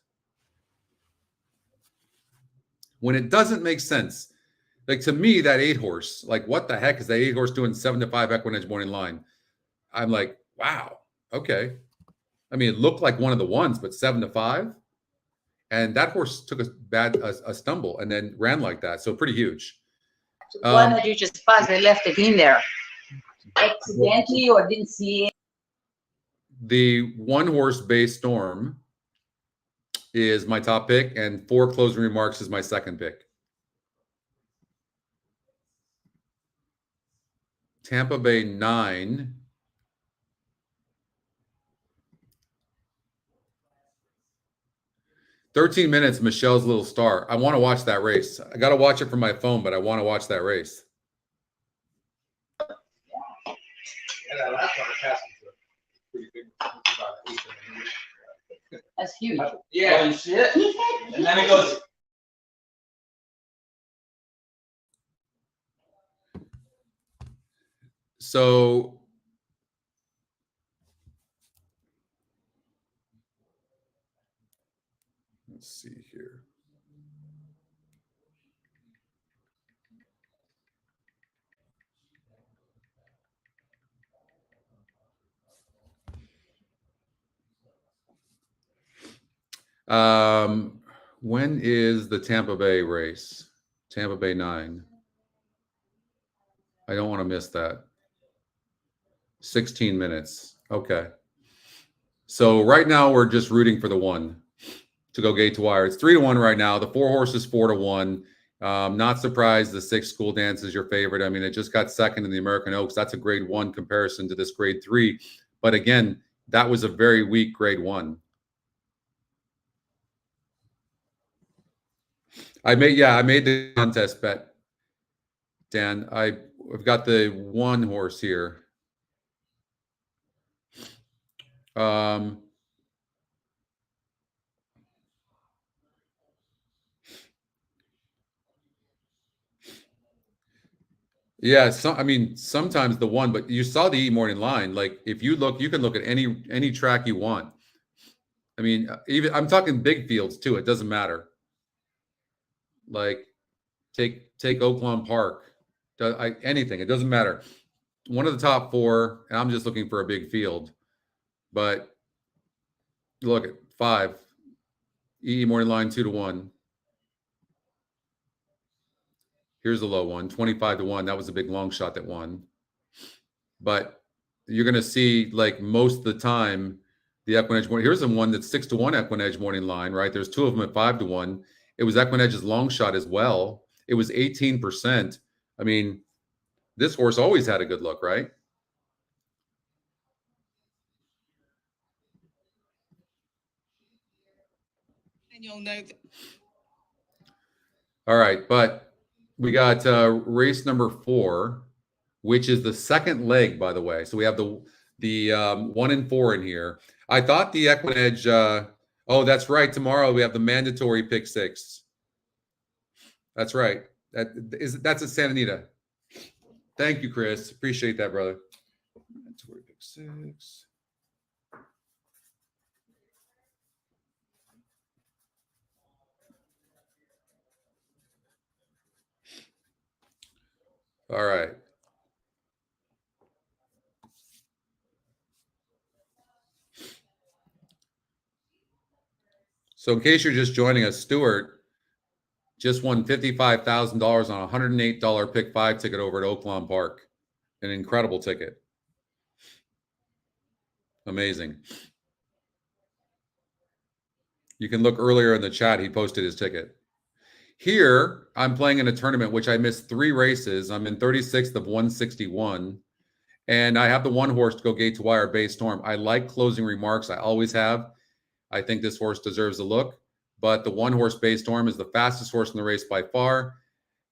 When it doesn't make sense, like to me, that 8 horse, like what the heck is that 8 horse doing 7-5 EquinEdge morning line? I'm like, wow, okay. I mean, it looked like one of the ones, but 7-5. And that horse took a stumble and then ran like that. So pretty huge. One that you just passed, they left it in there accidentally or didn't see it. The 1 horse Bay Storm is my top pick, and 4 Closing Remarks is my second pick. Tampa Bay 9. "13 minutes, Michelle's Little Star." I want to watch that race. I got to watch it from my phone, but I want to watch that race. That's huge. Yeah, you see it? And then it goes. So let's see here. When is the Tampa Bay race? Tampa Bay 9. I don't want to miss that. 16 minutes. Okay. So right now we're just rooting for the 1 to go gate to wire. It's 3-1 right now. The 4 horse is 4-1. Not surprised the 6 School Dance is your favorite. I mean, it just got second in the American Oaks. That's a grade 1 comparison to this grade 3. But again, that was a very weak grade 1. I made the contest bet, Dan. I've got the 1 horse here. Yeah, I mean, sometimes the 1, but you saw the morning line. Like, if you look, you can look at any track you want. I mean, even I'm talking big fields too. It doesn't matter. Like, take Oaklawn Park, anything. It doesn't matter. One of the top 4, and I'm just looking for a big field. But look at 5, EE morning line 2-1. Here's a low one, 25-1. That was a big long shot that won. But you're going to see, like, most of the time, the EquinEdge morning. Here's the one that's 6-1 EquinEdge morning line, right? There's 2 of them at 5-1. It was EquinEdge's long shot as well. It was 18%. I mean, this horse always had a good look, right? And you'll know that. All right, but we got race number 4, which is the second leg, by the way. So we have the 1 and 4 in here. I thought the EquinEdge. Oh, that's right. Tomorrow we have the mandatory pick 6. That's right. That's at Santa Anita. Thank you, Chris. Appreciate that, brother. Mandatory pick 6. All right. So in case you're just joining us, Stuart just won $55,000 on a $108 pick 5 ticket over at Oaklawn Park. An incredible ticket. Amazing. You can look earlier in the chat. He posted his ticket. Here, I'm playing in a tournament, which I missed 3 races. I'm in 36th of 161. And I have the 1 horse to go gate to wire, Bay Storm. I like Closing Remarks. I always have. I think this horse deserves a look. But the 1 horse, Bay Storm, is the fastest horse in the race by far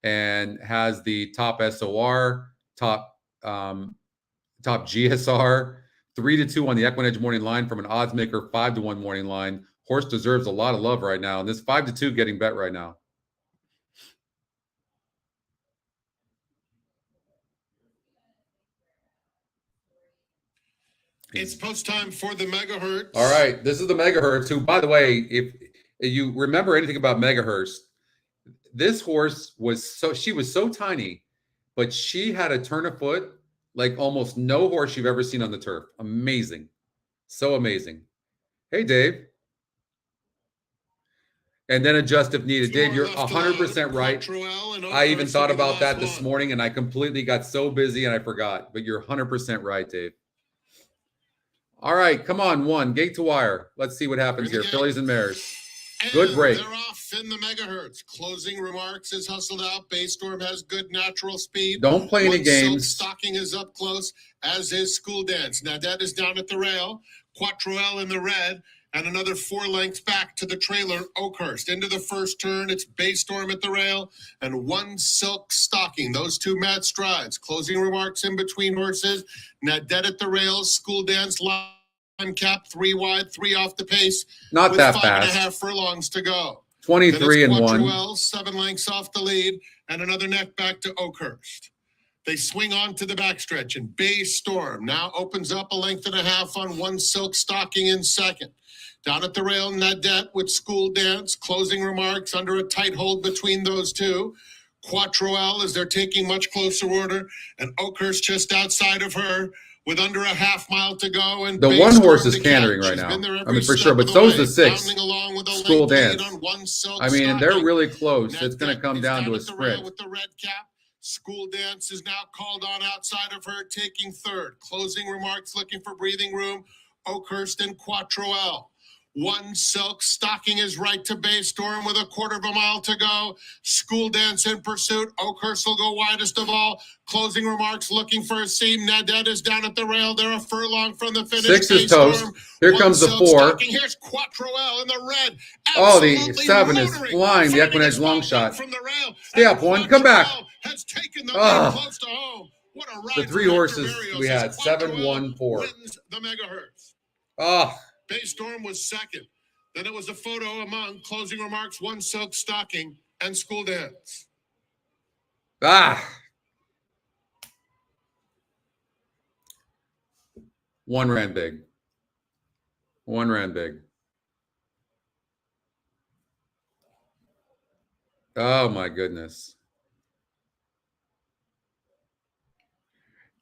and has the top SOR, top GSR, 3-2 on the EquinEdge morning line from an odds maker, 5-1 morning line. Horse deserves a lot of love right now. And this 5-2 getting bet right now. It's post time for the megahertz. All right, this is the megahertz. Who, by the way, if you remember anything about megahertz, this horse was so tiny, but she had a turn of foot like almost no horse you've ever seen on the turf. Amazing, so amazing. Hey, Dave. And then adjust if needed. Dave, you're 100% right. I even thought about that this morning, and I completely got so busy and I forgot. But you're 100% right, Dave. All right, come on, 1 gate to wire. Let's see what happens here. Fillies and mares. Good break. They're off in the megahertz. Closing Remarks is hustled out. Bay Storm has good natural speed. Don't play any games. Stocking is up close, as is School Dance. Now that is down at the rail. Quattro L in the red. And another 4 lengths back to the trailer, Oakhurst. Into the first turn, it's Bay Storm at the rail and 1 Silk Stocking. Those 2 mad strides. Closing Remarks in between horses. Nadette at the rails, School Dance line cap, 3 wide, 3 off the pace. Not that with fast. 5.5 furlongs to go. 23 and 1. Quattro 7 lengths off the lead and another neck back to Oakhurst. They swing on to the backstretch and Bay Storm now opens up a 1.5 lengths on 1 Silk Stocking in second. Down at the rail, Nadette with School Dance. Closing Remarks under a tight hold between those 2. Quattro L as they're taking much closer order. And Oakhurst just outside of her with under a half mile to go. And the Bay 1 Storm horse is to cantering catch. right She's now. been there I mean, for every sure. step But of so's way, the 6. bounding along with a School late lead Dance. on 1 Silk I mean, they're Stocking. really close. It's going to Nadette come is down to a at the rail sprint. with the red cap. School Dance is now called on outside of her, taking 3rd. Closing Remarks looking for breathing room. Oakhurst and Quattro L. One Silk stalking his right to Baystorm with a quarter of a mile to go. School Dance in pursuit. Oakhurst will go widest of all. Closing remarks looking for a seam. Nadet is down at the rail. They're a furlong from the finish. 6 is toast. Here comes the 4. Stalking. Here's Quattro L in the red. Oh, the 7 is flying. The EquinEdge long shot. From the rail. Stay up, 1. Come back. Has taken the lead close to home. What a ride The 3 horses we had. 7, 1, 4. Wins the megahertz. Oh. Baystorm was second. Then it was a photo among closing remarks, One Silk Stocking, and School Dance. Ah. 1 ran big. 1 ran big. Oh my goodness.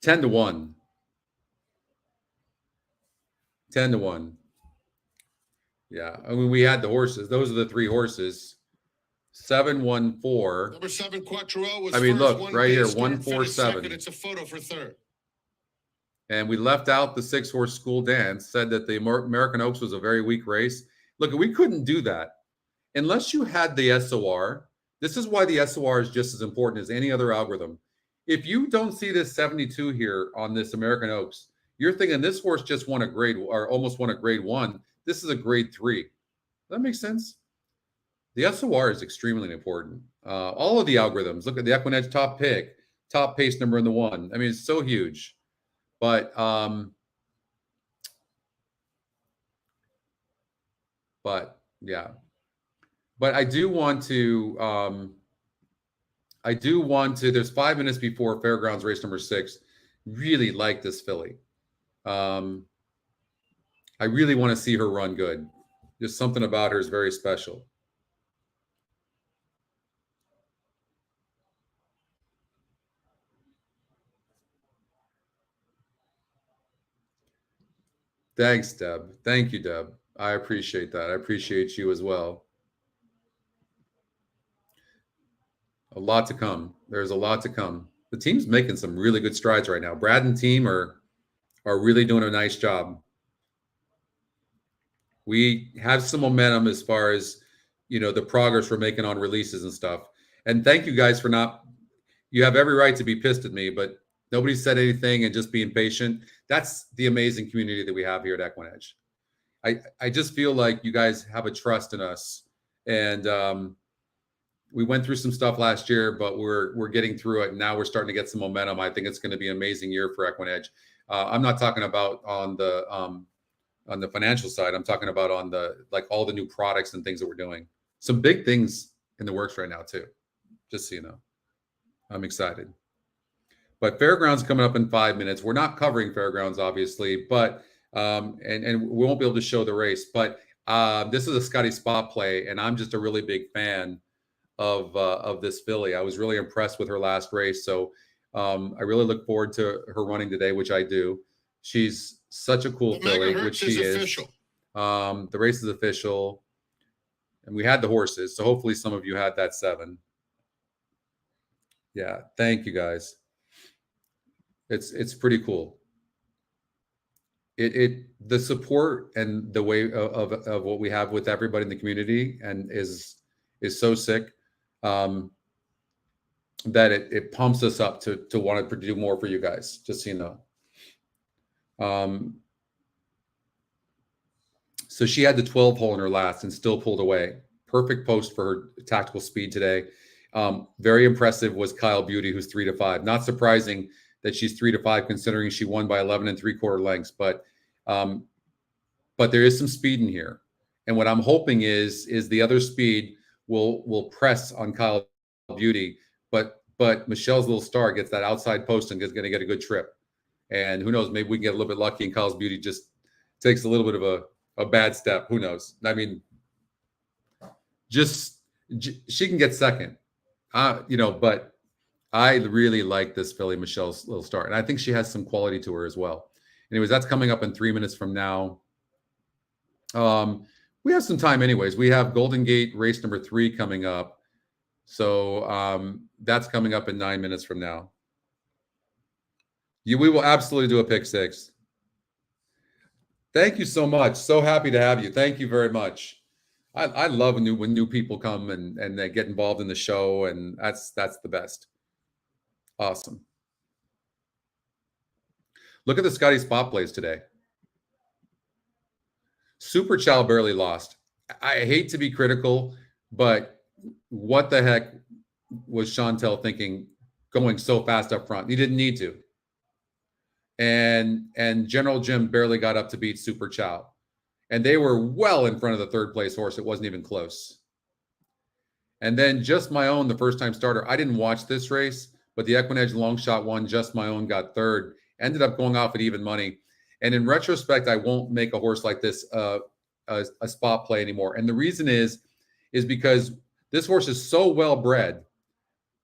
10 to 1. 10 to 1. Yeah, I mean, we had the horses. Those are the 3 horses. 7, 1, 4. Number 7, Quattro was I mean, first, look, right here, 1, 4, finished 7. second. It's a photo for third. And we left out the 6-horse School Dance, said that the American Oaks was a very weak race. Look, we couldn't do that unless you had the SOR. This is why the SOR is just as important as any other algorithm. If you don't see this 72 here on this American Oaks, you're thinking this horse just won a grade or almost won a grade 1. This is a grade 3. Does that make sense? The SOR is extremely important. All of the algorithms, look at the EquinEdge top pick, top pace number in the 1. I mean, it's so huge. But yeah. But I do want to there's 5 minutes before Fairgrounds race number 6. Really like this filly. I really want to see her run good. Just something about her is very special. Thanks, Deb. Thank you, Deb. I appreciate that. I appreciate you as well. A lot to come. There's a lot to come. The team's making some really good strides right now. Brad and team are really doing a nice job. We have some momentum as far as, you know, the progress we're making on releases and stuff. And thank you guys for not, you have every right to be pissed at me, but nobody said anything and just being patient. That's the amazing community that we have here at EquinEdge. I just feel like you guys have a trust in us. And we went through some stuff last year, but we're getting through it. And now we're starting to get some momentum. I think it's going to be an amazing year for EquinEdge. I'm not talking about on the financial side. I'm talking about on the, like, all the new products and things that we're doing. Some big things in the works right now too, just so you know. I'm excited. But Fairgrounds coming up in 5 minutes. We're not covering Fairgrounds, obviously, but and we won't be able to show the race. But this is a Scotty Spot play, and I'm just a really big fan of this filly. I was really impressed with her last race, so I really look forward to her running today, which I do. She's such a cool filly, which she is. Official. The race is official, and we had the horses, so hopefully some of you had that 7. Yeah, thank you guys. It's pretty cool. The support and the way of what we have with everybody in the community and is so sick that it pumps us up to want to do more for you guys, just so you know. So she had the 12 hole in her last and still pulled away. Perfect post for her tactical speed today. Very impressive was Kyle Beauty, who's 3 to 5. Not surprising that she's 3 to 5, considering she won by 11 3/4 lengths. But there is some speed in here, and what I'm hoping is the other speed will press on Kyle Beauty, but Michelle's Little Star gets that outside post and is going to get a good trip. And who knows, maybe we can get a little bit lucky and Kyle's Beauty just takes a little bit of a bad step. Who knows? I mean, she can get second, but I really like this filly, Michelle's Little Star. And I think she has some quality to her as well. Anyways, that's coming up in 3 minutes from now. We have some time anyways. We have Golden Gate race number 3 coming up. So that's coming up in 9 minutes from now. We will absolutely do a pick 6. Thank you so much. So happy to have you. Thank you very much. I love when new people come and they get involved in the show, and that's the best. Awesome. Look at the Scotty Spot Plays today. Super Chow barely lost. I hate to be critical, but what the heck was Chantel thinking going so fast up front? He didn't need to. And General Jim barely got up to beat Super Chow. And they were well in front of the third place horse. It wasn't even close. And then Just My Own, the first time starter. I didn't watch this race, but the EquinEdge long shot won. Just My Own got third. Ended up going off at even money. And in retrospect, I won't make a horse like this a spot play anymore. And the reason is because this horse is so well bred.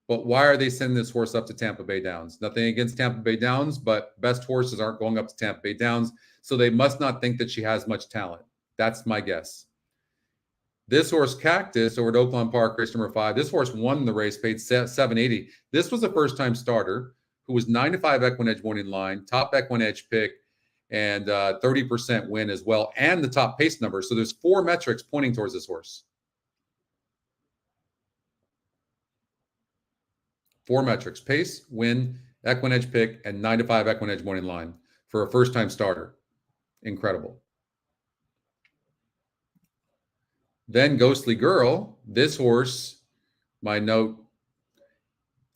But why are they sending this horse up to Tampa Bay Downs? Nothing against Tampa Bay Downs, but best horses aren't going up to Tampa Bay Downs. So they must not think that she has much talent. That's my guess. This horse, Cactus, over at Oakland Park, race number 5. This horse won the race, paid $780. This was a first-time starter who was 9-5 EquinEdge morning line, top EquinEdge pick, and 30% win as well, and the top pace number. So there's 4 metrics pointing towards this horse. 4 metrics: pace, win, EquinEdge pick, and 9-5 EquinEdge morning line for a first-time starter. Incredible. Then Ghostly Girl, this horse, my note,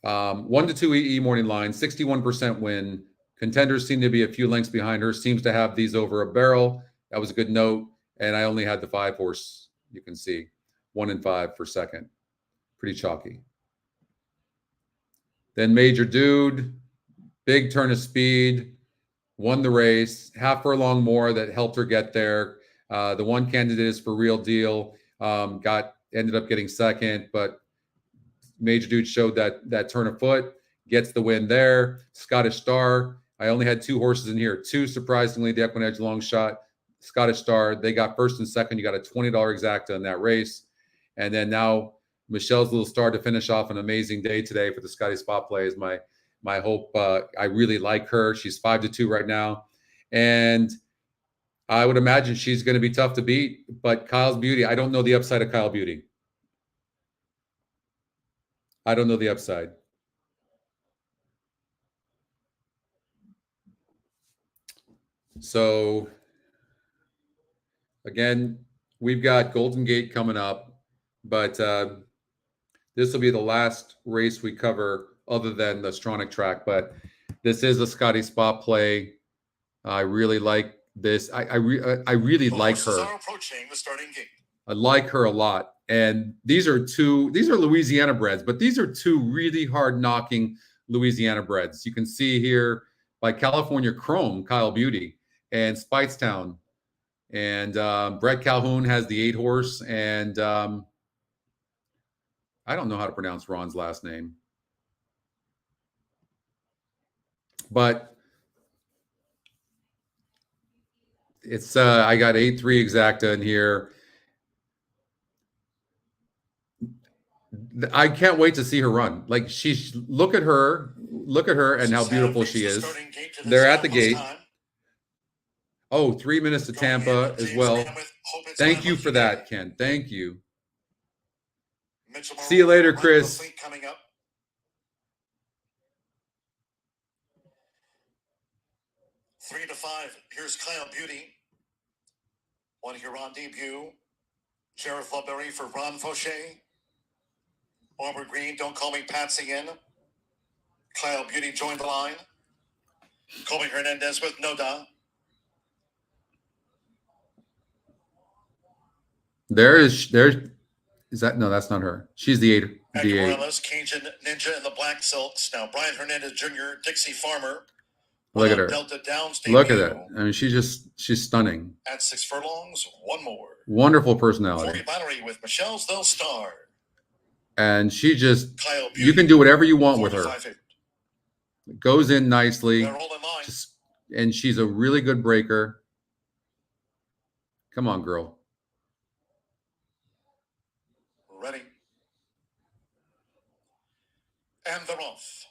1-2 EE morning line, 61% win. Contenders seem to be a few lengths behind her. Seems to have these over a barrel. That was a good note. And I only had the 5 horse. You can see 1 and 5 for second. Pretty chalky. Then Major Dude, big turn of speed, won the race. Half furlong more that helped her get there. The one candidate is For Real Deal. Ended up getting second, but Major Dude showed that turn of foot, gets the win there. Scottish Star, I only had 2 horses in here. 2, surprisingly, the EquinEdge long shot. Scottish Star, they got first and second. You got a $20 exacta in that race. And then now Michelle's Little Star to finish off an amazing day today for the Scotty Spot Plays. My hope, I really like her. She's 5-2 right now. And I would imagine she's going to be tough to beat. But Kyle's Beauty, I don't know the upside of Kyle Beauty. I don't know the upside. So, again, we've got Golden Gate coming up. But this will be the last race we cover other than the Stronach track. But this is a Scotty Spot Play. I really like this. I really like her. Are approaching the starting gate. I like her a lot. And these are Louisiana breds, but these are 2 really hard knocking Louisiana breds. You can see here by California Chrome, Kyle Beauty, and Speightstown. And Brett Calhoun has the 8 horse. And I don't know how to pronounce Ron's last name. But it's I got 8-3 exacta in here. I can't wait to see her run. Like look at her and how beautiful she is. They're at the gate. Oh, 3 minutes to Tampa as well. Thank you for that, Ken. Thank you. See you later, Chris. Coming up. Three to 5. Here's Kyle Beauty. 1 here on debut. Sheriff Lubberry for Ron Fauché. Barbara Green, Don't Call Me Patsy in. Kyle Beauty joined the line. Colby Hernandez with Noda. Is that no? That's not her. She's the 8. The 8. Morales, Cajun Ninja in the black silks. Now Brian Hernandez Jr., Dixie Farmer. Look at her. Delta Downs Look at that. I mean, she's stunning. At 6 furlongs, 1 more. Wonderful personality. 40 battery with Michelle's Little Star. And she just, you can do whatever you want with her. It goes in nicely. They're all in line. And she's a really good breaker. Come on, girl. Ready. And they're off.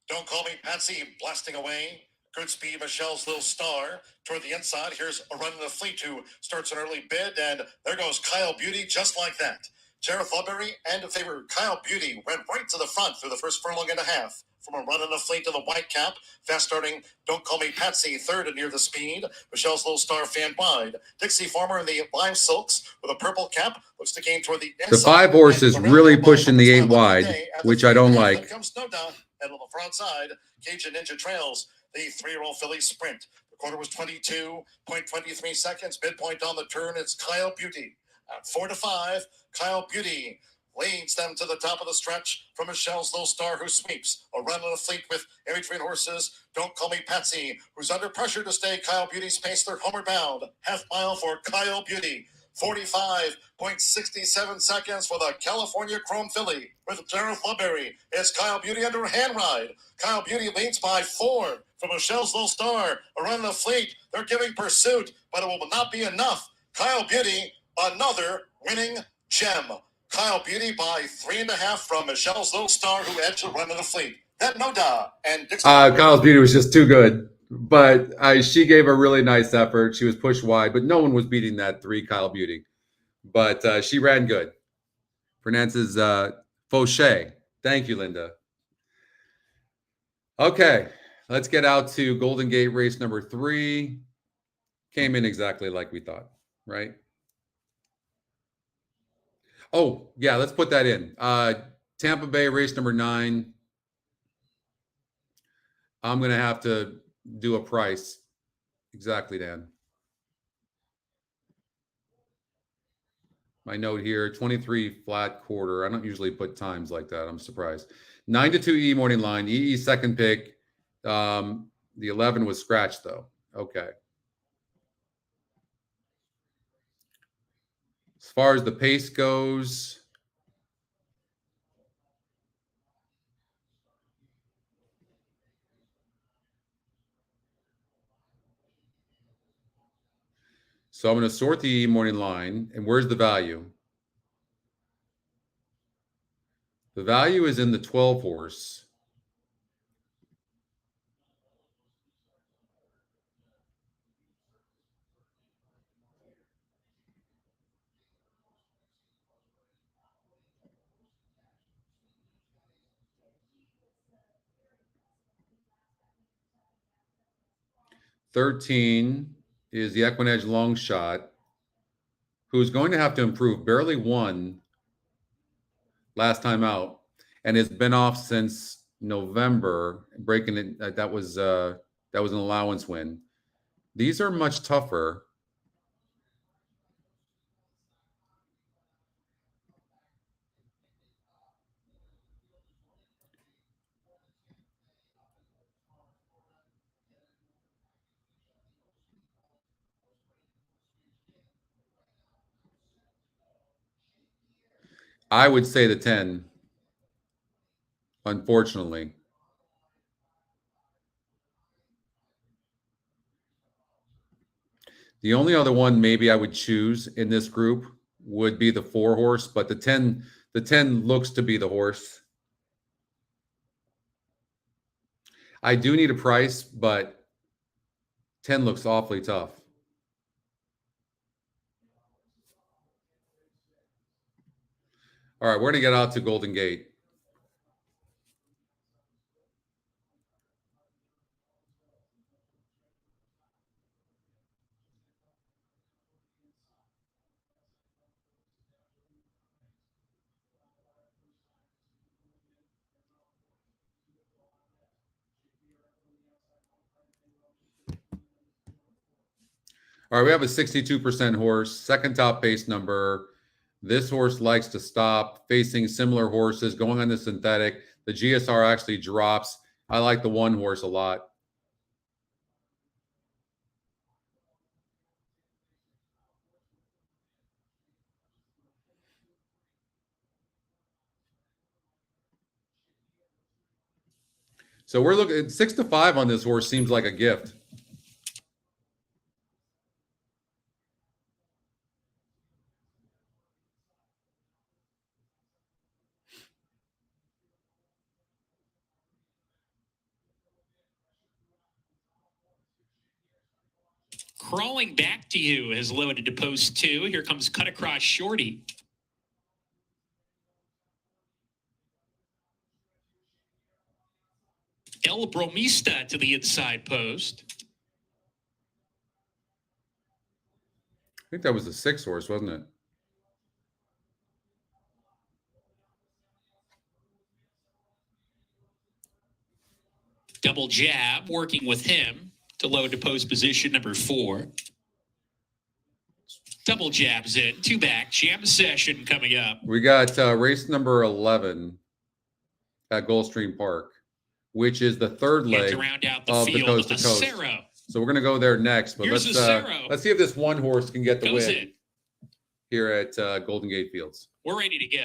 Don't Call Me Patsy blasting away. Good speed, Michelle's Little Star toward the inside. Here's a run in the fleet who starts an early bid, and there goes Kyle Beauty just like that. Jareth Ludbury and a favorite Kyle Beauty went right to the front through the first furlong and a half. From a run in the fleet to the white cap, fast starting Don't Call Me Patsy, third and near the speed. Michelle's Little Star fan wide. Dixie Farmer in the lime silks with a purple cap looks to gain toward the inside. The 5 horse is really pushing the 8 wide, which I don't like. Then comes Snowda, and on the front side, Cajun Ninja trails the 3-year-old filly sprint. The quarter was 22.23 seconds. Midpoint on the turn, it's Kyle Beauty. At 4-5, Kyle Beauty leads them to the top of the stretch from Michelle's Little Star, who sweeps. A run in the fleet with every between horses. Don't Call Me Patsy, who's under pressure to stay Kyle Beauty's pace. They're homeward bound. Half mile for Kyle Beauty. 45.67 seconds for the California Chrome filly. With Jareth Ludbury, it's Kyle Beauty under hand ride. Kyle Beauty leads by 4 from Michelle's Little Star. A run in the fleet. They're giving pursuit, but it will not be enough. Kyle Beauty, another winning gem. Kyle Beauty by 3.5 from Michelle's Little Star, who edged the run of the fleet. That Noda and Dixon. Kyle's Beauty was just too good, but she gave a really nice effort. She was pushed wide, but no one was beating that 3 Kyle Beauty. But she ran good. Pronounces Fauché. Thank you, Linda. Okay, let's get out to Golden Gate race number 3. Came in exactly like we thought, right? Oh, yeah, let's put that in. Tampa Bay race number 9. I'm going to have to do a price. Exactly, Dan. My note here, 23 flat quarter. I don't usually put times like that. I'm surprised. 9-2 E morning line. EE second pick. The 11 was scratched, though. Okay. As far as the pace goes, so I'm going to sort the morning line. And where's the value? The value is in the 12 horse. $13 is the EquinEdge long shot, who's going to have to improve. Barely won last time out, and has been off since November. Breaking it, that was an allowance win. These are much tougher. I would say the 10, unfortunately. The only other one maybe I would choose in this group would be the 4 horse, but the 10 looks to be the horse. I do need a price, but 10 looks awfully tough. All right, we're going to get out to Golden Gate. All right, we have a 62% horse, second top pace number. This horse likes to stop, facing similar horses, going on the synthetic. The GSR actually drops. I like the 1 horse a lot. So we're looking at 6-5 on this horse. Seems like a gift. Crawling Back to You has loaded to post 2. Here comes Cut Across Shorty. El Bromista to the inside post. I think that was the 6 horse, wasn't it? Double Jab working with him to load to post position number 4. Double Jab's in. 2 back. Jam Session coming up. We got race number 11 at Gulfstream Park, which is the 3rd leg to round out the of field, the coast to coast. Acero. So we're going to go there next, but Here's let's see if this one horse can get the Goes win in. here at Golden Gate Fields. We're ready to go.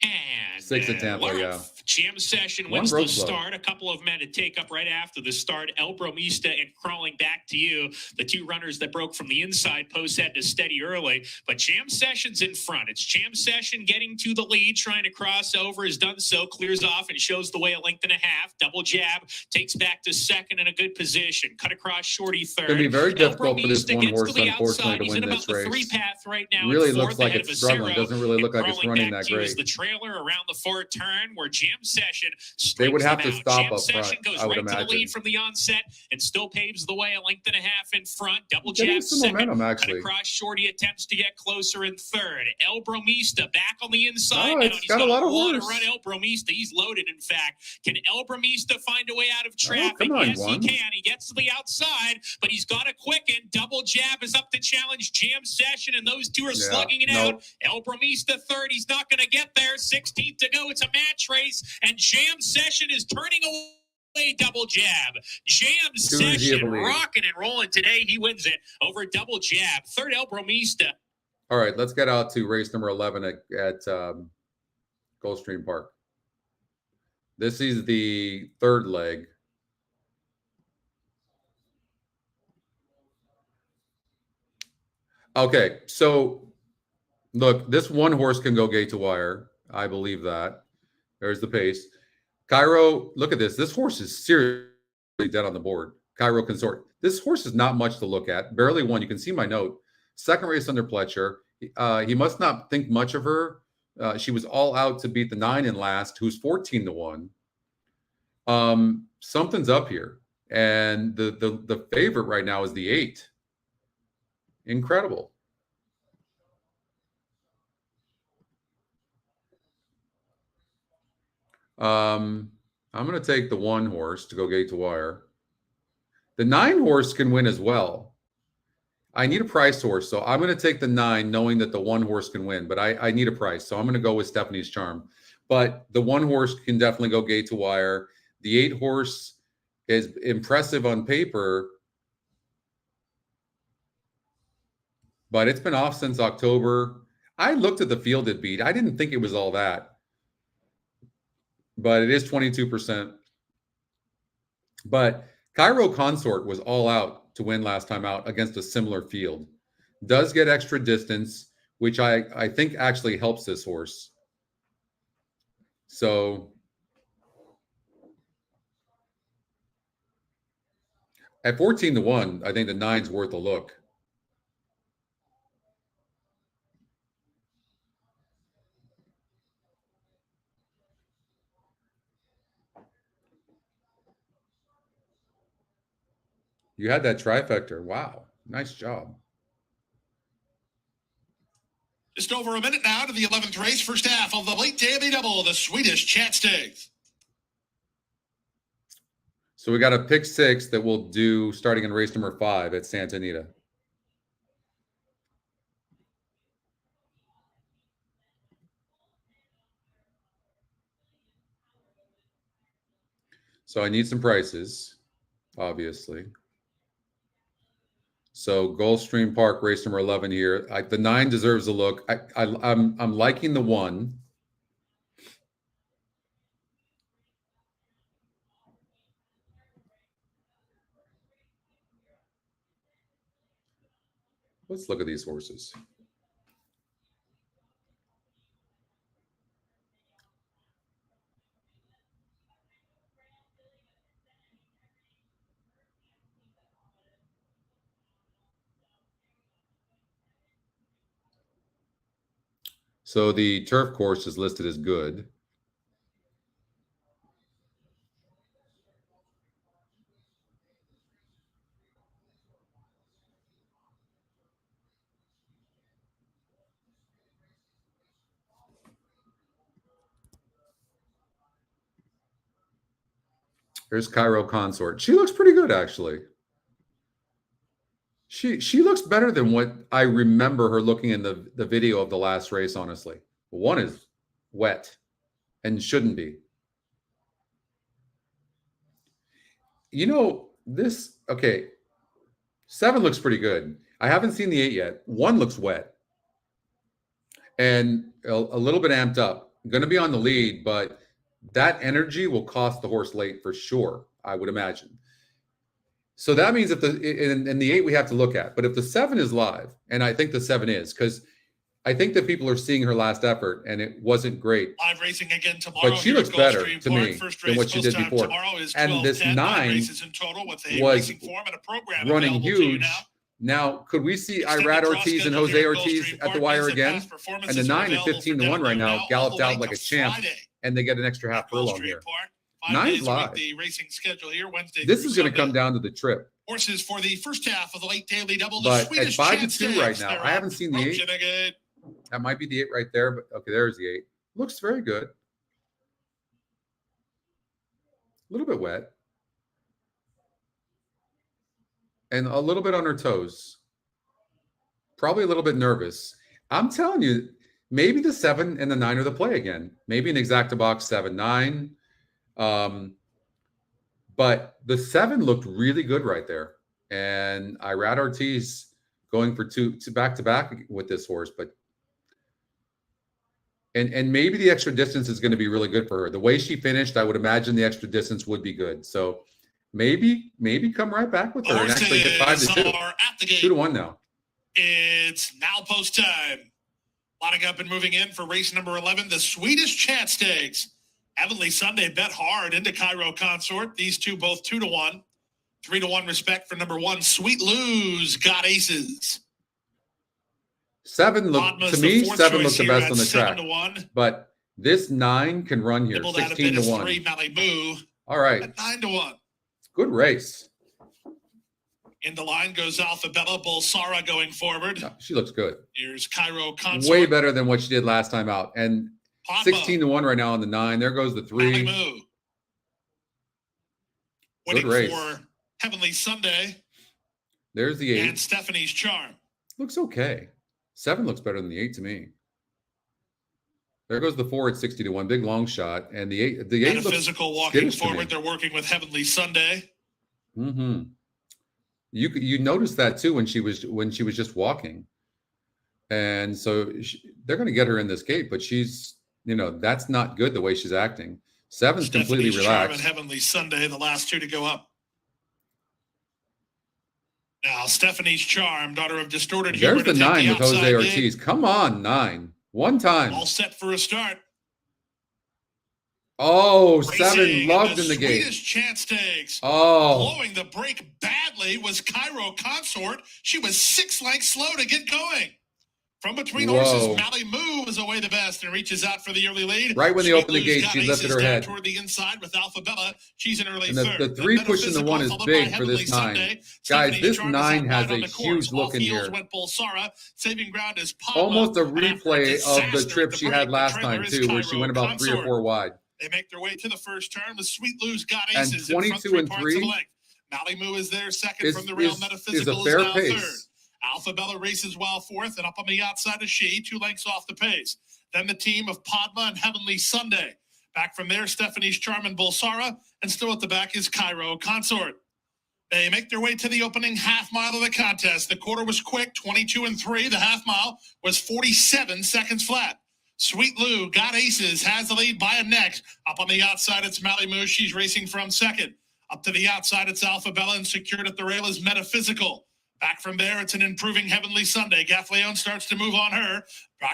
And 6 at Tampa, we're yeah. off. Jam Session One wins the broke slow. start. A couple of men to take up right after the start. El Bromista and Crawling Back to You. The 2 runners that broke from the inside post had to steady early. But Jam Session's in front. It's Jam Session getting to the lead, trying to cross over. Has done so. Clears off and shows the way a length and a half. Double Jab takes back to second in a good position. Cut Across Shorty third. It's going to be very difficult for this Bromista one gets horse, to the unfortunately, outside. to He's win in this about the 3 race. path right now. Really in looks fourth like ahead it's of struggling. Acero. Doesn't really look like it's Crawling running Back that to You is great. the trailer around the 4 turn where Jam Session They would have to strikes them stop out. up Jam front, Session goes I would right to the imagine. lead from the onset and still paves the way a length and a half in front. Double Getting Jab some second. momentum, Cut actually. across Shorty attempts to get closer in third. El Bromista back on the inside Oh, now. it's And he's got a lot of to horse. run El Bromista. He's loaded, in fact. Can El Bromista find a way out of traffic? come on, yes, Juan. he can. He gets to the outside, but he's got to quicken. Double Jab is up to challenge Jam Session, and those 2 are slugging it out. El Bromista third. He's not going to get there. 16th to go. It's a match race, and Jam Session is turning away. Double Jab. Jam Session rocking and rolling today. He wins it over Double Jab. Third, El Bromista. All right, let's get out to race number 11 at Gulfstream Park. This is the 3rd leg. Okay, so look, this one horse can go gate to wire. I believe that. There's the pace. Cairo, look at this. This horse is seriously dead on the board. Cairo Consort. This horse is not much to look at. Barely won. You can see my note. 2nd race under Pletcher. He must not think much of her. She was all out to beat the 9 in last, who's 14 to 1. Something's up here. And the favorite right now is the 8. Incredible. I'm going to take the 1 horse to go gate to wire. The 9 horse can win as well. I need a price horse, so I'm going to take the 9, knowing that the 1 horse can win. But I need a price, so I'm going to go with Stephanie's Charm. But the 1 horse can definitely go gate to wire. The 8 horse is impressive on paper, but it's been off since October. I looked at the fielded beat. I didn't think it was all that, but it is 22%. But Cairo Consort was all out to win last time out against a similar field. Does get extra distance, which I think actually helps this horse. So at 14 to 1, I think the 9's worth a look. You had that trifecta. Wow. Nice job. Just over a minute now to the 11th race, first half of the late daily double, the Swedish Chat Stakes. So we got a pick 6 that we'll do starting in race number 5 at Santa Anita. So I need some prices, obviously. So Gulfstream Park, race number 11 here. The 9 deserves a look. I'm liking the 1. Let's look at these horses. So the turf course is listed as good. Here's Cairo Consort. She looks pretty good, actually. She looks better than what I remember her looking in the video of the last race, honestly. One is wet and shouldn't be. You know, this, okay, 7 looks pretty good. I haven't seen the 8 yet. 1 looks wet and a little bit amped up. Going to be on the lead, but that energy will cost the horse late for sure, I would imagine. So that means if in the 8 we have to look at, but if the 7 is live, and I think the 7 is, because I think that people are seeing her last effort and it wasn't great. Live racing again tomorrow. But she looks better to me than what she did before. And this 9 was running huge. Now, could we see Irad Ortiz and Jose Ortiz at the wire again? And the 9 at 15-1 right now galloped out like a champ, and they get an extra half furlong here. 9's live. The racing schedule here, Wednesday. This is going to come down to the trip. Horses for the first half of the late daily double. But at 5-2 right now, I haven't seen the 8. That might be the 8 right there, but okay, there's the 8. Looks very good. A little bit wet. And a little bit on her toes. Probably a little bit nervous. I'm telling you, maybe the 7 and the 9 are the play again. Maybe an exacta box 7-9. But the 7 looked really good right there. And Irad Ortiz going for two back-to-back with this horse. But and maybe the extra distance is going to be really good for her. The way she finished, I would imagine the extra distance would be good. So maybe come right back with her and actually get 5-2. 2-1 now. It's now post time. Lining up and moving in for race number 11, the Swedish Chance Stakes. Heavenly Sunday bet hard into Cairo Consort. These two both 2-1. 3-1 respect for number 1. Sweet Lou's got aces. 7 looked to me. 7 looked the best on the track. 7-1. But this 9 can run here. 16-1. All right. At 9-1. Good race. In the line goes Alphabella Bulsara going forward. No, she looks good. Here's Cairo Consort. Way better than what she did last time out. And 16-1 right now on the 9. There goes the 3. Winning good race. For Heavenly Sunday. There's the 8. And Stephanie's Charm. Looks okay. 7 looks better than the 8 to me. There goes the 4 at 60-1. Big long shot. And the 8 and looks a physical walking forward. They're working with Heavenly Sunday. Mm-hmm. You noticed that too when she was just walking. And so they're going to get her in this gate, but she's, that's not good the way she's acting. 7's completely relaxed. And Heavenly Sunday, the last 2 to go up. Now, Stephanie's Charm, daughter of Distorted Humor. There's the 9 with Jose Ortiz. Come on, 9. One time. All set for a start. Oh, 7 loved in the gate. Swedish Chance Stakes. Oh. Blowing the brake badly was Cairo Consort. She was 6 lengths slow to get going. From between horses, Mally Moo is away the best and reaches out for the early lead. Right when they opened the gate, she lifted her head. Toward the inside with Alphabella. She's an early and third. The 3 pushing the 1 is big for this 9. Guys, this 9 has a huge look in here. Saving ground is almost a replay of the trip she had last time, too, where she went about 3 or 4 wide. They make their way to the first turn. The Sweet Lou's got aces. And 22 and 3. Mally Moo is there second from the Real Metaphysical is a fair now pace. third. Alphabella races well fourth, and up on the outside is she, 2 lengths off the pace. Then the team of Padma and Heavenly Sunday. Back from there, Stephanie's Charm and Bulsara, and still at the back is Cairo Consort. They make their way to the opening half mile of the contest. The quarter was quick, 22 and 3. The half mile was 47 seconds flat. Sweet Lou got aces, has the lead by a neck. Up on the outside, it's Mally Moo. She's racing from second. Up to the outside, it's Alphabella, and secured at the rail is Metaphysical. Back from there, it's an improving Heavenly Sunday. Gaffleon starts to move on her.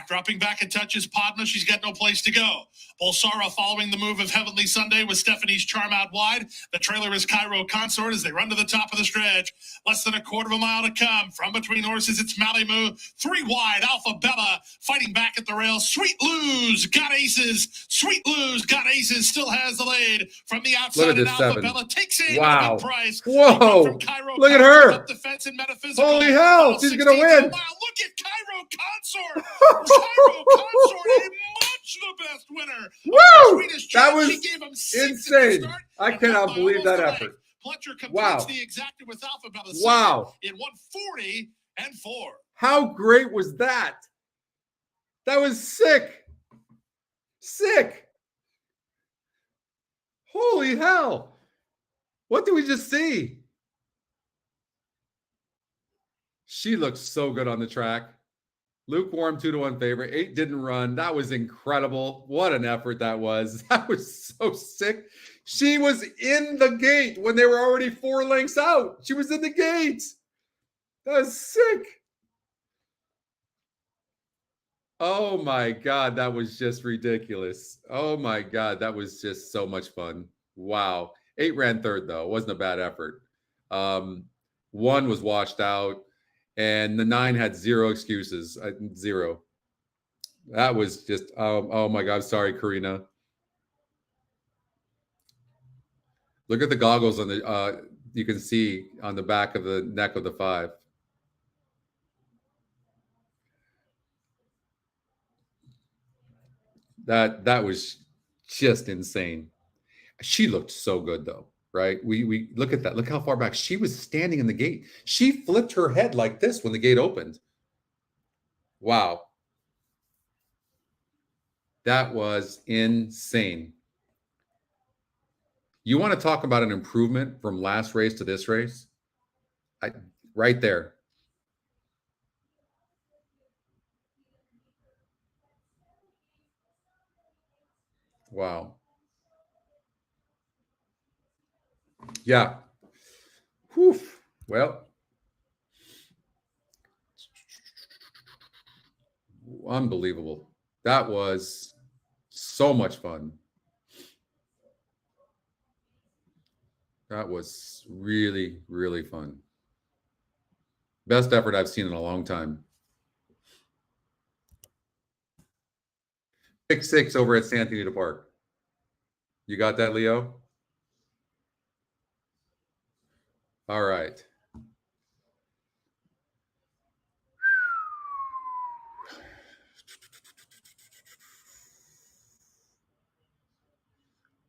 Dropping back and touches Padma. She's got no place to go. Bulsara following the move of Heavenly Sunday with Stephanie's Charm out wide. The trailer is Cairo Consort as they run to the top of the stretch. Less than a quarter of a mile to come. From between horses, it's Mally Moo. 3 wide, Alphabella fighting back at the rail. Sweet Lou's got aces. Sweet Lou's got aces. Still has the lead from the outside. Look at this 7. Alphabella takes in Wow. a big prize. Whoa. Look at her. Up the fence in Metaphysical. Holy hell. She's going to win. Look at Cairo Consort. Cairo Consort, a much the best winner. Woo! That was She gave him 6 insane. at the start, I and cannot by believe almost that a effort. length. Pletcher completes Wow. the exacta with Alphabella. Wow. In 140-4. How great was that? That was sick. Sick. Holy hell. What did we just see? She looks so good on the track. Lukewarm 2-1 favorite. 8 didn't run. That was incredible. What an effort that was. That was so sick. She was in the gate when they were already 4 lengths out. She was in the gate. That was sick. Oh my God, that was just ridiculous. Oh my God, that was just so much fun. Wow. 8 ran third though. It wasn't a bad effort. 1 was washed out, and the 9 had 0 excuses. 0. That was just, oh my God. Sorry, Karina. Look at the goggles on the, you can see on the back of the neck of the 5. That was just insane. She looked so good though, right? We look at that. Look how far back she was standing in the gate. She flipped her head like this when the gate opened. Wow. That was insane. You want to talk about an improvement from last race to this race? Right there. Wow. Yeah. Whew. Well, unbelievable. That was so much fun. That was really, really fun. Best effort I've seen in a long time. 6-6 over at Santa Anita Park. You got that, Leo? All right.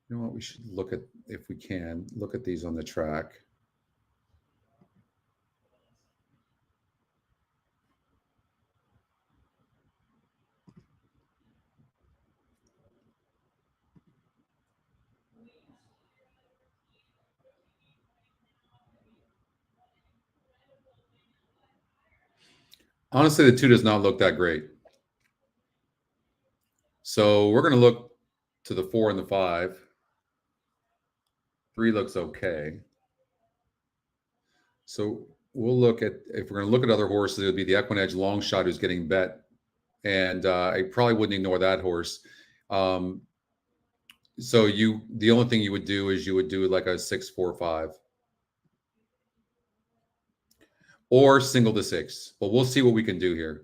You know what? We should look at, if we can, look at these on the track. Honestly, the 2 does not look that great. So we're going to look to the 4 and the 5. 3 looks okay. So we'll look at, if we're going to look at other horses, it would be the EquinEdge long shot who's getting bet. And I probably wouldn't ignore that horse. So the only thing you would do is you would do like a 6-4-5. Or single to 6. But we'll see what we can do here.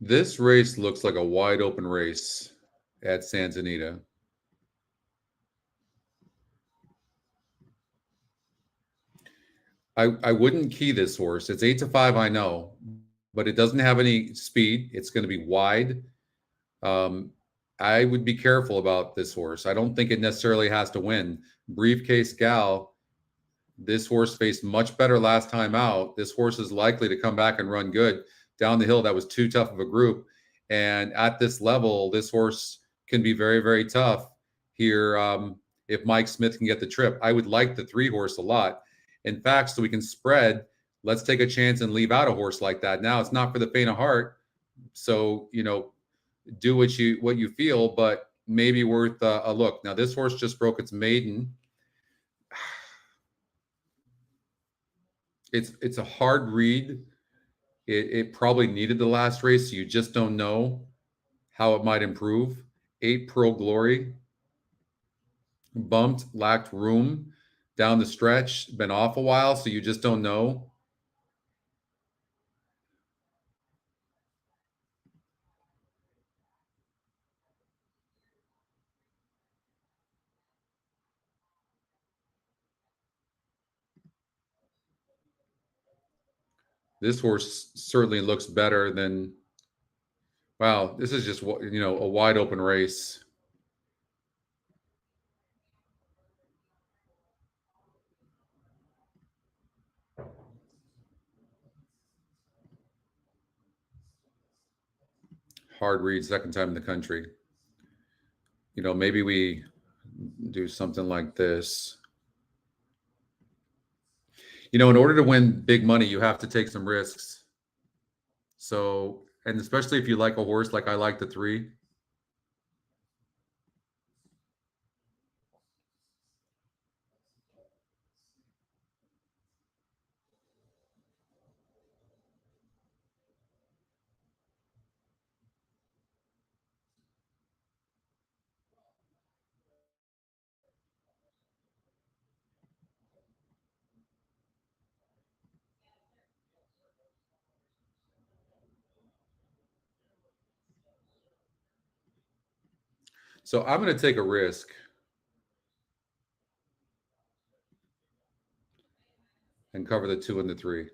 This race looks like a wide open race at Santa Anita. I wouldn't key this horse. It's 8-5, I know, but it doesn't have any speed. It's going to be wide. I would be careful about this horse. I don't think it necessarily has to win. Briefcase Gal, this horse faced much better last time out. This horse is likely to come back and run good. Down the hill, that was too tough of a group. And at this level, this horse can be very, very tough here if Mike Smith can get the trip. I would like the 3 horse a lot. In fact, so we can spread, let's take a chance and leave out a horse like that. Now, it's not for the faint of heart. So, you know, do what you feel, but maybe worth a look. Now, this horse just broke its maiden. it's a hard read. It probably needed the last race, so you just don't know how it might improve. 8 Pearl Glory. Bumped, lacked room down the stretch, been off a while, so you just don't know. This horse certainly looks better than, wow, this is just, you know, a wide open race. Hard read, second time in the country. You know, maybe we do something like this. You know, in order to win big money, you have to take some risks. So, and especially if you like a horse like I like the 3. So I'm going to take a risk. And cover the 2 and the 3.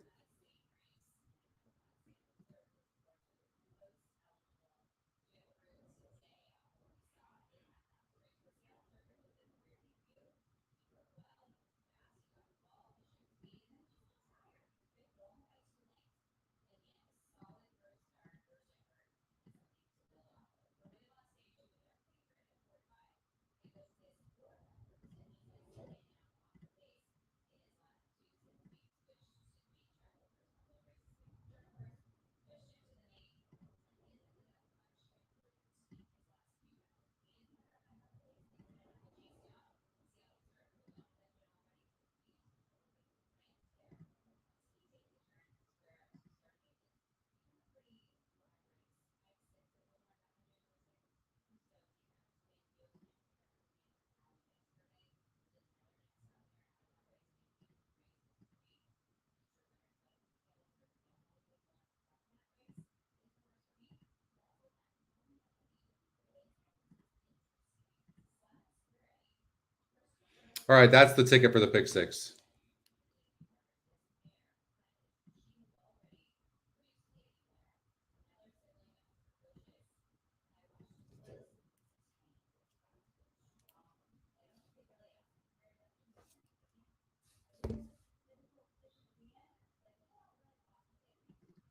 All right, that's the ticket for the pick 6.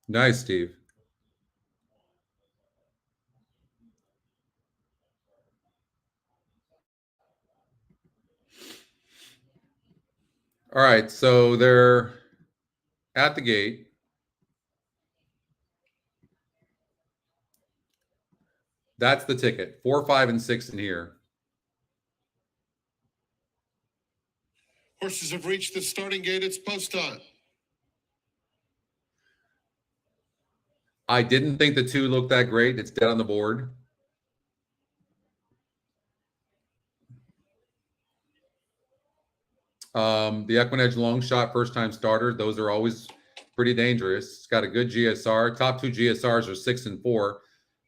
Nice, Steve. All right, so they're at the gate. That's the ticket. 4, 5, and 6 in here. Horses have reached the starting gate. It's post time. I didn't think the 2 looked that great. It's dead on the board. The EquinEdge long shot first time starter. Those are always pretty dangerous. It's got a good GSR. Top 2 GSRs are 6 and 4.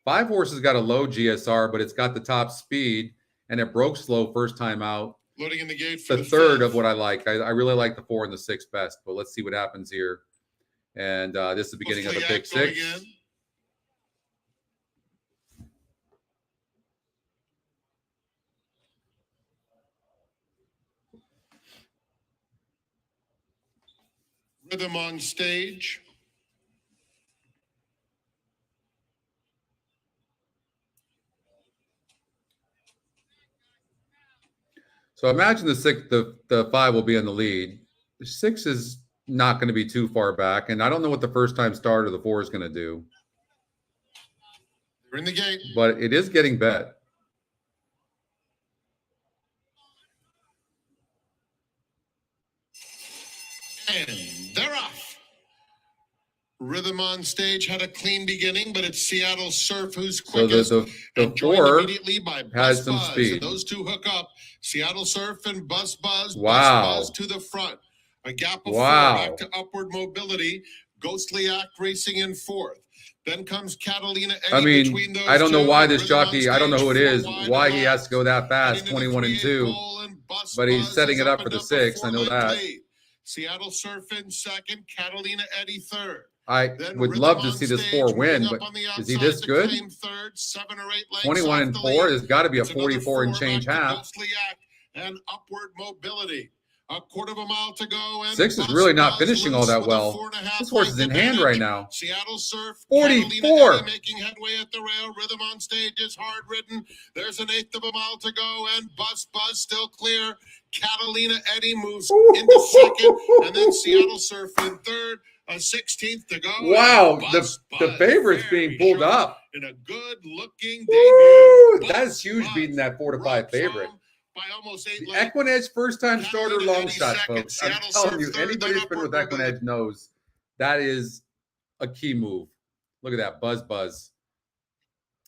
5 horses got a low GSR, but it's got the top speed, and it broke slow first time out. Loading in the gate for the third of what I like. I really like the 4 and the 6 best, but let's see what happens here. And this is the beginning of the pick 6. Rhythm on stage. So imagine the 5 will be in the lead. The 6 is not going to be too far back, and I don't know what the first time starter the 4 is going to do. They're in the gate, but it is getting bet. And they're off. Rhythm on Stage had a clean beginning, but it's Seattle Surf who's So quickest. the and joined 4 immediately by has some Buzz. speed. And those two hook up. Seattle Surf and Buzz. Wow. Buzz to the front. A gap of 4 Wow. back to Upward Mobility. Ghostly Act racing in 4th. Then comes Catalina Eddie. I mean, between those I don't know two, why and this Rhythm on jockey, I don't know who it Stage, is, 4 wide why and he has to go that fast, Heading to the 21-2. 3-8 pole, and But he's Buzz setting is it up for the and 6. I know 4-length that. lead. Seattle Surf in 2nd, Catalina Eddie 3rd. I Then would Rhythm love to on see this Stage 4 win, moving but up on the is he outside this to good? claim 3rd, 7 or 8 lengths 21 off and the 4 lead. has got to be a It's another 44 and 4 change back to half. Ghostly Act and Upward Mobility. A quarter of a mile to go. And 6 is really not Buzz finishing all loose that with a well. 4.5 This horse is in length hand right advantage. now. Seattle Surf, 44. Catalina Eddie making headway at the rail. Rhythm on Stage is hard ridden. There's an 1/8 of a mile to go, and Buzz still clear. Catalina Eddie moves into 2nd, and then Seattle Surf in 3rd. A 16th to go. Wow, and the favorite's very being pulled sharp up. in a good-looking Woo! debut. That is huge, beating that 4 to 5 favorite. By almost 8 The lengths. EquinEdge first-time starter Catalina long Eddie shot, second, folks. I'm Seattle telling Surf you, third, anybody then who's been with Upward Mobility. EquinEdge knows that is a key move. Look at that, Buzz.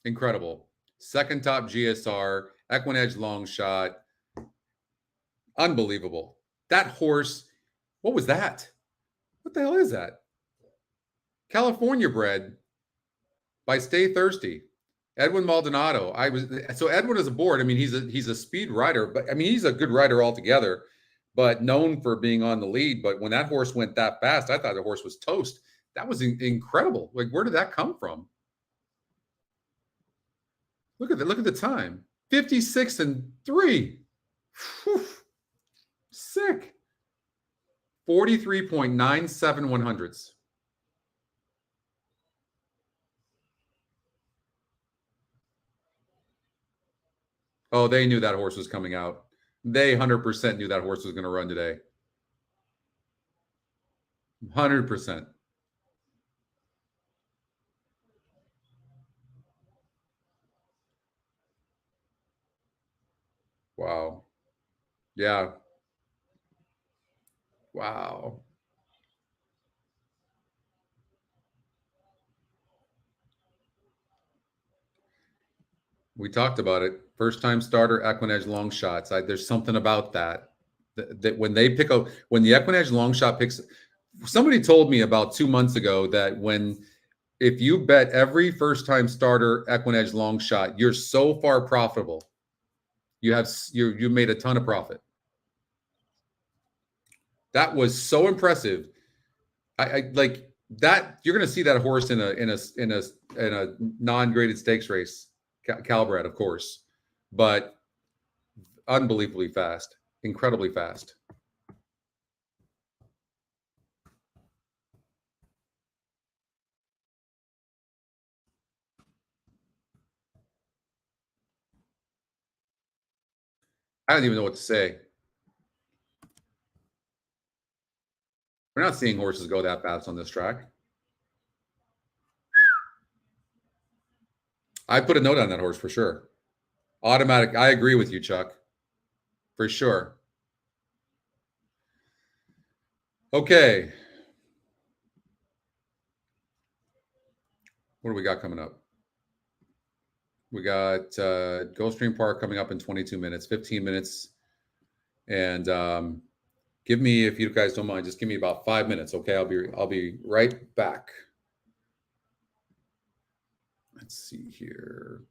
Incredible. 2nd top GSR, EquinEdge long shot. Unbelievable. That horse, what was that? What the hell is that? California bred by Stay Thirsty. Edwin Maldonado. So Edwin is aboard. I mean, he's a speed rider, but I mean, he's a good rider altogether, but known for being on the lead. But when that horse went that fast, I thought the horse was toast. That was incredible. Like, where did that come from? Look at the time. 56 and 3. Whew. Sick. 43.97 100ths. Oh, they knew that horse was coming out. They 100% knew that horse was going to run today. 100%. Wow. Yeah. Wow. We talked about it. First-time starter, EquinEdge long shots. There's something about that when they pick up, when the EquinEdge long shot picks. Somebody told me about 2 months ago that if you bet every first-time starter EquinEdge long shot, you're so far profitable. You made a ton of profit. That was so impressive. I like that. You're going to see that horse in a non-graded stakes race. Calbred, of course, but unbelievably fast, incredibly fast. I don't even know what to say. We're not seeing horses go that fast on this track. I put a note on that horse for sure. Automatic. I agree with you, Chuck. For sure. Okay. What do we got coming up? We got Gulfstream Park coming up in 22 minutes, 15 minutes. And give me, if you guys don't mind, just give me about 5 minutes, okay? I'll be right back. Let's see here.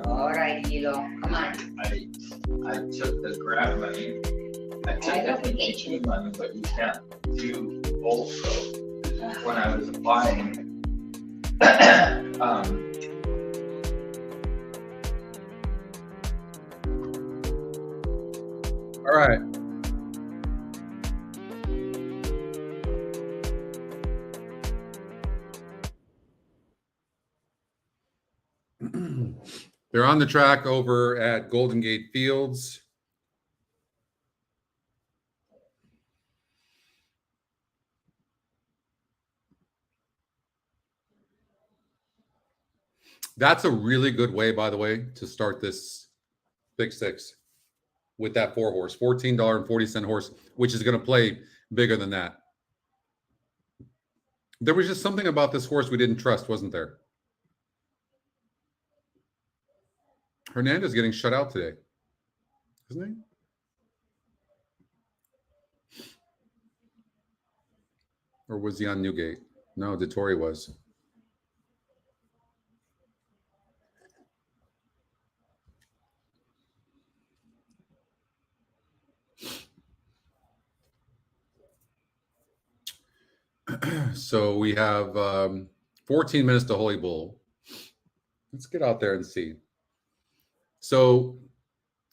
All right, Hilo, come on. I took the grab money. I took the key money, but you can't do also. When I was applying, All right. They're on the track over at Golden Gate Fields. That's a really good way, by the way, to start this Big Six with that 4-horse, $14.40 horse, which is going to play bigger than that. There was just something about this horse we didn't trust, wasn't there? Hernandez getting shut out today, isn't he? Or was he on Newgate? No, Dettori was. So we have 14 minutes to Holy Bull. Let's get out there and see. So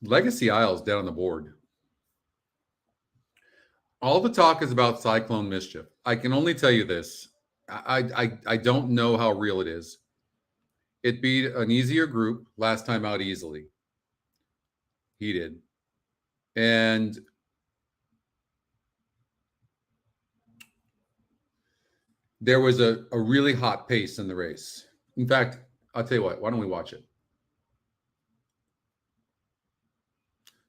Legacy Isles down on the board. All the talk is about Cyclone Mischief. I can only tell you this. I don't know how real it is. It beat an easier group last time out easily. He did. And there was a really hot pace in the race. In fact, I'll tell you what, why don't we watch it?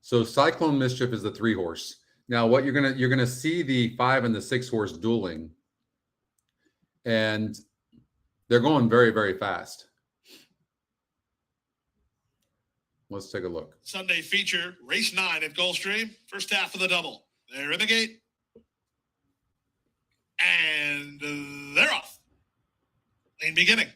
So Cyclone Mischief is the 3-horse. Now what you're gonna see the 5 and the 6-horse dueling, and they're going very, very fast. Let's take a look. Sunday feature, race 9 at Gulfstream. First half of the double. They're in the gate. And they're off. Lane beginning.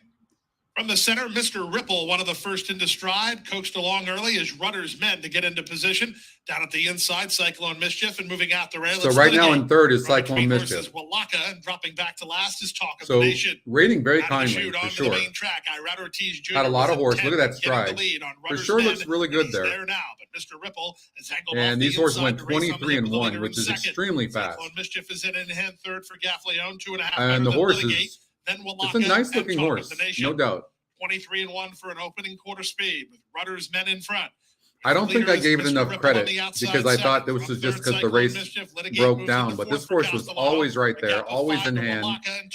From the center, Mr. Ripple, one of the first into stride, coaxed along early as Rudder's men to get into position. Down at the inside, Cyclone Mischief, and moving out the rail. So right now in third is Cyclone Mischief. Wallaka, and dropping back to last is Talk of So the Nation. rating very kindly, for sure. Had a lot of horse. Look at that stride. For sure looks really good there. Now, but Mr. Ripple is angled and off these the horses went inside to race on the 23-1, which is second. extremely fast. Cyclone Mischief is in hand third for Gaffleone, 2.5. And the horse is is it's a nice looking horse, no doubt. 23-1 for an opening quarter speed with Rudder's men in front. I don't think I gave it enough credit because I thought this was just because the race broke down, but this horse was always right there, always in hand,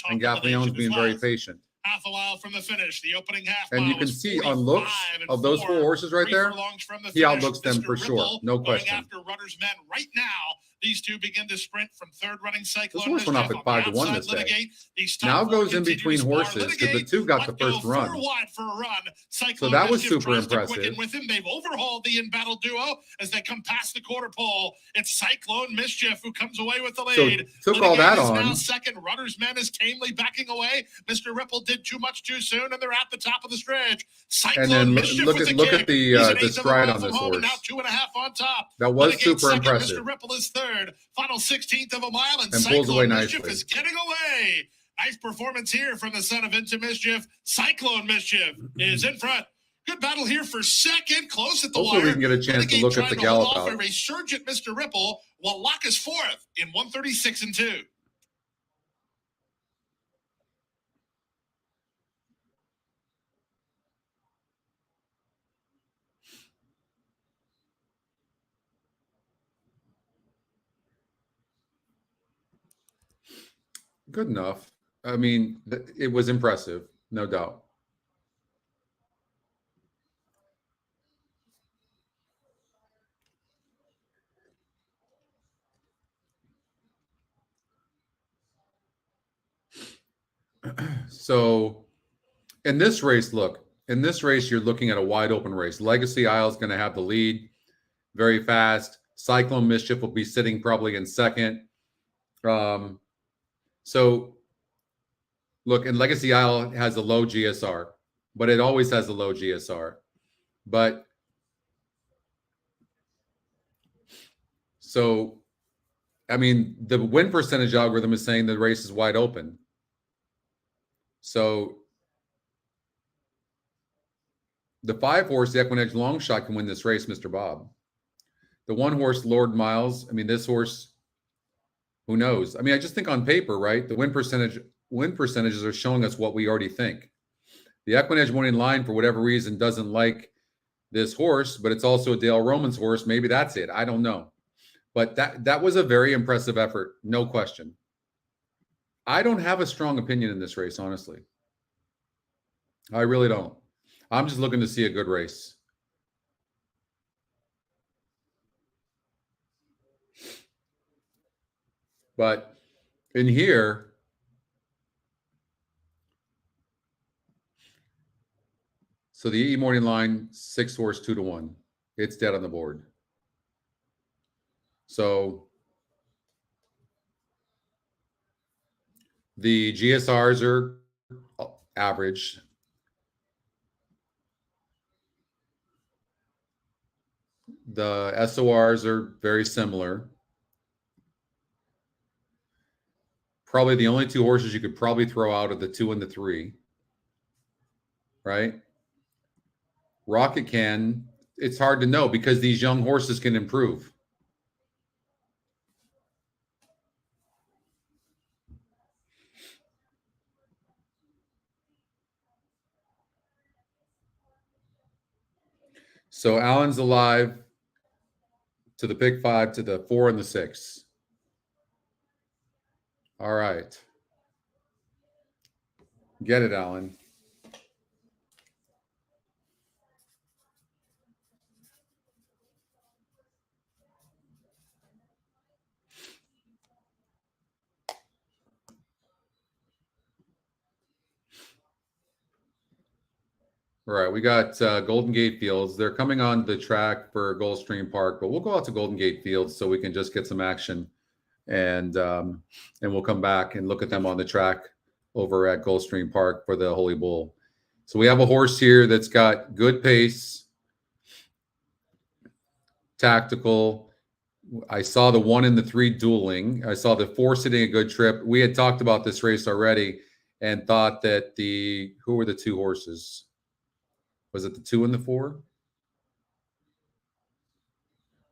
and Gaffleone's being very patient. Half a mile from the finish, the opening half and you can see on looks of those 4 horses right there, he outlooks them for sure, no question. After Rudder's men right now, these two begin to sprint from third running Cyclone. This horse went off at 5-1 this day. Now goes in between horses because the 2 got the first run. So that was super impressive. With him, they've overhauled the in-battle duo as they come past the quarter pole. It's Cyclone Mischief who comes away with the lead. So took all that on. Now second, Rudder's men is tamely backing away. Mr. Ripple did too much too soon, and they're at the top of the stretch. And then look at the stride on this horse. Now 2.5 on top. That was super impressive. Mr. Ripple is third. Final 16th of a mile, and pulls away Mischief nicely. is getting away. Nice performance here from the son of Into Mischief. Cyclone Mischief is in front. Good battle here for second, close at the Hopefully wire. we can get a chance to look at the gallop out. A resurgent Mr. Ripple, while Locke is fourth in 136-2. Good enough. I mean, it was impressive, no doubt. So in this race, you're looking at a wide open race. Legacy Isle is going to have the lead very fast. Cyclone Mischief will be sitting probably in second. So look, and Legacy Isle has a low GSR, but it always has a low GSR. But so, I mean, the win percentage algorithm is saying the race is wide open. So the 5 horse, the EquinEdge long shot, can win this race, Mr. Bob. The 1 horse, Lord Miles, I mean, this horse, who knows? I mean, I just think on paper, right? The win percentages are showing us what we already think. The EquinEdge winning line, for whatever reason, doesn't like this horse, but it's also a Dale Roman's horse. Maybe that's it. I don't know. But that was a very impressive effort, no question. I don't have a strong opinion in this race, honestly. I really don't. I'm just looking to see a good race. But in here, so the E morning line, 6 horse, 2-1. It's dead on the board. So the GSRs are average. The SORs are very similar. Probably the only 2 horses you could probably throw out are the 2 and the 3, right? Rocket can. It's hard to know because these young horses can improve. So Allen's alive to the pick 5, to the 4 and the 6. All right. Get it, Alan. All right, we got Golden Gate Fields. They're coming on the track for Gulfstream Park, but we'll go out to Golden Gate Fields so we can just get some action, and we'll come back and look at them on the track over at Gulfstream Park for the Holy Bull. So we have a horse here that's got good pace, tactical. I saw the 1 and the 3 dueling. I saw the 4 sitting a good trip. We had talked about this race already and thought that who were the 2 horses? Was it the 2 and the 4?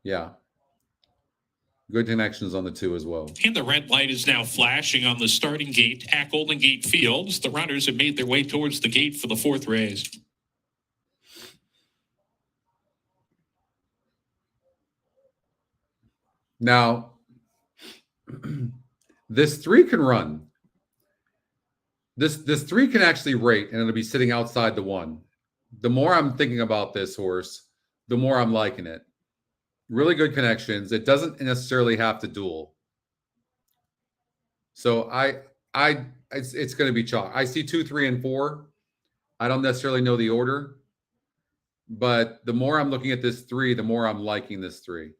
Yeah. Good connections on the 2 as well. And the red light is now flashing on the starting gate at Golden Gate Fields. The runners have made their way towards the gate for the 4th race. Now, this 3 can run. This 3 can actually rate, and it'll be sitting outside the 1. The more I'm thinking about this horse, the more I'm liking it. Really good connections. It doesn't necessarily have to duel. So it's going to be chalk. I see 2, 3, and 4. I don't necessarily know the order, but the more I'm looking at this 3, the more I'm liking this 3.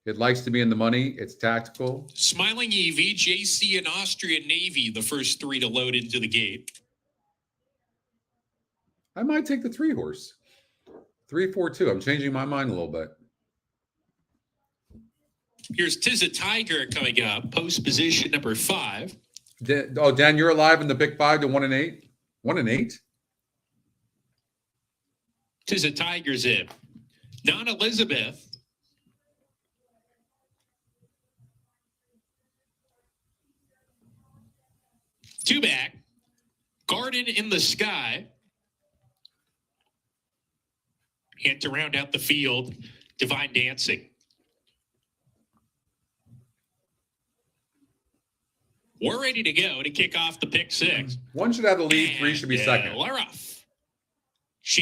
It likes to be in the money. It's tactical. Smiling Evie, JC, and Austrian Navy, the first 3 to load into the gate. I might take the 3 horse. 3, 4, 2. I'm changing my mind a little bit. Here's Tis a Tiger coming up, post position number 5. Dan, you're alive in the pick 5 to 1 and 8? 1 and 8? Tis a Tiger's in. Non-Elizabeth. Two back, Garden in the Sky, and to round out the field, Divine Dancing. We're ready to go to kick off the pick 6. 1 should have the lead, 3 should be second. We're off.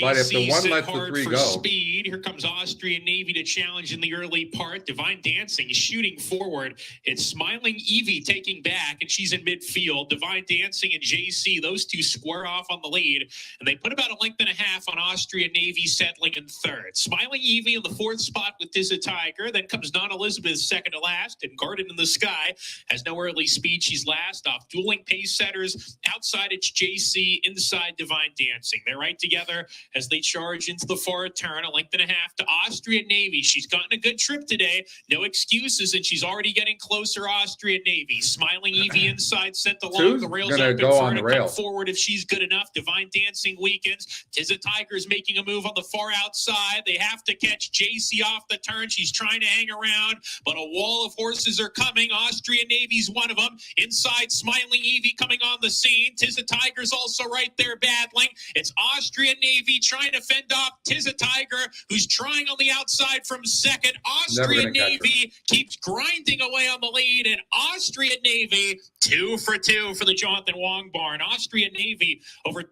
But if the 1 lets the 3 go. Speed. Here comes Austrian Navy to challenge in the early part. Divine Dancing is shooting forward. It's Smiling Evie taking back, and she's in midfield. Divine Dancing and JC, those 2 square off on the lead, and they put about a length and a half on Austrian Navy settling in 3rd. Smiling Evie in the 4th spot with Tis a Tiger. Then comes Non-Elizabeth second to last, and Garden in the Sky has no early speed. She's last off dueling pace setters. Outside it's JC, inside Divine Dancing. They're right together as they charge into the far turn, a length and a half to Austrian Navy. She's gotten a good trip today. No excuses, and she's already getting closer, Austrian Navy. Smiling Evie inside, sent along the rails. Gonna go on the rail. Forward if she's good enough. Divine Dancing weakens. Tis a Tiger's making a move on the far outside. They have to catch JC off the turn. She's trying to hang around, but a wall of horses are coming. Austrian Navy's one of them. Inside, Smiling Evie coming on the scene. Tis a Tiger's also right there battling. It's Austrian Navy trying to fend off Tis a Tiger, who's trying on the outside from second. Austrian Navy keeps grinding away on the lead, and Austrian Navy 2 for 2 for the Jonathan Wong barn. Austrian Navy over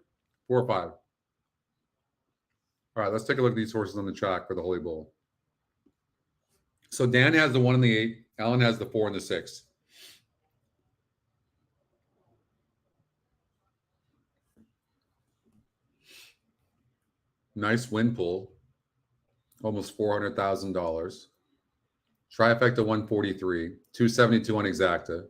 4 or 5. All right, let's take a look at these horses on the track for the Holy Bull. So Dan has the 1 and the 8. Alan has the 4 and the 6. Nice win pool, almost $400,000. Trifecta 143, 272 on Exacta.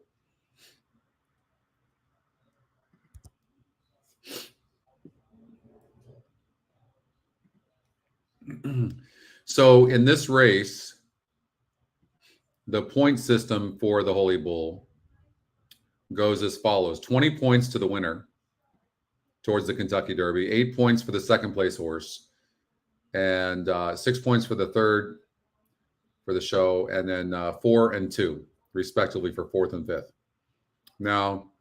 So in this race, the point system for the Holy Bull goes as follows: 20 points to the winner towards the Kentucky Derby, 8 points for the second place horse, and 6 points for the third for the show, and then 4 and 2 respectively for 4th and 5th. Now,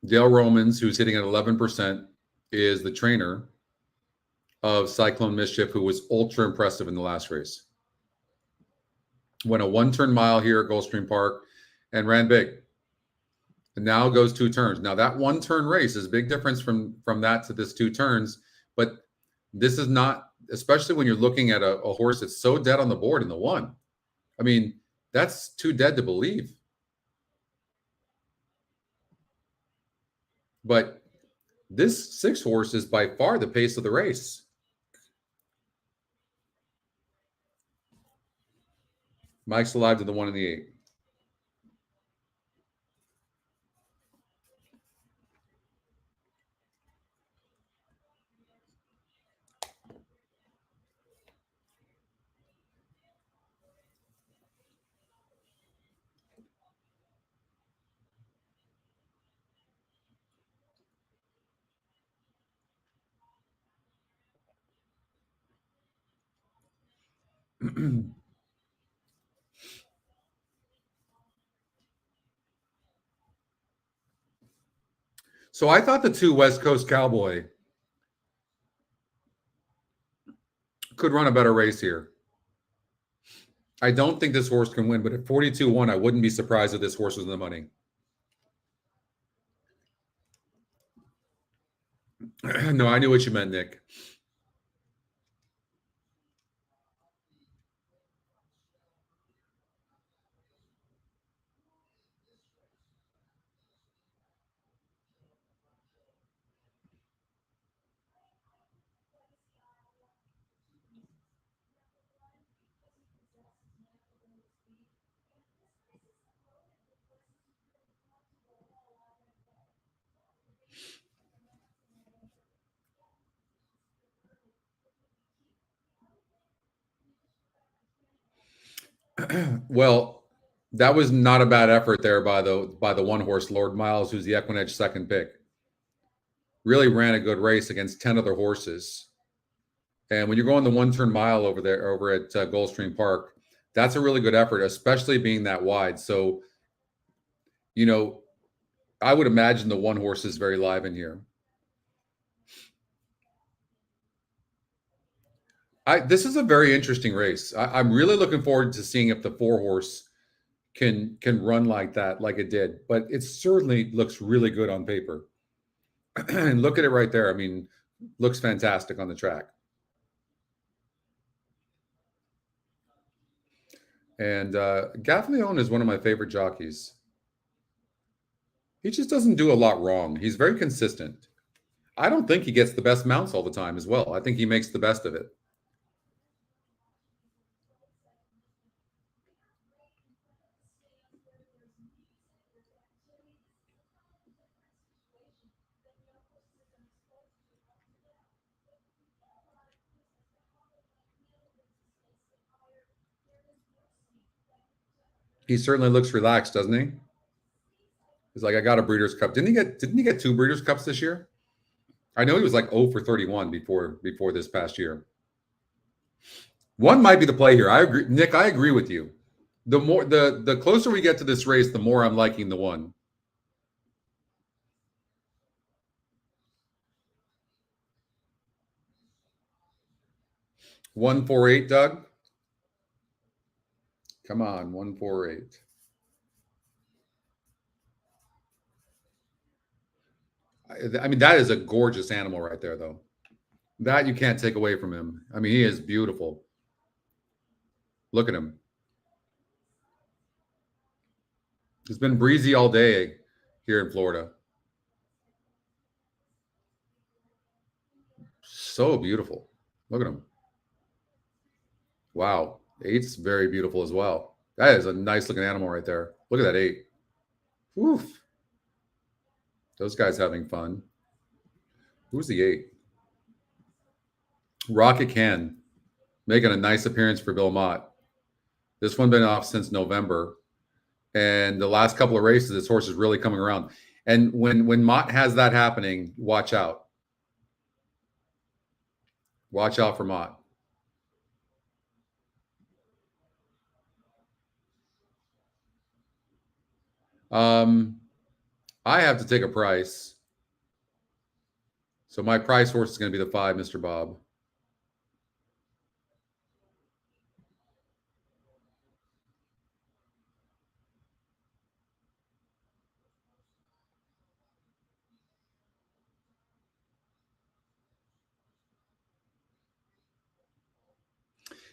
Dale Romans, who's hitting at 11%, is the trainer of Cyclone Mischief, who was ultra impressive in the last race. Went a 1-turn mile here at Gulfstream Park and ran big. And now goes 2 turns. Now that 1-turn race is a big difference from that to this 2 turns. But this is not, especially when you're looking at a horse that's so dead on the board in the 1. I mean, That's too dead to believe. But this 6 horse is by far the pace of the race. Mike's alive to the 1 and the 8. So I thought the 2 West Coast Cowboy could run a better race here. I don't think this horse can win, but at 42-1, I wouldn't be surprised if this horse was in the money. No, I knew what you meant, Nick. Well, that was not a bad effort there by the 1 horse, Lord Miles, who's the EquinEdge second pick. Really ran a good race against 10 other horses. And when you're going the 1-turn mile over at Gulfstream Park, that's a really good effort, especially being that wide. So, you know, I would imagine the 1 horse is very live in here. This is a very interesting race. I'm really looking forward to seeing if the 4 horse can run like that, like it did. But it certainly looks really good on paper. And look at it right there. I mean, looks fantastic on the track. And Gaffleone is one of my favorite jockeys. He just doesn't do a lot wrong. He's very consistent. I don't think he gets the best mounts all the time as well. I think he makes the best of it. He certainly looks relaxed, doesn't he? He's like, I got a Breeders' Cup. Didn't he get 2 Breeders' Cups this year? I know he was like 0 for 31 before this past year. 1 might be the play here. I agree, Nick. I agree with you. The closer we get to this race, the more I'm liking the 1. $148, Doug. Come on, 148. I mean, that is a gorgeous animal right there, though. That you can't take away from him. I mean, he is beautiful. Look at him. It's been breezy all day here in Florida. So beautiful. Look at him. Wow. 8's very beautiful as well. That is a nice looking animal right there. Look at that 8. Oof. Those guys having fun. Who's the 8? Rocket Can making a nice appearance for Bill Mott. This one been off since November. And the last couple of races, this horse is really coming around. And when Mott has that happening, watch out. Watch out for Mott. I have to take a price. So my price horse is going to be the 5, Mr. Bob.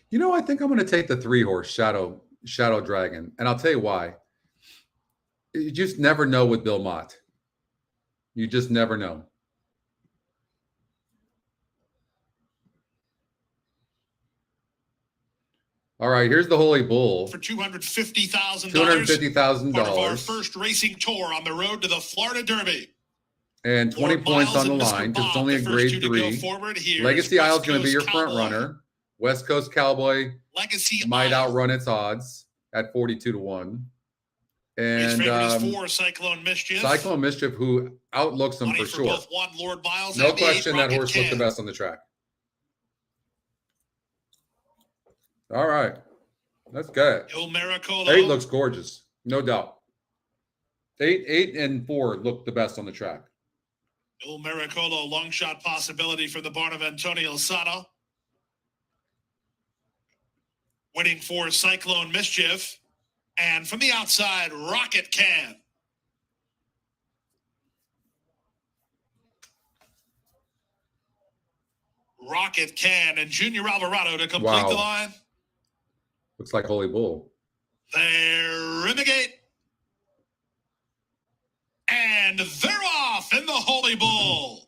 You know, I think I'm going to take the 3 horse, Shadow Shadow Dragon. And I'll tell you why. You just never know with Bill Mott. You just never know. All right, here's the Holy Bull. For $250,000. $250,000. Part of our first racing tour on the road to the Florida Derby. And 20 points on the line because it's only a grade 3. Legacy Isle is going to be your front runner. West Coast Cowboy might outrun its odds at 42-1. And Cyclone Mischief. Cyclone Mischief, who outlooks them for sure. Both one, Lord Miles, no question that horse looked the best on the track. All right. That's good. Il Miracolo. 8 looks gorgeous. No doubt. 8 and 4 look the best on the track. Il Miracolo, long shot possibility for the barn of Antonio Sano. Winning for Cyclone Mischief. And from the outside, Rocket Can. Rocket Can and Junior Alvarado to complete the line. Looks like Holy Bull. They're in the gate. And they're off in the Holy Bull.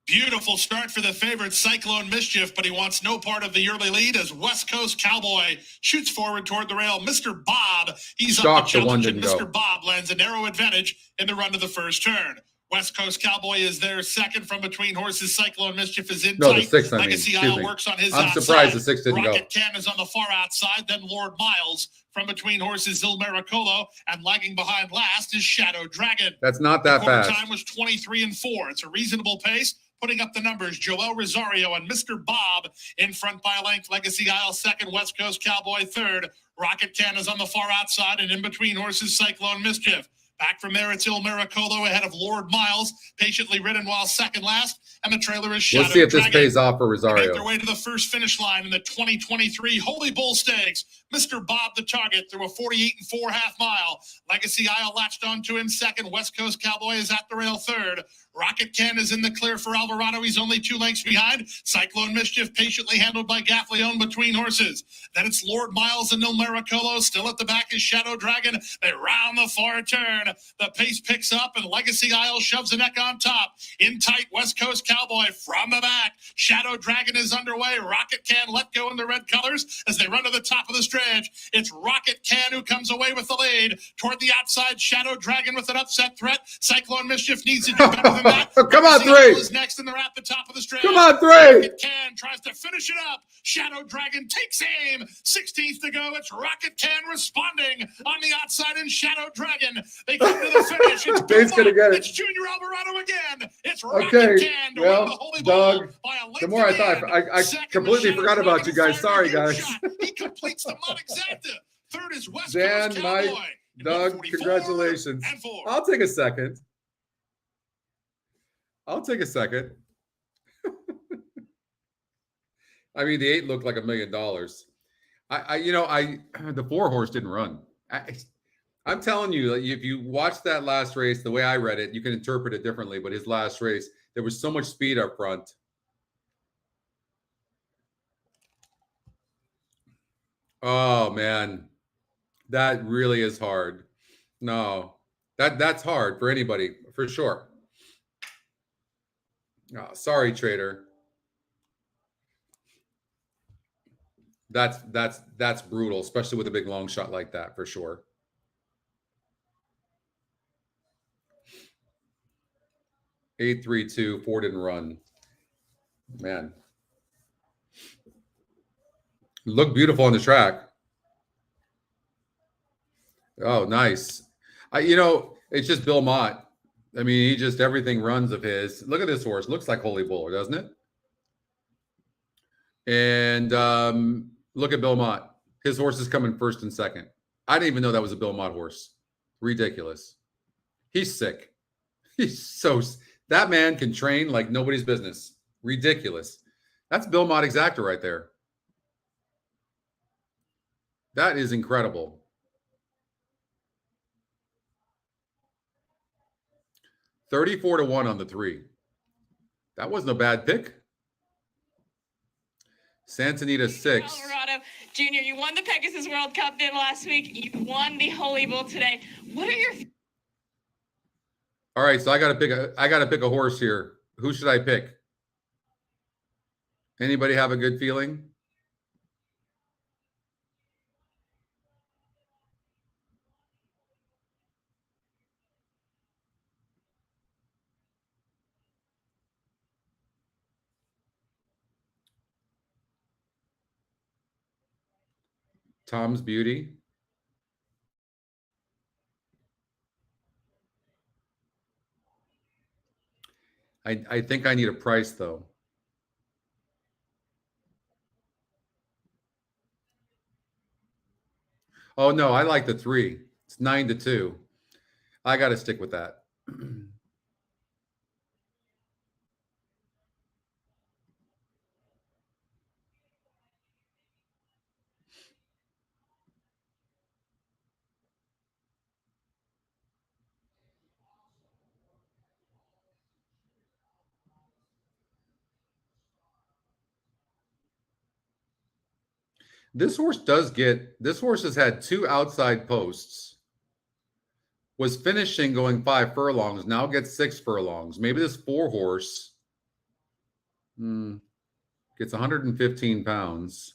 Beautiful start for the favorite Cyclone Mischief, but he wants no part of the early lead as West Coast Cowboy shoots forward toward the rail. Mr. Bob, he's up to challenge, and Mr. Bob lands a narrow advantage in the run to the first turn. West Coast Cowboy is there second from between horses. Cyclone Mischief is in tight. The 6, Legacy Isle works on his I'm surprised the 6 didn't go. Rocket Can is on the far outside. Then Lord Miles from between horses. Il Miracolo, and lagging behind last is Shadow Dragon. That's not that fast. Time was 23 and 4. It's a reasonable pace. Putting up the numbers, Joel Rosario and Mr. Bob in front by a length. Legacy Isle second, West Coast Cowboy third. Rocket Can is on the far outside, and in between horses, Cyclone Mischief. Back from there, it's Il Miracolo ahead of Lord Miles, patiently ridden while second last, and the trailer is Shadow We'll see if Dragon. this pays off for Rosario. They make their way to the first finish line in the 2023 Holy Bull Stakes. Mr. Bob the target through a 48 and 4 half mile. Legacy Isle latched onto him second. West Coast Cowboy is at the rail third. Rocket Can is in the clear for Alvarado. He's only 2 lengths behind. Cyclone Mischief patiently handled by Gaffleone between horses. Then it's Lord Miles and Il Miracolo. Still at the back is Shadow Dragon. They round the far turn. The pace picks up and Legacy Isle shoves the neck on top. In tight, West Coast Cowboy from the back. Shadow Dragon is underway. Rocket Can let go in the red colors as they run to the top of the stretch. It's Rocket Can who comes away with the lead. Toward the outside, Shadow Dragon with an upset threat. Cyclone Mischief needs to do better than that. Come on, 3. Is next and they're at the top of the stretch. Come on, 3. Rocket Can tries to finish it up. Shadow Dragon takes aim. 16th to go. It's Rocket Can responding on the outside in Shadow Dragon. They come to the finish. It's gonna get it. It's Junior Alvarado again. It's Rocket Can to win the Holy Bull by a length. The more I thought, I completely forgot about you guys. Sorry, guys. He completes the Mont Exacta. Third is West Dan, Coast Mike, Cowboy. Doug, congratulations. I'll take a second. I mean, the 8 looked like $1 million. The 4 horse didn't run. I'm telling you, if you watch that last race, the way I read it, you can interpret it differently. But his last race, there was so much speed up front. Oh man, that really is hard. No, that's hard for anybody for sure. Oh, sorry, trader. That's brutal, especially with a big long shot like that for sure. Eight, 3, 2, 4 didn't run. Man. Looked beautiful on the track. Oh, nice. It's just Bill Mott. I mean, everything runs of his. Look at this horse. Looks like Holy Bull, doesn't it? And look at Bill Mott. His horse is coming first and second. I didn't even know that was a Bill Mott horse. Ridiculous. He's sick. That man can train like nobody's business. Ridiculous. That's Bill Mott Exacta right there. That is incredible. 34-1 on the 3. That wasn't a bad pick. Santa Anita 6. Colorado Junior, you won the Pegasus World Cup bid last week. You won the Holy Bull today. What are your... All right, so I got to pick a horse here. Who should I pick? Anybody have a good feeling? Tom's Beauty. I think I need a price though. Oh no, I like the 3. It's 9-2. I got to stick with that. This horse has had 2 outside posts. Was finishing going 5 furlongs, now gets 6 furlongs. Maybe this 4 horse gets 115 pounds.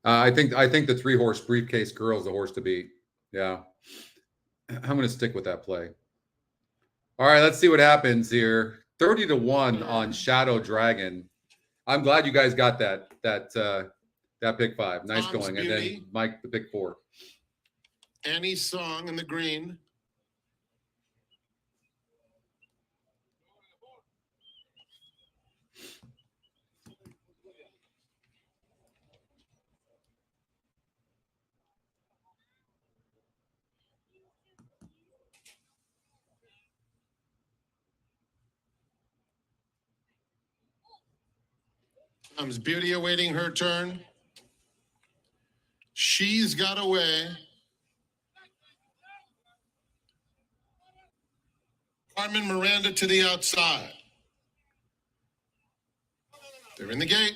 I think the 3 horse Briefcase Girl is the horse to beat. Yeah. I'm going to stick with that play. All right, let's see what happens here. 30-1 on Shadow Dragon. I'm glad you guys got that pick 5. Nice Tom's going. Beauty. And then Mike, the pick 4. Annie's Song in the green. Tom's Beauty awaiting her turn. She's Got Away. Carmen Miranda to the outside. They're in the gate.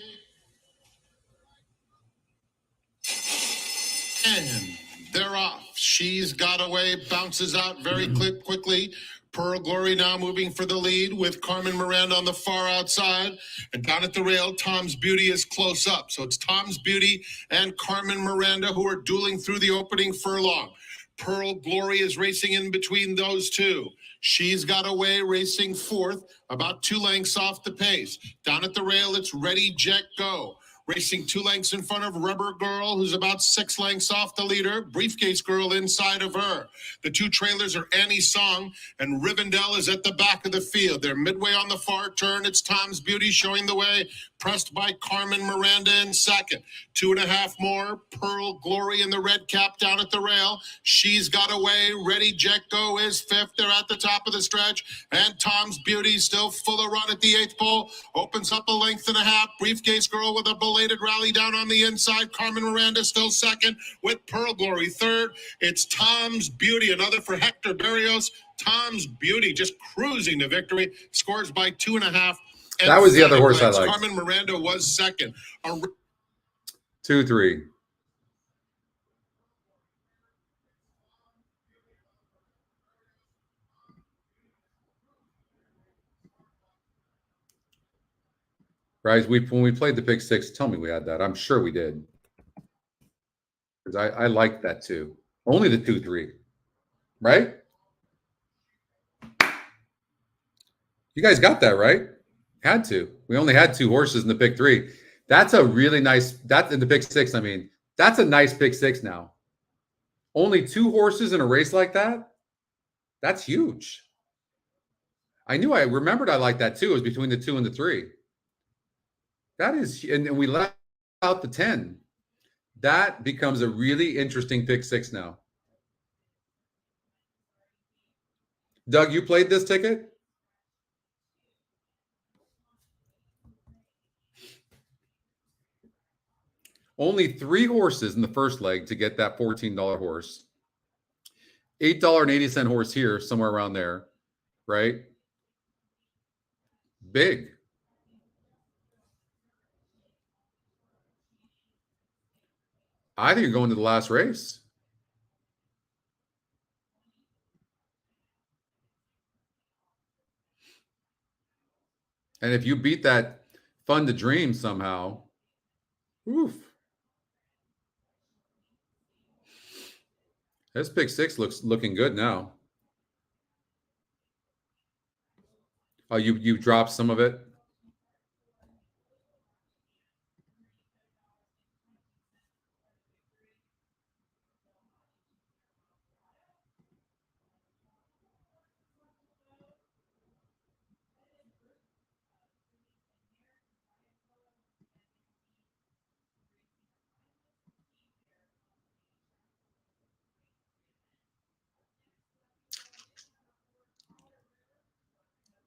And they're off. She's Got Away, bounces out very quickly. Pearl Glory now moving for the lead with Carmen Miranda on the far outside. And down at the rail, Tom's Beauty is close up. So it's Tom's Beauty and Carmen Miranda who are dueling through the opening furlong. Pearl Glory is racing in between those two. She's Got Away racing 4th, about 2 lengths off the pace. Down at the rail, it's Ready, Jet, Go. Racing 2 lengths in front of Rubber Girl, who's about 6 lengths off the leader. Briefcase Girl inside of her. The 2 trailers are Annie's Song, and Rivendell is at the back of the field. They're midway on the far turn. It's Tom's Beauty showing the way, pressed by Carmen Miranda in second. 2.5 more. Pearl Glory in the red cap down at the rail. She's Got Away. Ready, Jet, Go is 5th. They're at the top of the stretch. And Tom's Beauty still full of run at the 8th pole. Opens up a length and a half. Briefcase Girl with a belated rally down on the inside. Carmen Miranda still second with Pearl Glory 3rd. It's Tom's Beauty, another for Hector Berrios. Tom's Beauty just cruising to victory. Scores by 2.5. That was the other horse I liked. Carmen Miranda was second. 2-3. Right, when we played the pick 6, tell me we had that. I'm sure we did. Because I liked that too. Only the 2-3. Right? You guys got that, right? Had to. We only had 2 horses in the pick 3. That's a really nice, that's in the pick 6, I mean. That's a nice pick 6 now. Only 2 horses in a race like that? That's huge. I remembered I liked that too. It was between the 2 and the 3. That is, and we left out the 10. That becomes a really interesting pick 6 now. Doug, you played this ticket? Only 3 horses in the first leg to get that $14 horse. $8.80 horse here, somewhere around there, right? Big. I think you're going to the last race. And if you beat that Fun to Dream somehow, oof. This pick 6 looking good now. Oh, you dropped some of it.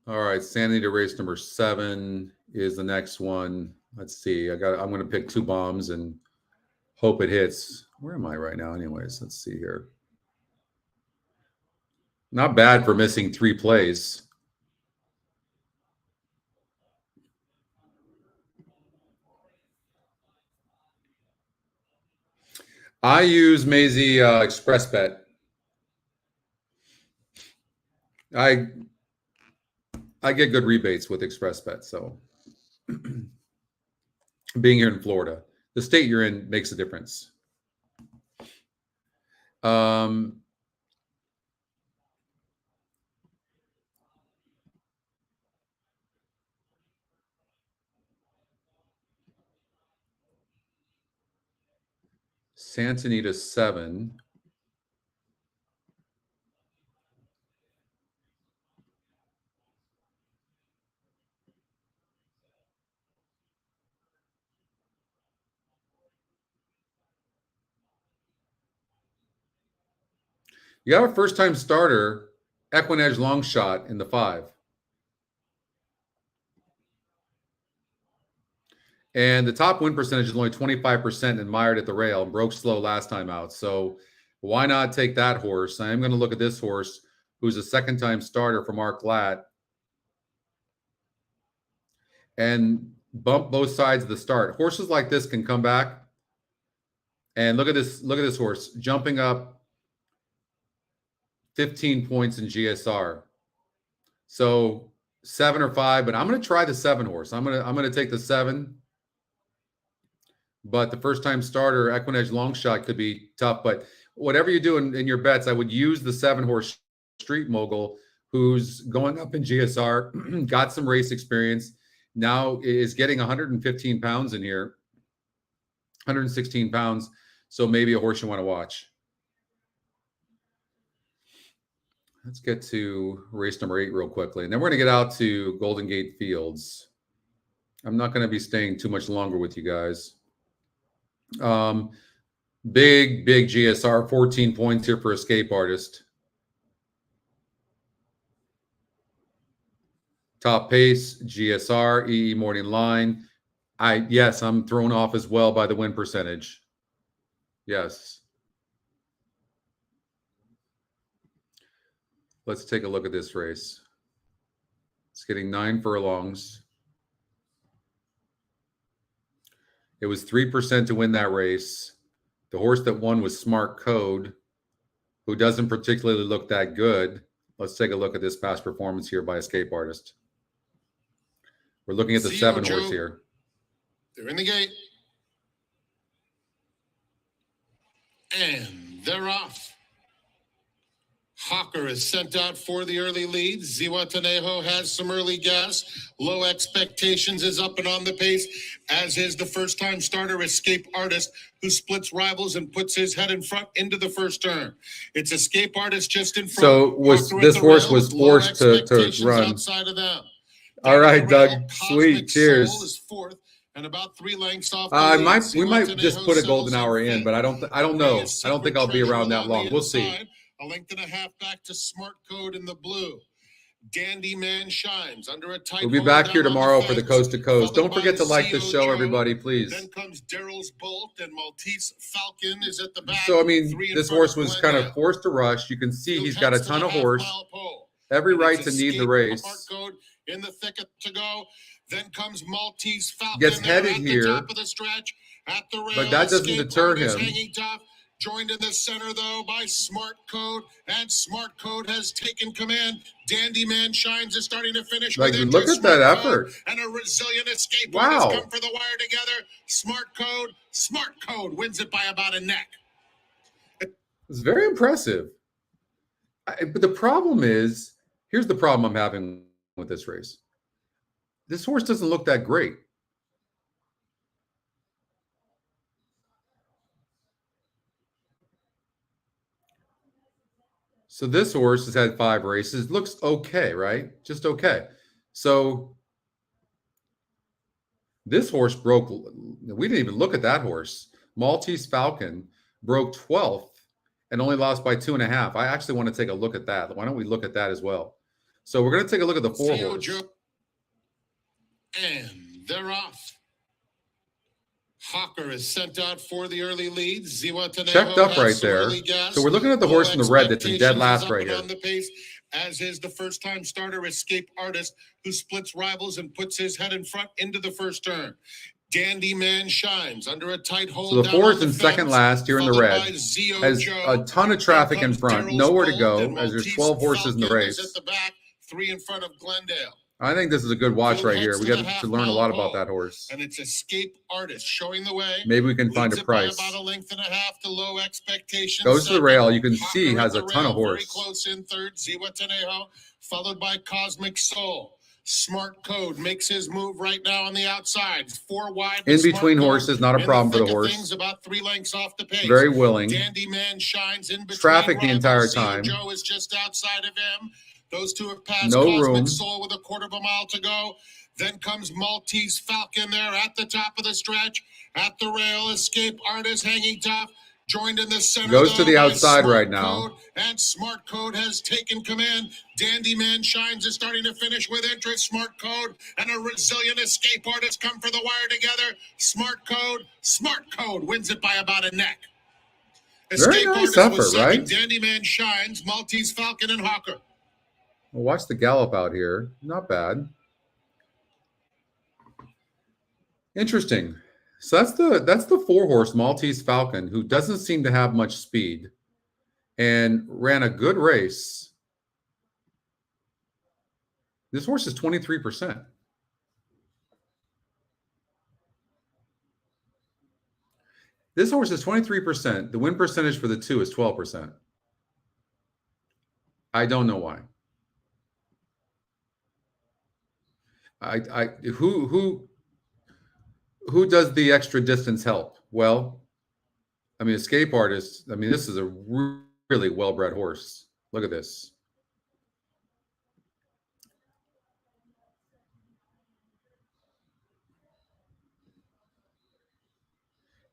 All right, Anita Race number 7 is the next one. Let's see. I'm going to pick 2 bombs and hope it hits. Where am I right now anyways? Let's see here. Not bad for missing 3 plays. I use Maisie Express Bet. I get good rebates with Express Bet, so being here in Florida, the state you're in makes a difference. Santa Anita 7. You got a first-time starter, EquinEdge long shot in the 5. And the top win percentage is only 25% and mired at the rail and broke slow last time out. So why not take that horse? I am going to look at this horse, who's a second-time starter for Mark Glatt, and bump both sides of the start. Horses like this can come back. And look at this horse jumping up 15 points in GSR. So 7 or 5, but I'm going to try the 7 horse. I'm going to take the 7. But the first-time starter, EquinEdge long shot, could be tough. But whatever you do in your bets, I would use the 7 horse Street Mogul, who's going up in GSR, got some race experience, now is getting 115 pounds in here, 116 pounds. So maybe a horse you want to watch. Let's get to race number 8 real quickly. And then we're going to get out to Golden Gate Fields. I'm not going to be staying too much longer with you guys. Big GSR, 14 points here for Escape Artist. Top pace, GSR, EE Morning Line. Yes, I'm thrown off as well by the win percentage. Yes. Let's take a look at this race. It's getting 9 furlongs. It was 3% to win that race. The horse that won was Smart Code, who doesn't particularly look that good. Let's take a look at this past performance here by Escape Artist. We're looking at the 7 horse here. They're in the gate. And they're off. Hawker is sent out for the early lead. Ziwatanejo has some early gas. Low Expectations is up and on the pace, as is the first-time starter, Escape Artist, who splits rivals and puts his head in front into the first turn. It's Escape Artist just in front. So this horse was forced to run. Outside of them. All right, Doug. Sweet. Cheers. Is fourth and about 3 lengths off. We might just put a golden hour in, but I don't know. I don't think I'll be around that long. We'll see. A length and a half back to Smart Code in the blue. Dandy Man Shines under a tight. We'll be back here tomorrow for the Coast to Coast. Don't forget to like the show, everybody, please. Then comes Daryl's Bolt, and Maltese Falcon is at the back. So, I mean, this horse was kind of forced to rush. You can see he's got a ton of horse. Every right to need the race. In the thicket to go. Then comes Maltese Falcon. Gets headed here, top of the stretch, at the rail, but that doesn't deter him. Joined in the center, though, by Smart Code, and Smart Code has taken command. Dandy Man Shines is starting to finish. Like, look at that effort. And a resilient escape. Wow. Come for the wire together. Smart Code wins it by about a neck. It's very impressive. But the problem is, here's the problem I'm having with this race. This horse doesn't look that great. So this horse has had 5 races. Looks okay, right? Just okay. So this horse broke. We didn't even look at that horse. Maltese Falcon broke 12th and only lost by 2.5. I actually want to take a look at that. Why don't we look at that as well? So we're going to take a look at the 4 horse. And they're off. Hawker is sent out for the early lead. Checked up right there. So we're looking at the horse in the red that's in dead last right here. On the pace, as is the first-time starter, Escape Artist, who splits rivals and puts his head in front into the first turn. Dandy Man Shines under a tight hold. So the 4 is in second last here in the red. Has a ton of traffic in front. Nowhere to go as there's 12 horses in the race. At the back, 3 in front of Glendale. I think this is a good watch right here. We got to learn a lot about that horse. And it's Escape Artist showing the way. Maybe we can find a price. About a length and a half to low expectations. Goes to the rail. You can see has a ton of horse. Very close in third. Zihuatanejo, followed by Cosmic Soul. Smart Code makes his move right now on the outside. 4 wide. In between horses, not a problem for the horse. About 3 lengths off the pace. Very willing. Dandy Man Shines in between. Traffic the entire time. Joe is just outside of him. Those 2 have passed. No Cosmic room. Soul with a 1/4 mile to go. Then comes Maltese Falcon there at the top of the stretch. At the rail, Escape Artist hanging top. Joined in the center. Goes to the outside right now. And Smart Code has taken command. Dandy Man Shines is starting to finish with interest. Smart Code and a resilient Escape Artist come for the wire together. Smart Code wins it by about a neck. Very nice effort, right? Dandy Man Shines, Maltese Falcon, and Hawker. Well, watch the gallop out here. Not bad. Interesting. So that's the 4 horse Maltese Falcon, who doesn't seem to have much speed and ran a good race. This horse is 23%. This horse is 23%. The win percentage for the 2 is 12%. I don't know why. Who does the extra distance help? Well, I mean, Escape Artist, I mean, this is a really well-bred horse. Look at this.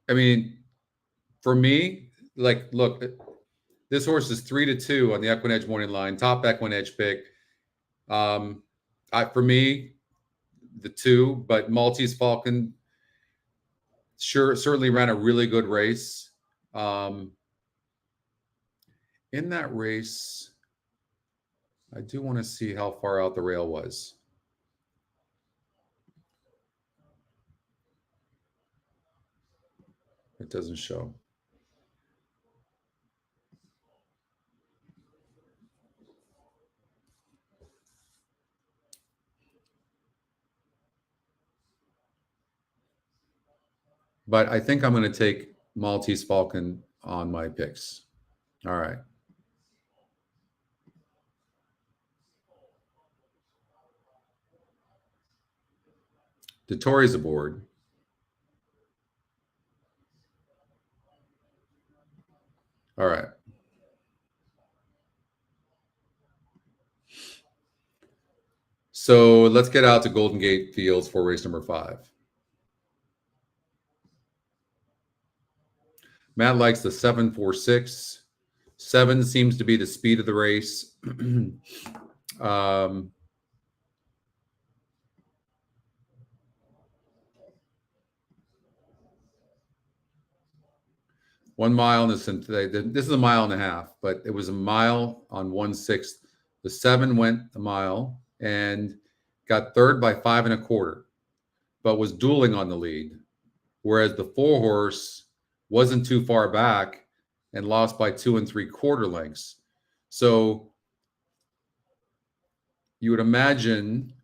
I mean, for me, like, look, this horse is 3-2 on the EquinEdge morning line, top EquinEdge pick. For me, the 2, but Maltese Falcon certainly ran a really good race. In that race, I do want to see how far out the rail was. It doesn't show. But I think I'm going to take Maltese Falcon on my picks. All right. Dettori's aboard. All right. So let's get out to Golden Gate Fields for race number 5. Matt likes the 7.46. 7 seems to be the speed of the race. 1 mile in this is a mile and a half, but it was a mile on 1/6. The 7 went a mile and got third by 5 1/4, but was dueling on the lead. Whereas the 4 horse wasn't too far back and lost by 2 3/4 lengths. So you would imagine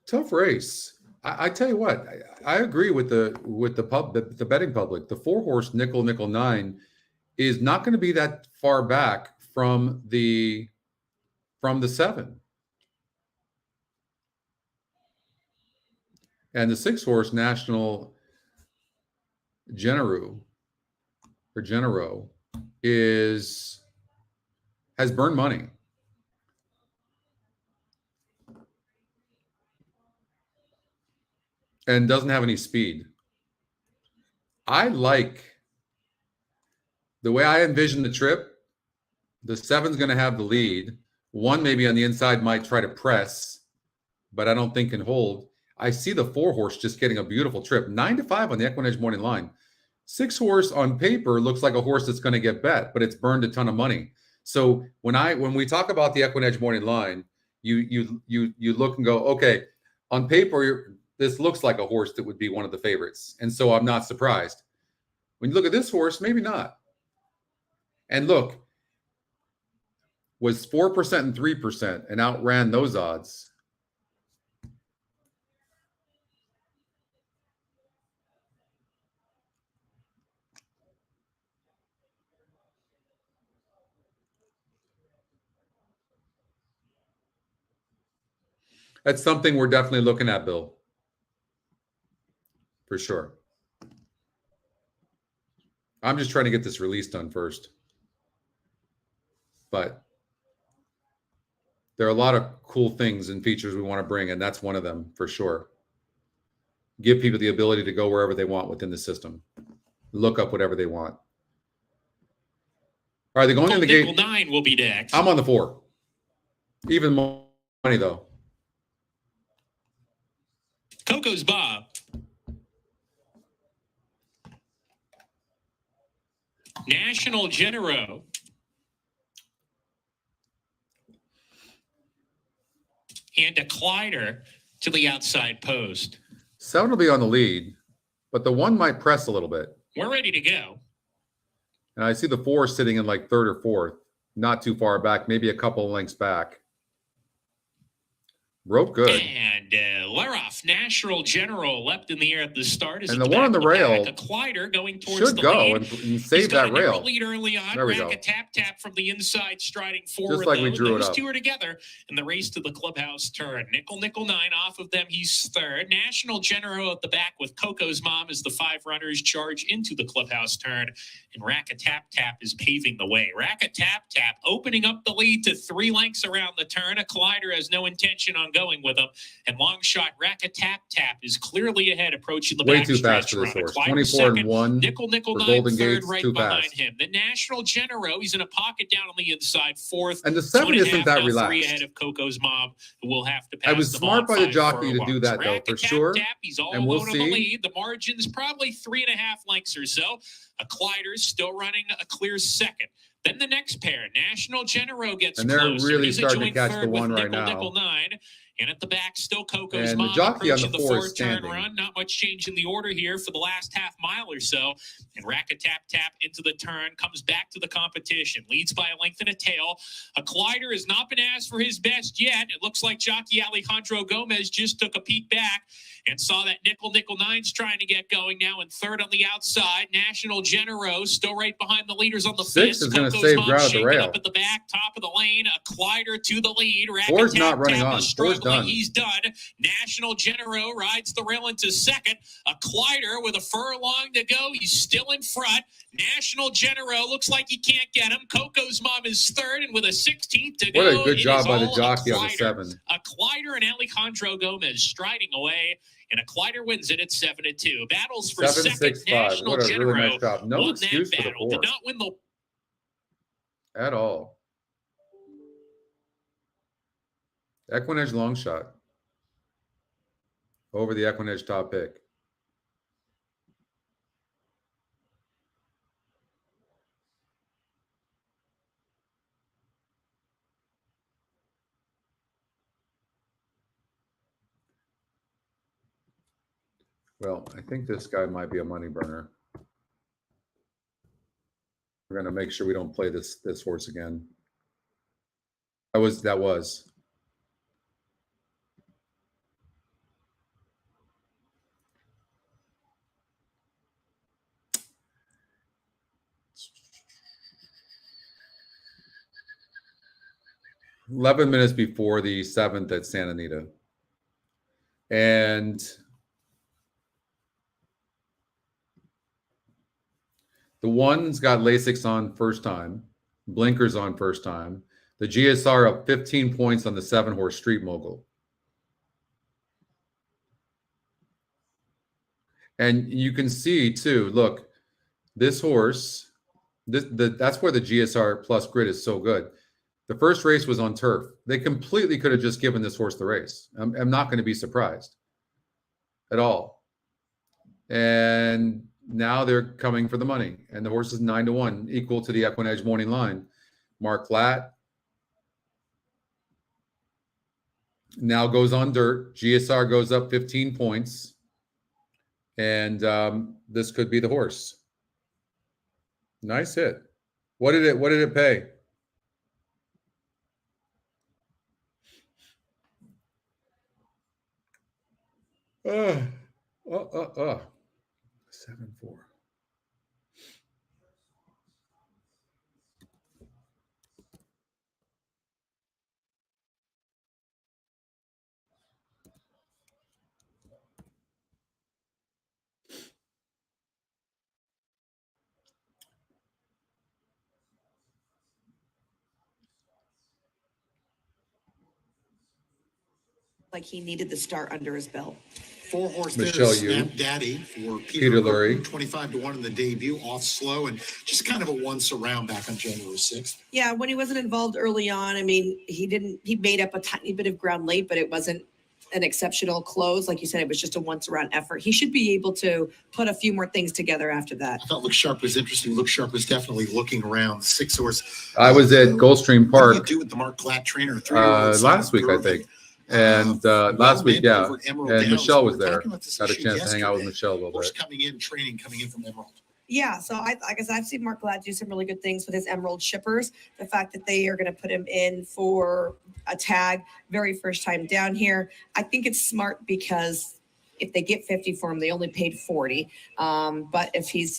tough race. I tell you what, I agree with the betting public. The 4 horse nickel 9 is not going to be that far back from the 7. And the 6 horse National Genero has burned money. And doesn't have any speed. I like the way I envision the trip. The 7's going to have the lead. 1 maybe on the inside might try to press, but I don't think can hold. I see the 4 horse just getting a beautiful trip. 9-5 on the EquinEdge morning line. 6 horse on paper looks like a horse that's going to get bet, but it's burned a ton of money. So when we talk about the EquinEdge morning line, you look and go, okay, on paper this looks like a horse that would be one of the favorites. And so I'm not surprised. When you look at this horse, maybe not. And look, was 4% and 3% and outran those odds. That's something we're definitely looking at, Bill. For sure. I'm just trying to get this release done first. But there are a lot of cool things and features we want to bring, and that's one of them for sure. Give people the ability to go wherever they want within the system. Look up whatever they want. All right, they're going in the gate. 9 will be next. I'm on the 4. Even more money, though. Coco's Bob. National Genero. And a Clyder to the outside post. 7 will be on the lead, but the 1 might press a little bit. We're ready to go. And I see the 4 sitting in like 3rd or 4th, not too far back, maybe a couple of lengths back. Broke good. And Leroff, National General, leapt in the air at the start. And the one on the rail a Clyder going towards should the go lead. and save that rail. Lead early on. There we go. Tap from the inside, striding forward. Just like we drew it Those up. 2 are together in the race to the clubhouse turn. Nickel 9 off of them. He's 3rd. National General at the back with Coco's Mom as the 5 runners charge into the clubhouse turn. And Tap is paving the way. Tap opening up the lead to 3 lengths around the turn. A Clyder has no intention on going with him. And long shot Tap is clearly ahead, approaching the Way back too stretch fast for this run. horse. Clyder 24 and second. 1 Nickel for 9 Golden third, Gates, right too behind fast. him. The National Genero, he's in a pocket down on the inside, 4th. And the 7 isn't that 3 relaxed. ahead of Coco's Mom, who will have to pass. I was the smart ball by the 5 jockey to do furlongs. that, though, for sure. He's all And we'll alone on the see. lead. The margin's probably 3.5 lengths or so. A Clyder's still running a clear second. Then the next pair, National Genero gets And they're closer. really He's a starting to joint catch third the with 1 right Nickel now. 9. And at the back, still Coco's And the Mom jockey on the approaching 4 the is 4th turn standing. run. Not much change in the order here for the last half mile or so. And Tap into the turn, comes back to the competition, leads by a length and a tail. A Clyder has not been asked for his best yet. It looks like jockey Alejandro Gomez just took a peek back and saw that Nickel 9's trying to get going now in 3rd on the outside. National Genero still right behind the leaders on the 6 fence. is going to Coco's save Mom ground at the shaking rail. up at the back, top of the lane. A Clyder to the lead. 4's not running Tap on. is 4's struggling done. He's done. National Genero rides the rail into second. A Clyder with a furlong to go. He's still in front. National Genero looks like he can't get him. Coco's Mom is third, and with a 16th to go. What a good job by the all jockey a on the 7. A Clyder and Alejandro Gomez striding away, and a Clyder wins it at 7-2. Battles for 7, second. 6, 5. National What a really Genero nice job. No won excuse that for the battle. Did horse not win the at all. EquinEdge long shot over the EquinEdge top pick. Well, I think this guy might be a money burner. We're going to make sure we don't play this horse again. That was. $11 before the 7th at Santa Anita. And the 1's got LASIX on first time, blinkers on first time. The GSR up 15 points on the 7-horse Street Mogul. And you can see too, look, this horse, that's where the GSR plus grid is so good. The first race was on turf. They completely could have just given this horse the race. I'm not going to be surprised at all. And now they're coming for the money. And the horse is 9-1, equal to the EquinEdge morning line. Mark Latt now goes on dirt. GSR goes up 15 points. And this could be the horse. Nice hit. What did it pay? Oh, 7-4. Like he needed the start under his belt. 4-horse Michelle there, Yu. Snap Daddy for Peter Lurie. 25-1 in the debut, off slow, and just kind of a once around back on January 6th. Yeah, when he wasn't involved early on, I mean, he made up a tiny bit of ground late, but it wasn't an exceptional close. Like you said, it was just a once around effort. He should be able to put a few more things together after that. I thought Look Sharp was interesting. Look Sharp was definitely looking around. 6-horse. I was at Gulfstream Park What do you do with the Mark Glatt trainer? last week, I think. And last week, yeah. And Michelle was there. Got a chance to hang out with Michelle a little bit. Coming in from Emerald. Yeah, so I guess I've seen Mark Glad do some really good things with his Emerald shippers. The fact that they are going to put him in for a tag very first time down here, I think it's smart because if they get 50 for him, they only paid 40. But if he's,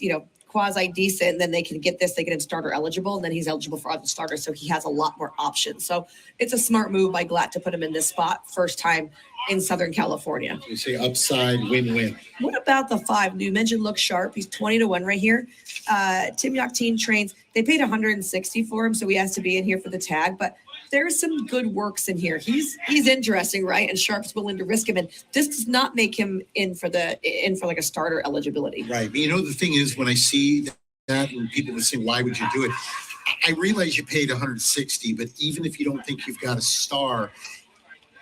quasi decent, then they can get this, they get him starter eligible, and then he's eligible for other starters. So he has a lot more options. So it's a smart move by Glatt to put him in this spot first time in Southern California. You say upside win-win. What about the 5? You mentioned Look Sharp. He's 20-1 right here. Tim Yachteen trains. They paid 160 for him, so he has to be in here for the tag. But there's some good works in here. He's interesting, right? And Sharp's willing to risk him, and this does not make him in for like a starter eligibility. Right. But the thing is, when I see that, and people would say, "Why would you do it?" I realize you paid 160, but even if you don't think you've got a star,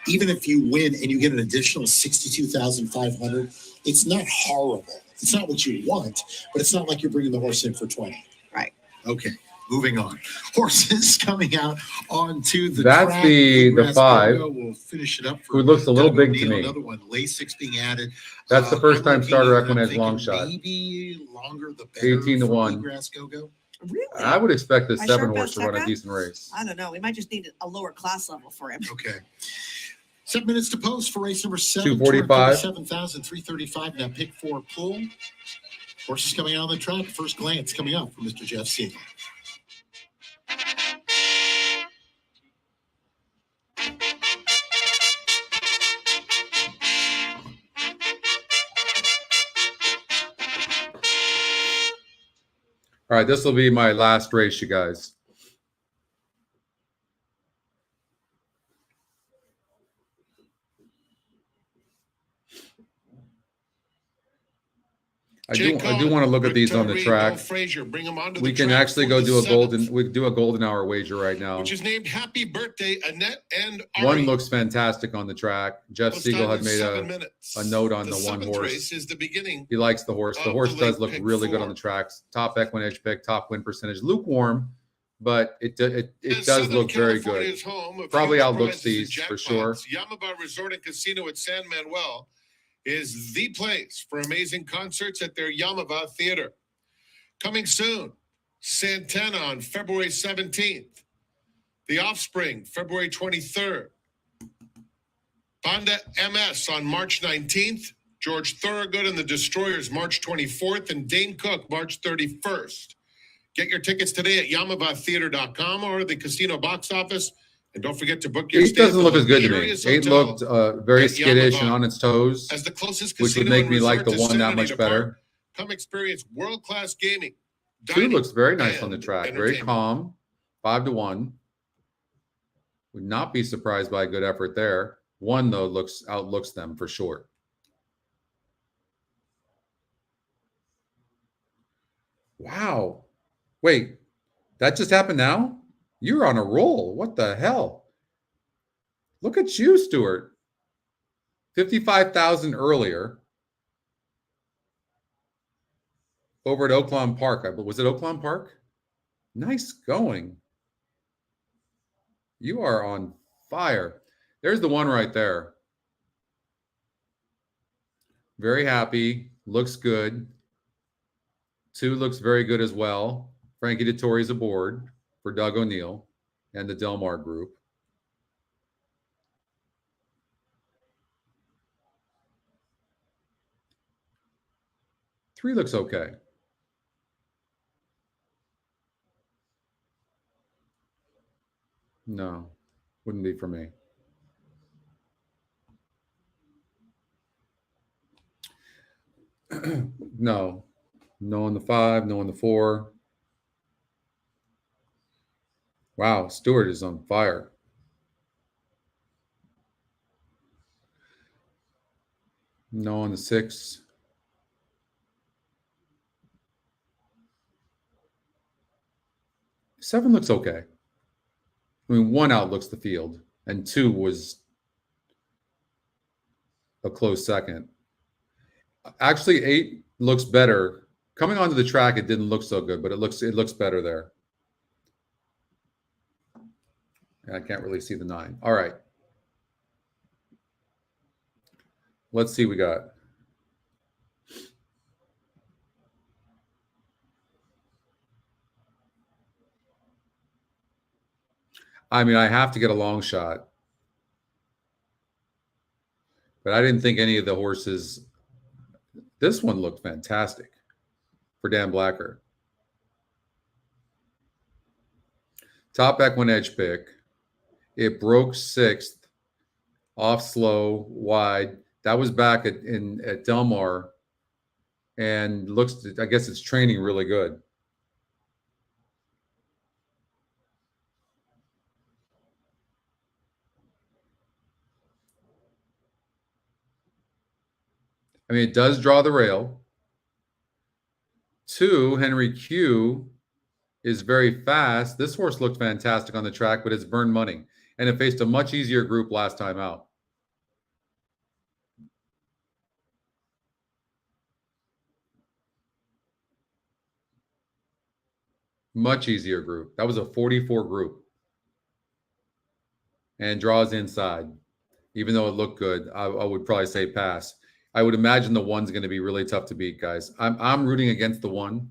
even if you win and you get an additional 62,500, it's not horrible. It's not what you want, but it's not like you're bringing the horse in for 20. Right. Okay. Moving on. Horses coming out onto the That's track. the 5. We'll finish it up. Who looks a little big to me. Another one. LASIX being added. That's the first time starter EquinEdge long shot. Maybe longer the better. 18-1. Really? I would expect the By 7-horse to Sharp run a Azteca? decent race. I don't know. We might just need a lower class level for him. Okay. 7 minutes to post for race number 7. 245. 7,335. Now pick 4 pool. Horses coming out on the track. First glance coming up from Mr. Jeff Siegel. All right, this will be my last race, you guys. I do want to look at these on the track. We can actually go do a golden hour wager right now. Which is named Happy Birthday, Annette and Ari. One looks fantastic on the track. Jeff Siegel had made a note on the one horse. Race is the beginning. He likes the horse. The horse does look really good on the tracks. Top EquinEdge pick, top win percentage. Lukewarm, but it does look very good. Probably outlooks these for sure. Yamaba Resort and Casino at San Manuel is the place for amazing concerts at their Yamava Theater. Coming soon, Santana on February 17th. The Offspring, February 23rd. Banda MS on March 19th. George Thorogood and the Destroyers, March 24th. And Dane Cook, March 31st. Get your tickets today at YamavaTheater.com or the casino box office. And don't forget to book your 8 doesn't look as good to me. 8 looked very skittish and on its toes, as the closest which would make me like the 1 that much better. Come experience world-class gaming. 2 looks very nice on the track. Very calm. 5-1. Would not be surprised by a good effort there. 1, though, outlooks them for sure. Wow. Wait, that just happened now? You're on a roll. What the hell? Look at you, Stuart. 55,000 earlier. Over at Oaklawn Park. Was it Oaklawn Park? Nice going. You are on fire. There's the one right there. Very happy. Looks good. 2 looks very good as well. Frankie Dettori's aboard for Doug O'Neill and the Delmar group. Three looks okay. No, wouldn't be for me. No. No on the 5, no on the 4. Wow, Stewart is on fire. No on the 6. Seven looks okay. I mean, 1 outlooks the field, and 2 was a close second. Actually, 8 looks better. Coming onto the track, it didn't look so good, but it looks better there. And I can't really see the 9. All right. Let's see what we got. I mean, I have to get a long shot. But I didn't think any of the horses. This one looked fantastic for Dan Blacker. Top EquinEdge pick. It broke 6th off slow, wide. That was back at Delmar, and looks. I guess it's training really good. I mean, it does draw the rail. 2, Henry Q is very fast. This horse looked fantastic on the track, but it's burned money. And it faced a much easier group last time out. Much easier group. That was a 44 group. And draws inside. Even though it looked good, I would probably say pass. I would imagine the 1's going to be really tough to beat, guys. I'm rooting against the 1,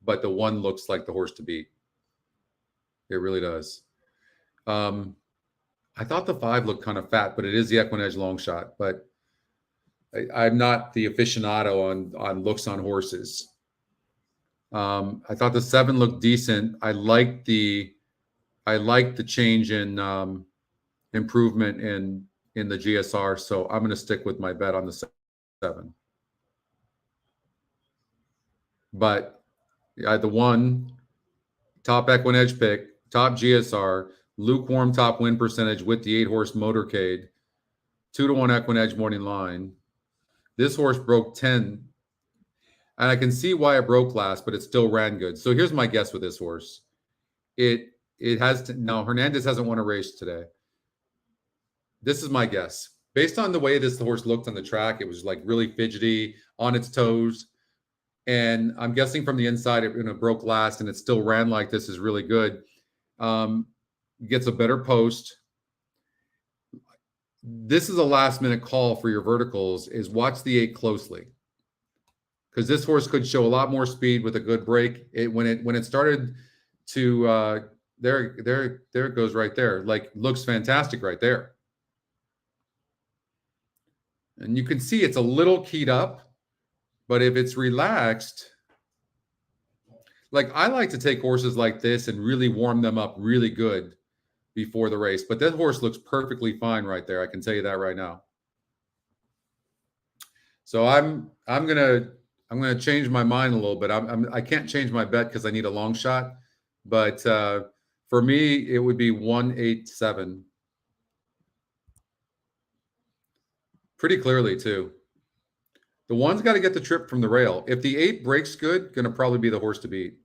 but the 1 looks like the horse to beat. It really does. I thought the 5 looked kind of fat, but it is the EquinEdge long shot. But I'm not the aficionado on looks on horses. I thought the 7 looked decent. I liked the change in improvement in the GSR. So I'm going to stick with my bet on the 7. But I had the 1 top EquinEdge pick, top GSR, lukewarm top win percentage with the 8-horse motorcade, 2-1 EquinEdge morning line. This horse broke 10, and I can see why it broke last, but it still ran good. So here's my guess with this horse. It has to, now Hernandez hasn't won a race today. This is my guess. Based on the way the horse looked on the track, it was like really fidgety, on its toes. And I'm guessing from the inside, it broke last, and it still ran like this is really good. Gets a better post. This is a last-minute call for your verticals, is watch the 8 closely. Because this horse could show a lot more speed with a good break. When it started to, there it goes right there. Like, looks fantastic right there. And you can see it's a little keyed up, but if it's relaxed, like I like to take horses like this and really warm them up really good before the race. But that horse looks perfectly fine right there. I can tell you that right now. So I'm gonna change my mind a little bit. I can't change my bet because I need a long shot. But for me, it would be 1-8-7. Pretty clearly, too. The 1's got to get the trip from the rail. If the 8 breaks good, going to probably be the horse to beat.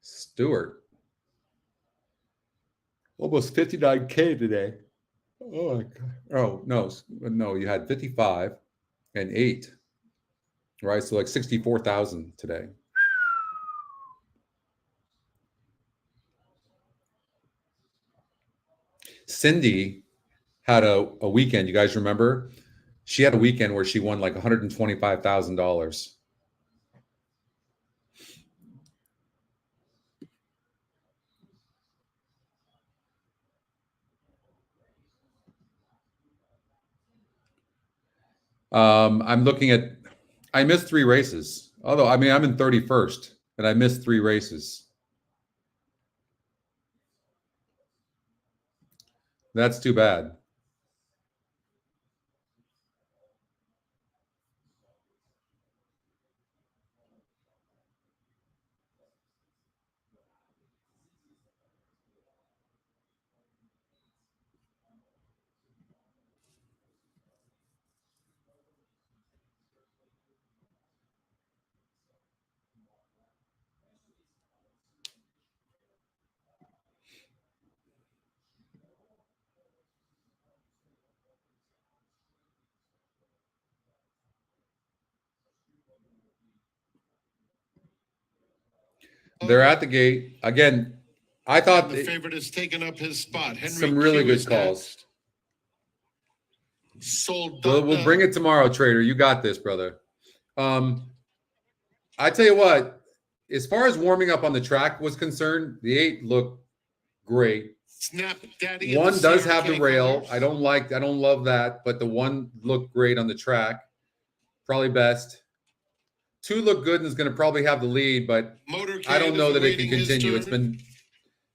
Stewart. Almost 59K today. Oh, my God. Oh, no, you had 55 and 8, right? So like 64,000 today. Cindy had a weekend. You guys remember? She had a weekend where she won like $125,000. I'm looking at, I missed 3 races. Although, I mean, I'm in 31st and I missed 3 races. That's too bad. They're at the gate. Again, I thought the favorite has taken up his spot. Henry some really Q good is calls. next. Sold. We'll bring it tomorrow, Trader. You got this, brother. I tell you what, as far as warming up on the track was concerned, the 8 looked great. Snap Daddy. 1 does have the rail. I don't love that, but the 1 looked great on the track. Probably best. 2 looked good and is going to probably have the lead, but I don't know that it can continue. It's been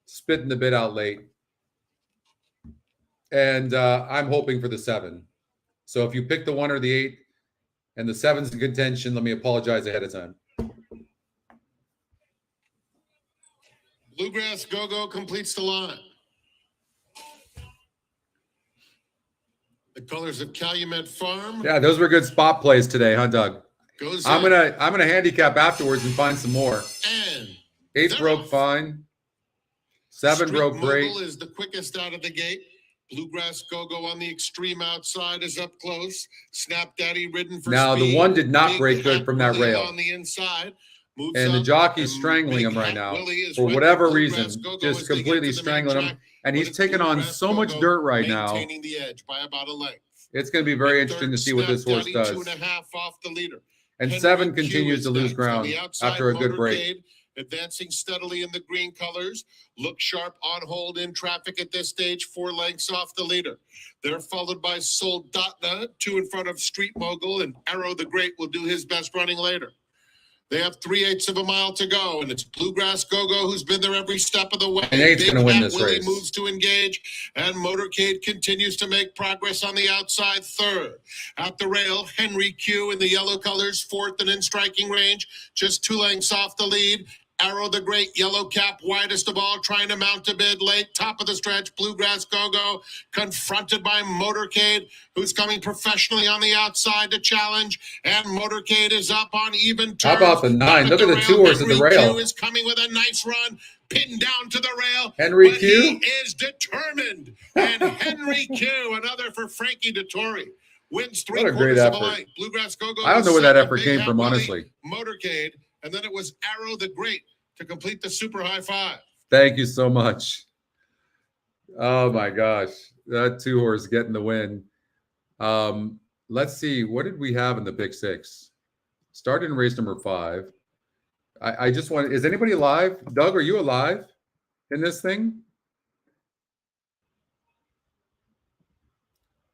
spitting the bit out late. And I'm hoping for the 7. So if you pick the 1 or the 8 and the 7's in contention, let me apologize ahead of time. Bluegrass Go-Go completes the line. The colors of Calumet Farm. Yeah, those were good spot plays today, huh, Doug? Goes I'm gonna handicap afterwards and find some more. And 8 broke fine. 7 Street broke great. Mogul is the quickest out of the gate. Bluegrass Go-Go on the extreme outside is up close. Snap Daddy ridden for Now speed. the 1 did not Big break good Hat from that Willie rail. on the inside. Moves And the up, jockey's and strangling Big him right Hat now Willie is for with whatever Bluegrass reason, Go-Go just as they get completely to the main strangling him. track. And But he's it's taking on Bluegrass so much Go-Go dirt right now. maintaining the edge by about a length. It's going to be very interesting to see what this horse Snap does. Daddy 2.5 off the leader. And Henry 7 Q continues is to lose next. On ground the outside, after a good break. Motorcade advancing steadily in the green colors. Look sharp on hold in traffic at this stage, 4 lengths off the leader. They're followed by Soldatna, 2 in front of Street Mogul, and Arrow the Great will do his best running later. They have 3/8 of a mile to go, and it's Bluegrass Go-Go who's been there every step of the way. And Nate's going to win this Willie race. Moves to engage, and Motorcade continues to make progress on the outside third. At the rail, Henry Q in the yellow colors, fourth and in striking range, just 2 lengths off the lead. Arrow the Great, yellow cap, widest of all, trying to mount a bid late. Top of the stretch, Bluegrass Go-Go, confronted by Motorcade, who's coming professionally on the outside to challenge. And Motorcade is up on even terms. How about the 9? Look at the 2 horses at the rail. Henry Q is coming with a nice run, pinned down to the rail. Henry but Q? He is determined. And Henry Q, another for Frankie Dettori, wins 3 What a great quarters of a effort. length. Bluegrass Go-Go. I don't know where that effort came from, honestly. Motorcade, and then it was Arrow the Great to complete the super high 5. Thank you so much. Oh my gosh, that 2 horse getting the win. Let's see, what did we have in the Big 6? Started in race number 5. I just want, is anybody alive? Doug, are you alive in this thing?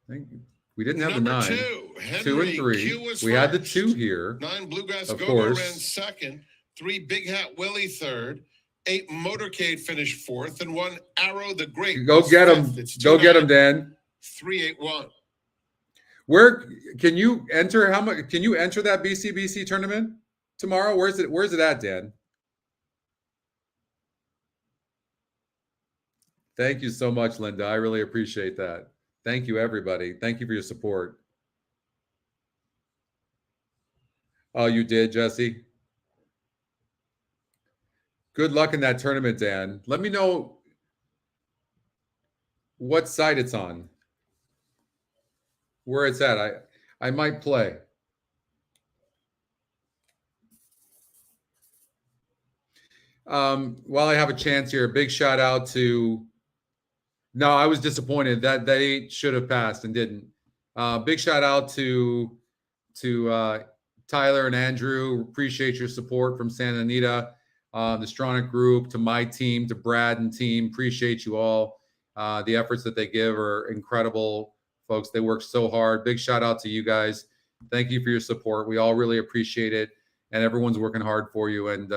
Thank you. We didn't have Number the 9. 2, 2 and 3. Q was We had the first. 2 here. 9 Bluegrass Of Go-Go course. ran second. 3 Big Hat Willie third. 8 Motorcade finished fourth, and 1 Arrow the Great. Go was get fifth. him. It's Go get 2-9, him, Dan. 3-8-1. Where can you enter? How much can you enter that BCBC tournament tomorrow? Where's it at, Dan? Thank you so much, Linda. I really appreciate that. Thank you, everybody. Thank you for your support. Oh, you did, Jesse? Good luck in that tournament, Dan. Let me know what site it's on, where it's at. I might play. While I have a chance here, a big shout out to, no, I was disappointed that they should have passed and didn't. Big shout out to Tyler and Andrew. Appreciate your support from Santa Anita, the Stronach Group, to my team, to Brad and team. Appreciate you all. The efforts that they give are incredible, folks. They work so hard. Big shout out to you guys. Thank you for your support. We all really appreciate it, and everyone's working hard for you. And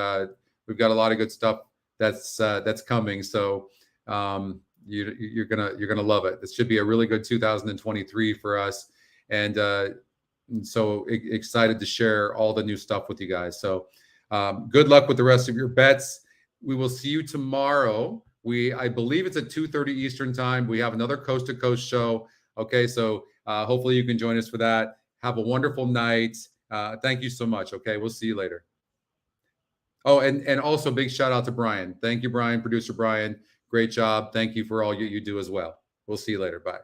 we've got a lot of good stuff that's coming. So you're gonna love it. This should be a really good 2023 for us, and so excited to share all the new stuff with you guys. So good luck with the rest of your bets. We will see you tomorrow. I believe it's at 2:30 Eastern time. We have another Coast to Coast show. Okay, so hopefully you can join us for that. Have a wonderful night. Thank you so much. Okay, we'll see you later. Oh, and also big shout out to Brian. Thank you, Brian, producer Brian. Great job. Thank you for all you do as well. We'll see you later. Bye.